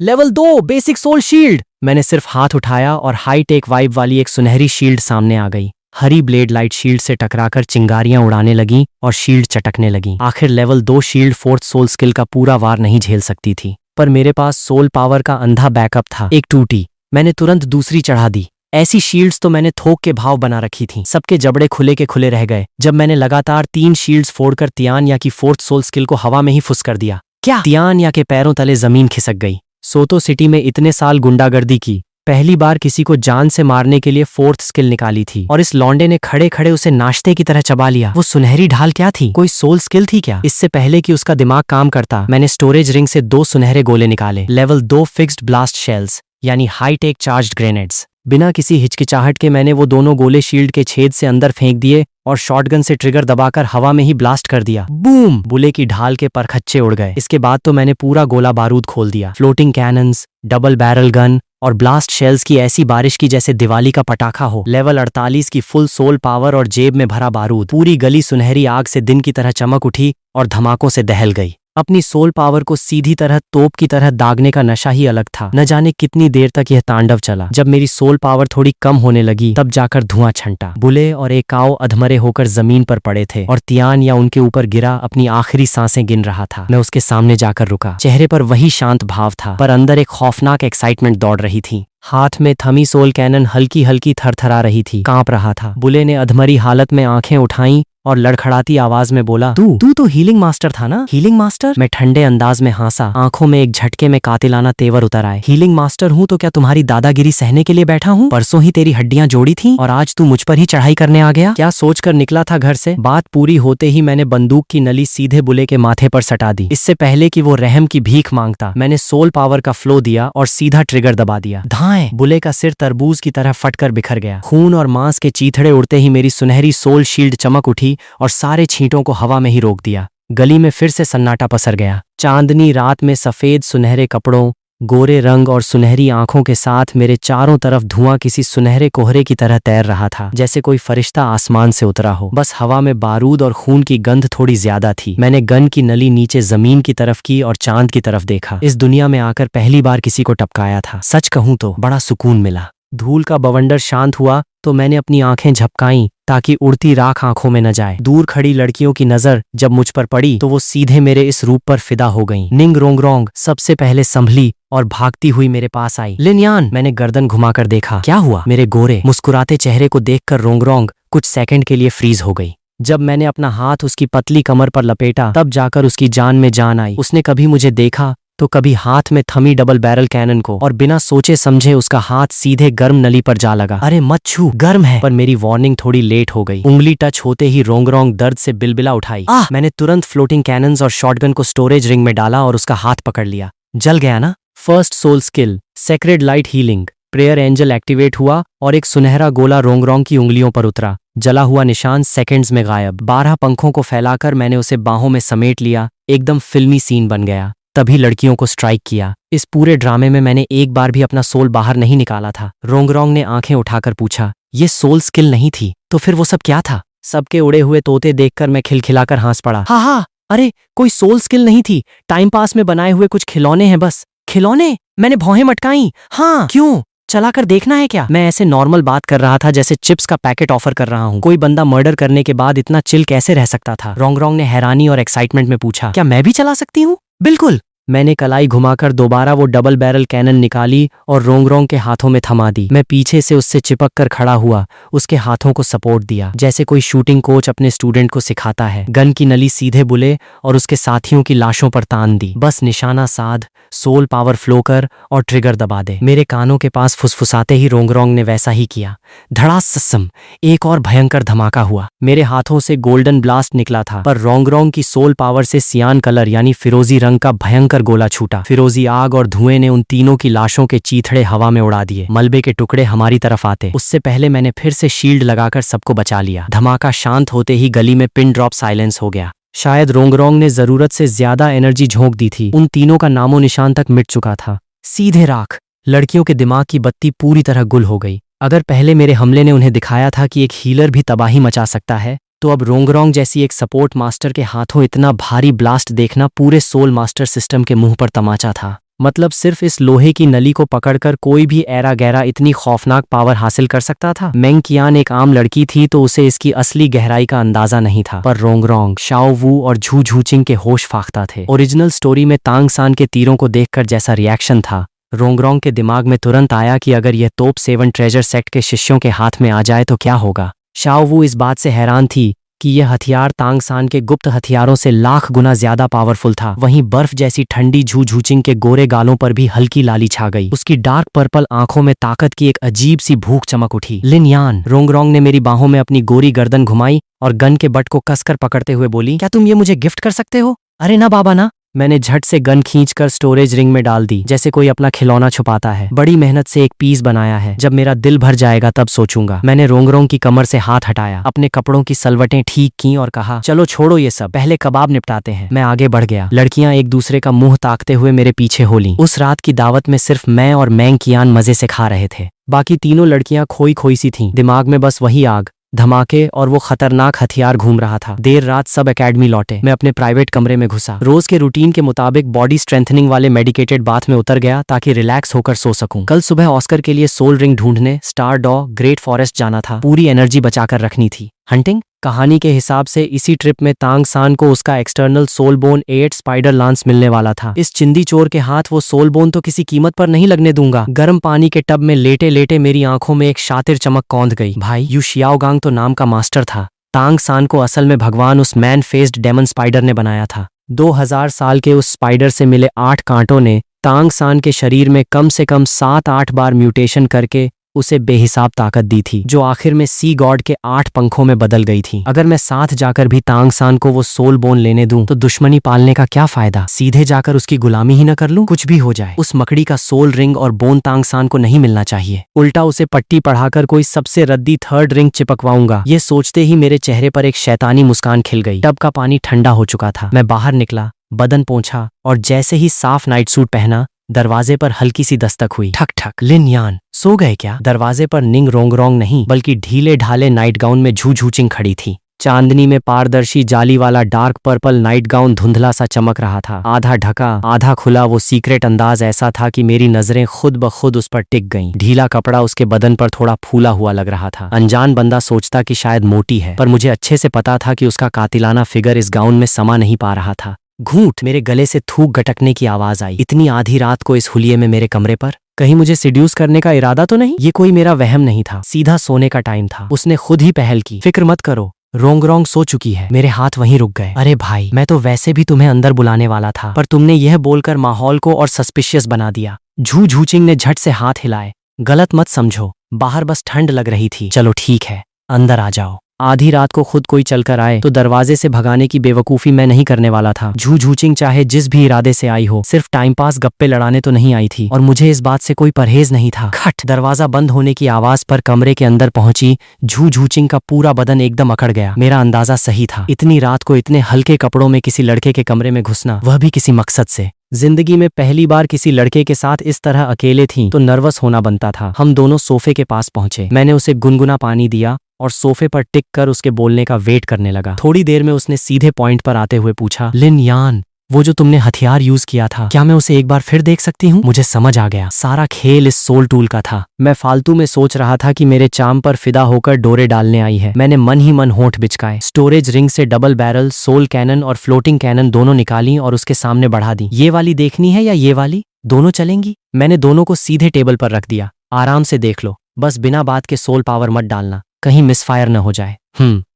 लेवल 2 बेसिक सोल शील्ड। मैंने सिर्फ हाथ उठाया और हाई टेक वाइब वाली एक सुनहरी शील्ड सामने आ गई। हरी ब्लेड लाइट शील्ड से टकराकर चिंगारियां उड़ाने लगीं और शील्ड चटकने लगीं। आखिर level 2 shield 4th soul skill का पूरा वार नहीं झेल सकती थी, पर मेरे पास सोल पावर का अंधा बैकअप था। एक टूटी, मैंने तुरंत दूसरी चढ़ा दी। ऐसी शील्ड्स तो मैंने थोक के भाव बना रखी थी। सबके जबड़े खुले के खुले रह गए जब मैंने लगातार 3 शील्ड्स फोड़कर तियानिया की 4th सोल स्किल को हवा में ही फुस कर दिया। क्या? तियानिया के पैरों तले जमीन खिसक गई। सोतो सिटी में इतने साल गुंडागर्दी की, पहली बार किसी को जान से मारने के लिए 4th स्किल निकाली थी और इस लौंडे ने खड़े खड़े उसे नाश्ते की तरह चबा लिया। वो सुनहरी ढाल क्या थी? कोई सोल स्किल थी क्या? इससे पहले कि उसका दिमाग काम करता, मैंने स्टोरेज रिंग से 2 सुनहरे गोले निकाले। लेवल 2 फिक्स्ड ब्लास्ट शेल्स यानी हाई टेक चार्ज्ड ग्रेनेड्स। बिना किसी हिचकिचाहट के मैंने वो दोनों गोले शील्ड के छेद से अंदर फेंक दिए और शॉटगन से ट्रिगर दबाकर हवा में ही ब्लास्ट कर दिया। बूम! बुले की ढाल के परखच्चे उड़ गए। इसके बाद तो मैंने पूरा गोला बारूद खोल दिया। Floating cannons, double barrel gun और ब्लास्ट शेल्स की ऐसी बारिश की जैसे दिवाली का पटाखा हो। लेवल 48 की फुल सोल पावर और जेब में भरा बारूद। पूरी गली सुनहरी आग से दिन की तरह चमक उठी और धमाकों से दहल गई। अपनी सोल पावर को सीधी तरह तोप की तरह दागने का नशा ही अलग था। न जाने कितनी देर तक यह तांडव चला। जब मेरी सोल पावर थोड़ी कम होने लगी तब जाकर धुआं छंटा। बुले और एक काओ अधमरे होकर जमीन पर पड़े थे और तियान या उनके ऊपर गिरा अपनी आखिरी सांसें गिन रहा था। मैं उसके सामने जाकर रुका। चेहरे पर वही शांत भाव था पर अंदर एक खौफनाक एक्साइटमेंट दौड़ रही थी। हाथ में थमी सोल कैनन हल्की हल्की थरथरा रही थी, कांप रहा था। बुले ने अधमरी हालत में आंखें उठाईं और लड़खड़ाती आवाज में बोला, तू तो हीलिंग मास्टर था ना? Healing master? मैं ठंडे अंदाज में हंसा। आंखों में एक झटके में कातिलाना तेवर उतर आए। हीलिंग मास्टर हूँ तो क्या तुम्हारी दादागिरी सहने के लिए बैठा हूँ? परसों ही तेरी हड्डियां जोड़ी थी और आज तू मुझ पर ही चढ़ाई करने आ गया? क्या सोचकर निकला था घर से? बात पूरी होते ही मैंने बंदूक की नली सीधे बुले के माथे पर सटा दी। इससे पहले कि वो रहम की भीख मांगता, मैंने सोल पावर का फ्लो दिया और सीधा ट्रिगर दबा दिया। धाएं! बुले का सिर तरबूज की तरह फटकर बिखर गया। खून और मांस के चीथड़े उड़ते ही मेरी सुनहरी सोल शील्ड चमक उठी और सारे छींटों को हवा में ही रोक दिया। गली में फिर से सन्नाटा पसर गया। चांदनी रात में सफेद सुनहरे कपड़ों, गोरे रंग और सुनहरी आंखों के साथ मेरे चारों तरफ धुआं किसी सुनहरे कोहरे की तरह तैर रहा था, जैसे कोई फरिश्ता आसमान से उतरा हो। बस हवा में बारूद और खून की गंध थोड़ी ज्यादा थी। मैंने गन की नली नीचे जमीन की तरफ की और चांद की तरफ देखा। इस दुनिया में आकर पहली बार किसी को टपकाया था। सच कहूं तो बड़ा सुकून मिला। धूल का बवंडर शांत हुआ तो मैंने अपनी आंखें झपकाईं ताकि उड़ती राख आंखों में न जाए। दूर खड़ी लड़कियों की नजर जब मुझ पर पड़ी तो वो सीधे मेरे इस रूप पर फिदा हो गईं। निंग रोंगरोंग सबसे पहले संभली और भागती हुई मेरे पास आई। लिनयान! मैंने गर्दन घुमाकर देखा। क्या हुआ? मेरे गोरे मुस्कुराते चेहरे को देखकर रोंगरोंग कुछ सेकंड के लिए फ्रीज हो गई। जब मैंने अपना हाथ उसकी पतली कमर पर लपेटा तब जाकर उसकी जान में जान आई। उसने कभी मुझे देखा तो कभी हाथ में थमी डबल बैरल कैनन को, और बिना सोचे समझे उसका हाथ सीधे गर्म नली पर जा लगा। अरे मत छू, गर्म है। पर मेरी वार्निंग थोड़ी लेट हो गई। उंगली टच होते ही रोंगरोंग दर्द से बिलबिला उठाई। मैंने तुरंत फ्लोटिंग कैनन्स और शॉटगन को स्टोरेज रिंग में डाला और उसका हाथ पकड़ लिया। जल गया ना? First soul skill sacred light healing. Prayer angel activate हुआ और एक सुनहरा गोला रोंगरोंग की उंगलियों पर उतरा। जला हुआ निशान सेकंड्स में गायब। 12 पंखों को फैलाकर मैंने उसे बाहों में समेट लिया। एकदम फिल्मी सीन बन गया। तभी लड़कियों को स्ट्राइक किया। इस पूरे ड्रामे में मैंने एक बार भी अपना सोल बाहर नहीं निकाला था। रोंगरोंग ने आंखें उठाकर पूछा, ये सोल स्किल नहीं थी तो फिर वो सब क्या था? सबके उड़े हुए तोते देखकर मैं खिलखिलाकर हंस पड़ा। हा, अरे कोई सोल स्किल नहीं थी, टाइम पास में बनाए हुए कुछ खिलौने हैं बस। खिलौने? मैंने भौहें मटकाई। हाँ, क्यों? चलाकर देखना है क्या? मैं ऐसे नॉर्मल बात कर रहा था जैसे चिप्स का पैकेट ऑफर कर रहा हूँ। कोई बंदा मर्डर करने के बाद इतना चिल कैसे रह सकता था? रोंगरोंग ने हैरानी और एक्साइटमेंट में पूछा, क्या मैं भी चला सकती हूँ? बिल्कुल। मैंने कलाई घुमाकर दोबारा वो डबल बैरल कैनन निकाली और रोंगरोंग के हाथों में थमा दी। मैं पीछे से उससे चिपक कर खड़ा हुआ, उसके हाथों को सपोर्ट दिया जैसे कोई शूटिंग कोच अपने स्टूडेंट को सिखाता है। गन की नली सीधे बुले और उसके साथियों की लाशों पर तान दी। बस निशाना साध, सोल पावर फ्लो कर और ट्रिगर दबा दे। मेरे कानों के पास फुसफुसाते ही रोंगरोंग ने वैसा ही किया। धड़ास सस्सम, एक और भयंकर धमाका हुआ। मेरे हाथों से गोल्डन ब्लास्ट निकला था पर रोंगरोंग की सोल पावर से सियान कलर यानी फिरोजी रंग का भयंकर गोला छूटा। फिरोजी आग और धुएं ने उन तीनों की लाशों के चीथड़े हवा में उड़ा दिए। मलबे के टुकड़े हमारी तरफ आते उससे पहले मैंने फिर से शील्ड लगाकर सबको बचा लिया। धमाका शांत होते ही गली में पिन ड्रॉप साइलेंस हो गया। शायद रोंगरोंग ने जरूरत से ज्यादा एनर्जी झोंक दी थी। उन तीनों का नामो निशान तक मिट चुका था। सीधे राख। लड़कियों के दिमाग की बत्ती पूरी तरह गुल हो गई। अगर पहले मेरे हमले ने उन्हें दिखाया था कि एक हीलर भी तबाही मचा सकता है, तो अब रोंगरोंग जैसी एक सपोर्ट मास्टर के हाथों इतना भारी ब्लास्ट देखना पूरे सोल मास्टर सिस्टम के मुंह पर तमाचा था। मतलब सिर्फ इस लोहे की नली को पकड़कर कोई भी ऐरा गैरा इतनी खौफनाक पावर हासिल कर सकता था। मेंग कियान एक आम लड़की थी तो उसे इसकी असली गहराई का अंदाजा नहीं था, पर रोंगरोंग, शाओ वू और झू झूचिंग के होश फाख्ता थे। ओरिजिनल स्टोरी में तांग सान के तीरों को देखकर जैसा रिएक्शन था रोंगरोंग के दिमाग में तुरंत आया कि अगर यह तोप 7 ट्रेजर सेक्ट के शिष्यों के हाथ में आ जाए तो क्या होगा। शाओ वू इस बात से हैरान थी कि यह हथियार तांग सान के गुप्त हथियारों से लाख गुना ज्यादा पावरफुल था। वहीं बर्फ जैसी ठंडी झू झूचिंग के गोरे गालों पर भी हल्की लाली छा गई। उसकी डार्क पर्पल आंखों में ताकत की एक अजीब सी भूख चमक उठी। लिन यान, रोंगरोंग ने मेरी बाहों में अपनी गोरी गर्दन घुमाई और गन के बट को कसकर पकड़ते हुए बोली, क्या तुम ये मुझे गिफ्ट कर सकते हो? अरे ना बाबा ना। मैंने झट से गन खींचकर स्टोरेज रिंग में डाल दी, जैसे कोई अपना खिलौना छुपाता है। बड़ी मेहनत से एक पीस बनाया है, जब मेरा दिल भर जाएगा तब सोचूंगा। मैंने रोंगरोंग की कमर से हाथ हटाया, अपने कपड़ों की सलवटें ठीक की और कहा, चलो छोड़ो ये सब, पहले कबाब निपटाते हैं। मैं आगे बढ़ गया। लड़कियां एक दूसरे का मुंह ताकते हुए मेरे पीछे हो लीं। उस रात की दावत में सिर्फ मैं और मैंग कियान मजे से खा रहे थे। बाकी तीनों लड़कियां खोई खोई सी थीं। दिमाग में बस वही आग, धमाके और वो खतरनाक हथियार घूम रहा था। देर रात सब एकेडमी लौटे। मैं अपने प्राइवेट कमरे में घुसा। रोज के रूटीन के मुताबिक बॉडी स्ट्रेंथनिंग वाले मेडिकेटेड बाथ में उतर गया ताकि रिलैक्स होकर सो सकूं। कल सुबह ऑस्कर के लिए सोल रिंग ढूंढने स्टार डॉ ग्रेट फॉरेस्ट जाना था। पूरी एनर्जी बचाकर रखनी थी। हंटिंग कहानी के हिसाब से इसी ट्रिप में तांग सान को उसका external soul bone 8 spider lance मिलने वाला था। इस चिंदी चोर के हाथ वो सोल बोन तो किसी कीमत पर नहीं लगने दूंगा। गर्म पानी के टब में लेटे लेटे मेरी आंखों में एक शातिर चमक कौंध गई। भाई यू शियाओगांग तो नाम का मास्टर था। तांग सान को असल में भगवान उस मैन फेस्ड डेमन स्पाइडर ने बनाया था। 2000 साल के उस स्पाइडर से मिले 8 कांटों ने तांग सान के शरीर में कम से कम 7-8 बार म्यूटेशन करके उसे बेहिसाब ताकत दी थी, जो आखिर में सी गॉड के 8 पंखों में बदल गई थी। अगर मैं साथ जाकर भी तांग सान को वो सोल बोन लेने दूं तो दुश्मनी पालने का क्या फायदा? सीधे जाकर उसकी गुलामी ही न कर लूं? कुछ भी हो जाए, उस मकड़ी का सोल रिंग और बोन तांग सान को नहीं मिलना चाहिए। उल्टा उसे पट्टी पढ़ाकर कोई सबसे रद्दी 3rd रिंग चिपकवाऊंगा। ये सोचते ही मेरे चेहरे पर एक शैतानी मुस्कान खिल गई। टब का पानी ठंडा हो चुका था। मैं बाहर निकला, बदन पोंछा और जैसे ही साफ नाइट सूट पहना, दरवाजे पर हल्की सी दस्तक हुई। ठक ठक। लिन यान सो गए क्या? दरवाजे पर निंग रोंगरोंग नहीं बल्कि ढीले ढाले नाइट गाउन में झू झूचिंग खड़ी थी। चांदनी में पारदर्शी जाली वाला डार्क पर्पल नाइट गाउन धुंधला सा चमक रहा था। आधा ढका आधा खुला वो सीक्रेट अंदाज ऐसा था कि मेरी नजरें खुद ब खुद उस पर टिक गईं। ढीला कपड़ा उसके बदन पर थोड़ा फूला हुआ लग रहा था। अनजान बंदा सोचता कि शायद मोटी है, पर मुझे अच्छे से पता था कि उसका कातिलाना फिगर इस गाउन में समा नहीं पा रहा था। घूंट। मेरे गले से थूक गटकने की आवाज आई। इतनी आधी रात को इस हुलिये में मेरे कमरे पर? कहीं मुझे सिड्यूस करने का इरादा तो नहीं? ये कोई मेरा वहम नहीं था, सीधा सोने का टाइम था। उसने खुद ही पहल की। फिक्र मत करो, रोंगरोंग सो चुकी है। मेरे हाथ वहीं रुक गए। अरे भाई, मैं तो वैसे भी तुम्हें अंदर बुलाने वाला था, पर तुमने यह बोलकर माहौल को और सस्पिशियस बना दिया। झू झूचिंग ने झट से हाथ हिलाए। गलत मत समझो, बाहर बस ठंड लग रही थी। चलो ठीक है, अंदर आ जाओ। आधी रात को खुद कोई चलकर आए तो दरवाजे से भगाने की बेवकूफी मैं नहीं करने वाला था। झू झूचिंग चाहे जिस भी इरादे से आई हो, सिर्फ टाइम पास गप्पे लड़ाने तो नहीं आई थी, और मुझे इस बात से कोई परहेज नहीं था। खट। दरवाजा बंद होने की आवाज पर कमरे के अंदर पहुंची झू झूचिंग का पूरा बदन एकदम अकड़ गया। मेरा अंदाजा सही था। इतनी रात को इतने हल्के कपड़ों में किसी लड़के के कमरे में घुसना, वह भी किसी मकसद से। जिंदगी में पहली बार किसी लड़के के साथ इस तरह अकेले थी तो नर्वस होना बनता था। हम दोनों सोफे के पास पहुंचे। मैंने उसे गुनगुना पानी दिया और सोफे पर टिक कर उसके बोलने का वेट करने लगा। थोड़ी देर में उसने सीधे पॉइंट पर आते हुए पूछा, लिन यान, वो जो तुमने हथियार यूज किया था, क्या मैं उसे एक बार फिर देख सकती हूँ? मुझे समझ आ गया, सारा खेल इस सोल टूल का था। मैं फालतू में सोच रहा था कि मेरे चाम पर फिदा होकर डोरे डालने आई है। मैंने मन ही मन होंठ बिचकाए। स्टोरेज रिंग से डबल बैरल सोल कैनन और फ्लोटिंग कैनन दोनों निकाली और उसके सामने बढ़ा दी। ये वाली देखनी है या ये वाली? दोनों चलेंगी? मैंने दोनों को सीधे टेबल पर रख दिया। आराम से देख लो, बस बिना बात के सोल पावर मत डालना, कहीं मिसफायर न हो जाए।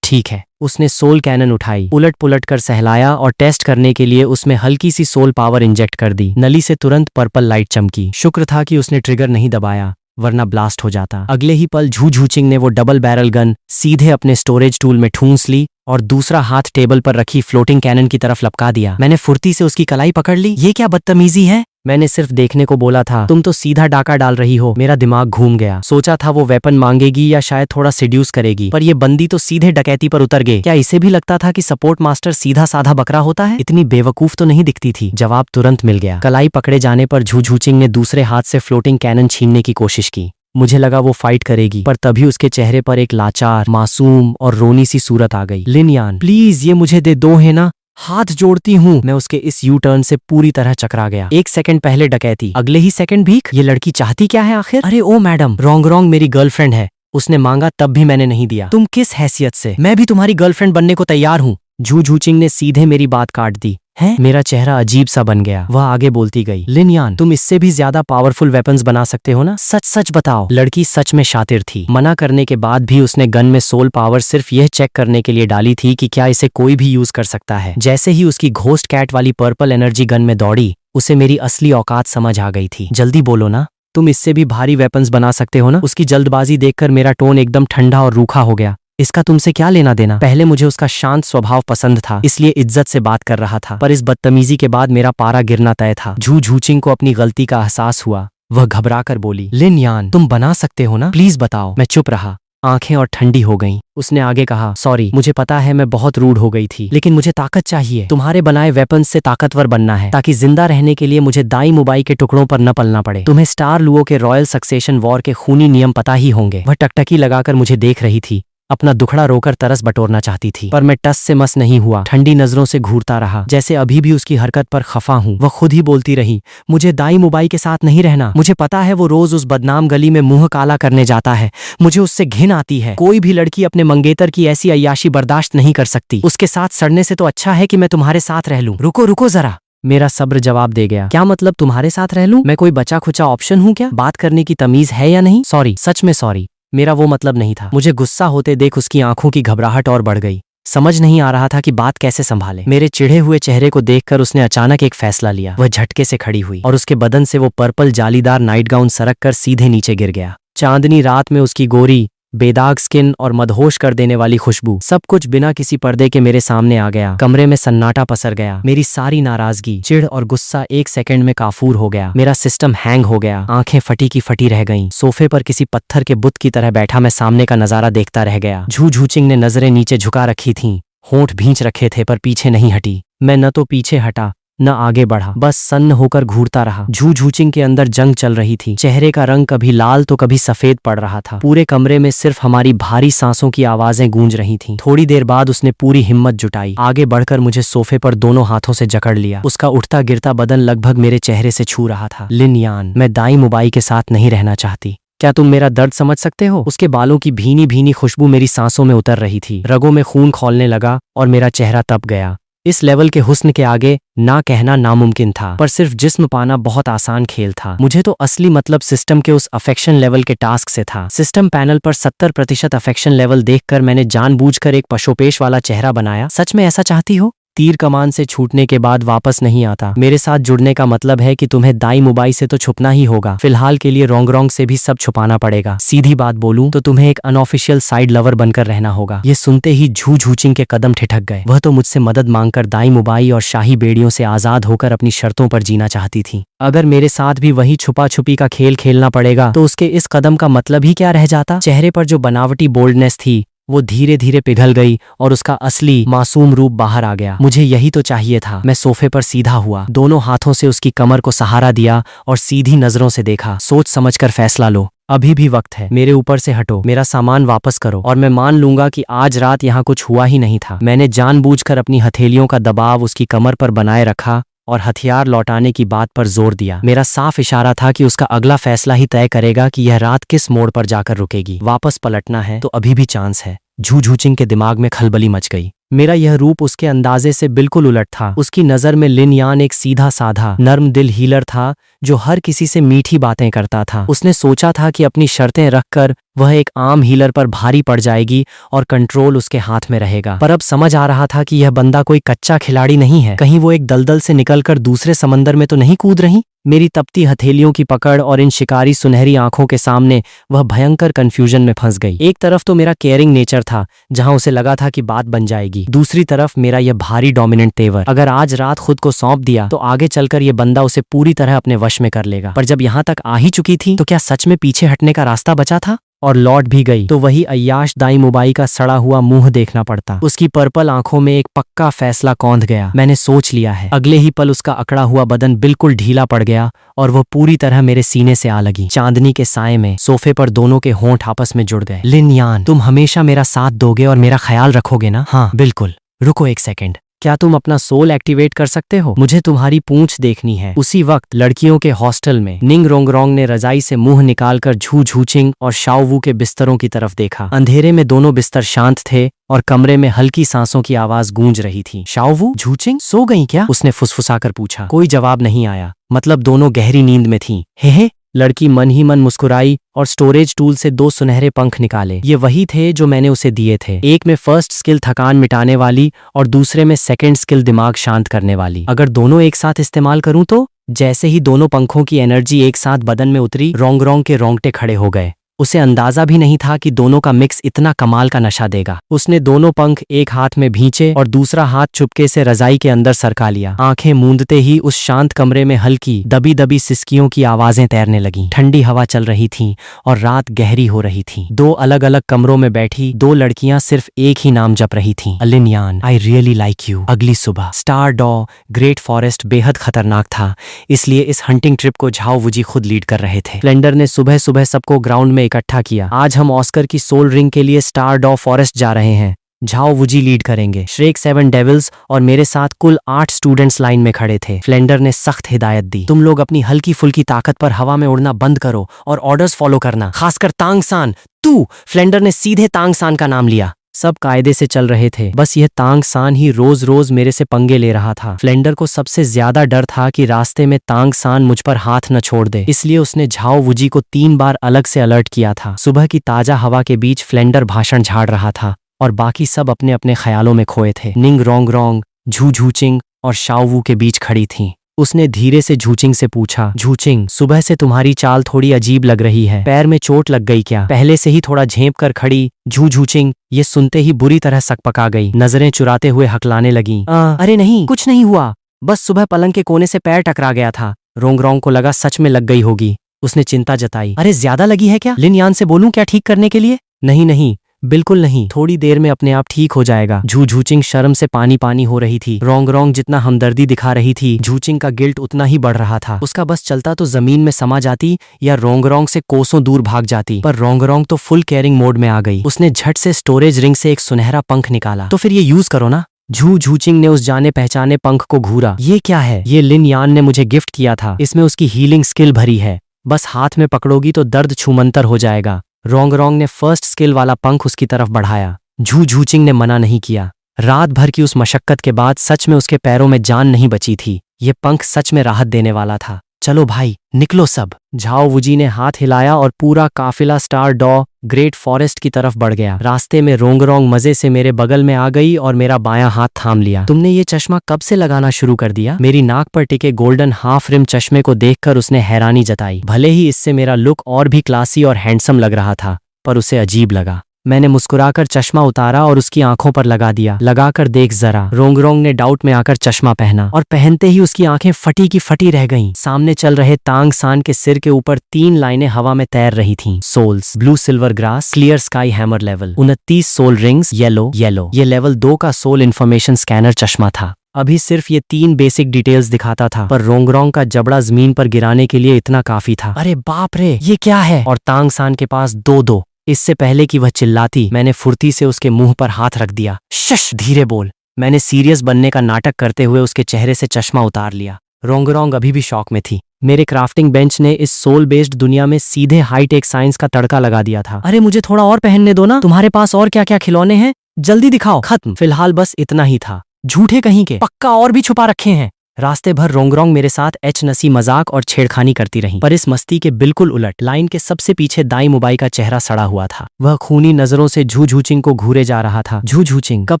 ठीक है। उसने सोल कैनन उठाई, उलट पुलट कर सहलाया और टेस्ट करने के लिए उसमें हल्की सी सोल पावर इंजेक्ट कर दी। नली से तुरंत पर्पल लाइट चमकी। शुक्र था कि उसने ट्रिगर नहीं दबाया, वरना ब्लास्ट हो जाता। अगले ही पल झू झूचिंग ने वो डबल बैरल गन सीधे अपने स्टोरेज टूल में ठूंस ली और दूसरा हाथ टेबल पर रखी फ्लोटिंग कैनन की तरफ लपका दिया। मैंने फुर्ती से उसकी कलाई पकड़ ली। ये क्या बदतमीजी है? मैंने सिर्फ देखने को बोला था, तुम तो सीधा डाका डाल रही हो। मेरा दिमाग घूम गया। सोचा था वो वेपन मांगेगी या शायद थोड़ा सिड्यूस करेगी, पर ये बंदी तो सीधे डकैती पर उतर गए। क्या इसे भी लगता था कि सपोर्ट मास्टर सीधा साधा बकरा होता है? इतनी बेवकूफ तो नहीं दिखती थी। जवाब तुरंत मिल गया। कलाई पकड़े जाने पर झू झूचिंग ने दूसरे हाथ से फ्लोटिंग कैनन छीनने की कोशिश की। मुझे लगा वो फाइट करेगी, पर तभी उसके चेहरे पर एक लाचार, मासूम और रोनी सी सूरत आ गई। लिन यान, प्लीज ये मुझे दे दो, है ना? हाथ जोड़ती हूँ। मैं उसके इस यू टर्न से पूरी तरह चकरा गया। 1 सेकंड पहले डकैती, अगले ही सेकंड भीख। ये लड़की चाहती क्या है आखिर? अरे ओ मैडम, रोंगरोंग मेरी गर्लफ्रेंड है। उसने मांगा तब भी मैंने नहीं दिया। तुम किस हैसियत से? मैं भी तुम्हारी गर्लफ्रेंड बनने को तैयार हूँ। झू झूचिंग ने सीधे मेरी बात काट दी। है? मेरा चेहरा अजीब सा बन गया। वह आगे बोलती गई, लिन यान, तुम इससे भी ज्यादा पावरफुल वेपन्स बना सकते हो ना? सच सच बताओ। लड़की सच में शातिर थी। मना करने के बाद भी उसने गन में सोल पावर सिर्फ यह चेक करने के लिए डाली थी कि क्या इसे कोई भी यूज कर सकता है। जैसे ही उसकी घोस्ट कैट वाली पर्पल एनर्जी गन में दौड़ी, उसे मेरी असली औकात समझ आ गई थी। जल्दी बोलो ना, तुम इससे भी भारी वेपन्स बना सकते हो ना? उसकी जल्दबाजी देखकर मेरा टोन एकदम ठंडा और रूखा हो गया। इसका तुमसे क्या लेना देना? पहले मुझे उसका शांत स्वभाव पसंद था, इसलिए इज्जत से बात कर रहा था, पर इस बदतमीजी के बाद मेरा पारा गिरना तय था। झू झूचिंग को अपनी गलती का एहसास हुआ। वह घबरा कर बोली, लिन यान, तुम बना सकते हो ना? प्लीज बताओ। मैं चुप रहा, आंखें और ठंडी हो गईं। उसने आगे कहा, सॉरी, मुझे पता है मैं बहुत रूड हो गई थी, लेकिन मुझे ताकत चाहिए। तुम्हारे बनाए वेपन्स से ताकतवर बनना है, ताकि जिंदा रहने के लिए मुझे दाई मुबाई के टुकड़ों पर न पलना पड़े। तुम्हें स्टार लुओ के रॉयल सक्सेशन वॉर के खूनी नियम पता ही होंगे। वह टकटकी लगाकर मुझे देख रही थी, अपना दुखड़ा रोकर तरस बटोरना चाहती थी, पर मैं टस से मस नहीं हुआ। ठंडी नजरों से घूरता रहा, जैसे अभी भी उसकी हरकत पर खफा हूं। वह खुद ही बोलती रही, मुझे दाई मुबाई के साथ नहीं रहना। मुझे पता है वो रोज उस बदनाम गली में मुंह काला करने जाता है। मुझे उससे घिन आती है। कोई भी लड़की अपने मंगेतर की ऐसी अय्याशी बर्दाश्त नहीं कर सकती। उसके साथ सड़ने से तो अच्छा है कि मैं तुम्हारे साथ रह लूं। रुको रुको जरा, मेरा सब्र जवाब दे गया। क्या मतलब तुम्हारे साथ रह लूं? मैं कोई बचा खुचा ऑप्शन हूं क्या? बात करने की तमीज है या नहीं? सॉरी, सच में सॉरी, मेरा वो मतलब नहीं था। मुझे गुस्सा होते देख उसकी आंखों की घबराहट और बढ़ गई। समझ नहीं आ रहा था कि बात कैसे संभाले। मेरे चिढ़े हुए चेहरे को देखकर उसने अचानक एक फैसला लिया। वह झटके से खड़ी हुई और उसके बदन से वो पर्पल जालीदार नाइट गाउन सरक कर सीधे नीचे गिर गया। चांदनी रात में उसकी गोरी बेदाग स्किन और मदहोश कर देने वाली खुशबू, सब कुछ बिना किसी पर्दे के मेरे सामने आ गया। कमरे में सन्नाटा पसर गया। मेरी सारी नाराजगी, चिढ़ और गुस्सा एक सेकंड में काफूर हो गया। मेरा सिस्टम हैंग हो गया। आंखें फटी की फटी रह गईं। सोफे पर किसी पत्थर के बुत की तरह बैठा मैं सामने का नजारा देखता रह गया। झू झूचिंग ने नजरें नीचे झुका रखी थीं, होंठ भींच रखे थे, पर पीछे नहीं हटी। मैं न तो पीछे हटा न आगे बढ़ा, बस सन्न होकर घूरता रहा। झू झूचिंग के अंदर जंग चल रही थी। चेहरे का रंग कभी लाल तो कभी सफेद पड़ रहा था। पूरे कमरे में सिर्फ हमारी भारी सांसों की आवाजें गूंज रही थीं। थोड़ी देर बाद उसने पूरी हिम्मत जुटाई, आगे बढ़कर मुझे सोफे पर दोनों हाथों से जकड़ लिया। उसका उठता गिरता बदन लगभग मेरे चेहरे से छू रहा था। लिन यान, मैं दाई मुबाई के साथ नहीं रहना चाहती। क्या तुम मेरा दर्द समझ सकते हो? उसके बालों की भीनी भीनी खुशबू मेरी सांसों में उतर रही थी। रगों में खून खौलने लगा और मेरा चेहरा तप गया। इस लेवल के हुस्न के आगे ना कहना नामुमकिन था, पर सिर्फ जिस्म पाना बहुत आसान खेल था। मुझे तो असली मतलब सिस्टम के उस अफेक्शन लेवल के टास्क से था। सिस्टम पैनल पर 70% अफेक्शन लेवल देखकर मैंने जानबूझकर एक पशोपेश वाला चेहरा बनाया। सच में ऐसा चाहती हो? तीर कमान से छूटने के बाद वापस नहीं आता। मेरे साथ जुड़ने का मतलब है कि तुम्हें दाई मुबाई से तो छुपना ही होगा। फिलहाल के लिए रोंग से भी सब छुपाना पड़ेगा। सीधी बात बोलूं तो तुम्हें एक अनऑफिशियल साइड लवर बनकर रहना होगा। ये सुनते ही झू झूचिंग के कदम ठिठक गए। वह तो मुझसे मदद मांगकर दाई मुबाई और शाही बेड़ियों से आजाद होकर अपनी शर्तों पर जीना चाहती थी। अगर मेरे साथ भी वही छुपा छुपी का खेल खेलना पड़ेगा तो उसके इस कदम का मतलब ही क्या रह जाता? चेहरे पर जो बनावटी बोल्डनेस थी वो धीरे धीरे पिघल गई और उसका असली मासूम रूप बाहर आ गया। मुझे यही तो चाहिए था। मैं सोफे पर सीधा हुआ, दोनों हाथों से उसकी कमर को सहारा दिया और सीधी नजरों से देखा। सोच समझकर फैसला लो, अभी भी वक्त है। मेरे ऊपर से हटो, मेरा सामान वापस करो और मैं मान लूंगा कि आज रात यहाँ कुछ हुआ ही नहीं था। मैंने जानबूझकर अपनी हथेलियों का दबाव उसकी कमर पर बनाए रखा और हथियार लौटाने की बात पर जोर दिया। मेरा साफ इशारा था कि उसका अगला फैसला ही तय करेगा कि यह रात किस मोड़ पर जाकर रुकेगी। वापस पलटना है तो अभी भी चांस है। झू झूचिंग के दिमाग में खलबली मच गई। मेरा यह रूप उसके अंदाजे से बिल्कुल उलट था। उसकी नजर में लिन यान एक सीधा साधा नर्म दिल हीलर था जो हर किसी से मीठी बातें करता था। उसने सोचा था कि अपनी शर्तें रखकर वह एक आम हीलर पर भारी पड़ जाएगी और कंट्रोल उसके हाथ में रहेगा। पर अब समझ आ रहा था कि यह बंदा कोई कच्चा खिलाड़ी नहीं है। कहीं वो एक दलदल से निकलकर दूसरे समंदर में तो नहीं कूद रही? मेरी तपती हथेलियों की पकड़ और इन शिकारी सुनहरी आंखों के सामने वह भयंकर कंफ्यूजन में फंस गई। एक तरफ तो मेरा केयरिंग नेचर था जहां उसे लगा था कि बात बन जाएगी, दूसरी तरफ मेरा यह भारी डोमिनेंट तेवर। अगर आज रात खुद को सौंप दिया तो आगे चलकर यह बंदा उसे पूरी तरह अपने वश में कर लेगा। पर जब यहां तक आ ही चुकी थी तो क्या सच में पीछे हटने का रास्ता बचा था? और लौट भी गई तो वही अय्याश दाई मुबाई का सड़ा हुआ मुंह देखना पड़ता। उसकी पर्पल आंखों में एक पक्का फैसला कौंध गया। मैंने सोच लिया है। अगले ही पल उसका अकड़ा हुआ बदन बिल्कुल ढीला पड़ गया और वह पूरी तरह मेरे सीने से आ लगी। चांदनी के साए में सोफे पर दोनों के होंठ आपस में जुड़ गए। लिन यान, तुम हमेशा मेरा साथ दोगे और मेरा ख्याल रखोगे ना? हाँ बिल्कुल। रुको एक सेकंड, क्या तुम अपना सोल एक्टिवेट कर सकते हो? मुझे तुम्हारी पूंछ देखनी है। उसी वक्त लड़कियों के हॉस्टल में निंग रोंगरोंग ने रजाई से मुंह निकालकर झू झूचिंग और शाओवू के बिस्तरों की तरफ देखा। अंधेरे में दोनों बिस्तर शांत थे और कमरे में हल्की सांसों की आवाज गूंज रही थी। शाओवू, झूचिंग सो गई क्या? उसने फुसफुसाकर पूछा। कोई जवाब नहीं आया, मतलब दोनों गहरी नींद में थीं। हे, लड़की मन ही मन मुस्कुराई और स्टोरेज टूल से 2 सुनहरे पंख निकाले। ये वही थे जो मैंने उसे दिए थे। एक में फर्स्ट स्किल थकान मिटाने वाली और दूसरे में सेकंड स्किल दिमाग शांत करने वाली। अगर दोनों एक साथ इस्तेमाल करूं तो? जैसे ही दोनों पंखों की एनर्जी एक साथ बदन में उतरी, रोंगरोंग के रोंगटे खड़े हो गए। उसे अंदाजा भी नहीं था कि दोनों का मिक्स इतना कमाल का नशा देगा। उसने दोनों पंख एक हाथ में भींचे और दूसरा हाथ चुपके से रजाई के अंदर सरका लिया। आंखें मूंदते ही उस शांत कमरे में हल्की दबी दबी सिसकियों की आवाजें तैरने लगीं। ठंडी हवा चल रही थी और रात गहरी हो रही थी। 2 अलग अलग कमरों में बैठी 2 लड़कियां सिर्फ एक ही नाम जप रही थीं, लिन यान, आई रियली लाइक यू। अगली सुबह स्टार डॉ ग्रेट फॉरेस्ट बेहद खतरनाक था, इसलिए इस हंटिंग ट्रिप को झाओ वूजी खुद लीड कर रहे थे। फ्लेंडर ने सुबह सुबह सबको ग्राउंड में इकट्ठा किया। आज हम ऑस्कर की सोल रिंग के लिए स्टार डॉ फॉरेस्ट जा रहे हैं। झाओ वूजी लीड करेंगे। श्रेक 7 डेविल्स और मेरे साथ कुल 8 स्टूडेंट्स लाइन में खड़े थे। फ्लेंडर ने सख्त हिदायत दी, तुम लोग अपनी हल्की फुल्की ताकत पर हवा में उड़ना बंद करो और ऑर्डर्स फॉलो करना, खासकर तांग सान। तू! फ्लेंडर ने सीधे तांग सान का नाम लिया। सब कायदे से चल रहे थे, बस यह तांग सान ही रोज रोज मेरे से पंगे ले रहा था। फ्लेंडर को सबसे ज्यादा डर था कि रास्ते में तांग सान मुझ पर हाथ न छोड़ दे, इसलिए उसने झाओ वूजी को 3 बार अलग से अलर्ट किया था। सुबह की ताजा हवा के बीच फ्लेंडर भाषण झाड़ रहा था और बाकी सब अपने अपने ख्यालों में खोए थे। निंग रोंगरोंग, झू झूचिंग और शाओवू के बीच खड़ी थीं। उसने धीरे से झूचिंग से पूछा, झूचिंग, सुबह से तुम्हारी चाल थोड़ी अजीब लग रही है, पैर में चोट लग गई क्या? पहले से ही थोड़ा झेंप कर खड़ी झू झूचिंग ये सुनते ही बुरी तरह सकपका गई। नजरें चुराते हुए हकलाने लगी। अरे नहीं, कुछ नहीं हुआ, बस सुबह पलंग के कोने से पैर टकरा गया था। रोंगरोंग को लगा सच में लग गई होगी। उसने चिंता जताई। अरे ज्यादा लगी है क्या? लिन यान से बोलूं क्या ठीक करने के लिए? नहीं नहीं, बिल्कुल नहीं, थोड़ी देर में अपने आप ठीक हो जाएगा। झू झूचिंग शर्म से पानी पानी हो रही थी। रोंगरोंग जितना हमदर्दी दिखा रही थी, झूचिंग का गिल्ट उतना ही बढ़ रहा था। उसका बस चलता तो जमीन में समा जाती या रोंगरोंग से कोसों दूर भाग जाती, पर रोंगरोंग तो फुल केयरिंग मोड में आ गई। उसने झट से स्टोरेज रिंग से एक सुनहरा पंख निकाला। तो फिर ये यूज करो ना। झू झूचिंग ने उस जाने पहचाने पंख को घूरा। ये क्या है? ये लिन यान ने मुझे गिफ्ट किया था, इसमें उसकी हीलिंग स्किल भरी है, बस हाथ में पकड़ोगी तो दर्द छूमंतर हो जाएगा। रोंगरोंग ने फर्स्ट स्किल वाला पंख उसकी तरफ बढ़ाया। झू झूचिंग ने मना नहीं किया। रात भर की उस मशक्कत के बाद सच में उसके पैरों में जान नहीं बची थी। ये पंख सच में राहत देने वाला था। चलो भाई, निकलो सब। झाओ वूजी ने हाथ हिलाया और पूरा काफिला स्टार डॉ ग्रेट फॉरेस्ट की तरफ बढ़ गया। रास्ते में रोंगरोंग मजे से मेरे बगल में आ गई और मेरा बायां हाथ थाम लिया। तुमने ये चश्मा कब से लगाना शुरू कर दिया? मेरी नाक पर टिके गोल्डन हाफ रिम चश्मे को देखकर उसने हैरानी जताई। भले ही इससे मेरा लुक और भी क्लासी और हैंडसम लग रहा था, पर उसे अजीब लगा। मैंने मुस्कुराकर चश्मा उतारा और उसकी आंखों पर लगा दिया। लगाकर देख जरा। रोंगरोंग ने डाउट में आकर चश्मा पहना और पहनते ही उसकी आंखें फटी की फटी रह गईं। सामने चल रहे तांग सान के सिर के ऊपर 3 लाइनें हवा में तैर रही थीं। Souls, blue silver grass, clear sky hammer level, 29 soul rings, yellow. ये लेवल 2 का सोल इन्फॉर्मेशन स्कैनर चश्मा था। अभी सिर्फ ये 3 बेसिक डिटेल्स दिखाता था, पर रोंगरोंग का जबड़ा जमीन पर गिराने के लिए इतना काफी था। अरे बाप रे, ये क्या है? और तांग सान के पास 2-2। इससे पहले कि वह चिल्लाती, मैंने फुर्ती से उसके मुंह पर हाथ रख दिया। शश, धीरे बोल। मैंने सीरियस बनने का नाटक करते हुए उसके चेहरे से चश्मा उतार लिया। रोंगरोंग अभी भी शॉक में थी। मेरे क्राफ्टिंग बेंच ने इस सोल बेस्ड दुनिया में सीधे हाईटेक साइंस का तड़का लगा दिया था। अरे मुझे थोड़ा और पहनने दो ना, तुम्हारे पास और क्या क्या खिलौने हैं, जल्दी दिखाओ। खत्म, फिलहाल बस इतना ही था। झूठे कहीं के, पक्का और भी छुपा रखे हैं। रास्ते भर रोंगरोंग मेरे साथ नसी मजाक और छेड़खानी करती रही, पर इस मस्ती के बिल्कुल उलट लाइन के सबसे पीछे दाई मुबाई का चेहरा सड़ा हुआ था। वह खूनी नजरों से झू झूचिंग को घूरे जा रहा था। झू झूचिंग, कब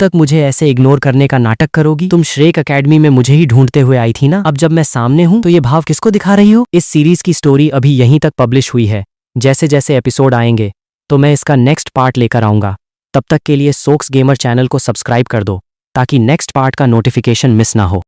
तक मुझे ऐसे इग्नोर करने का नाटक करोगी? तुम श्रेक एकेडमी में मुझे ही ढूंढते हुए आई थी ना, अब जब मैं सामने हूँ तो ये भाव किसको दिखा रही हो? इस सीरीज की स्टोरी अभी यहीं तक पब्लिश हुई है। जैसे जैसे एपिसोड आएंगे तो मैं इसका नेक्स्ट पार्ट लेकर आऊंगा। तब तक के लिए सोक्स गेमर चैनल को सब्सक्राइब कर दो ताकि नेक्स्ट पार्ट का नोटिफिकेशन मिस ना हो।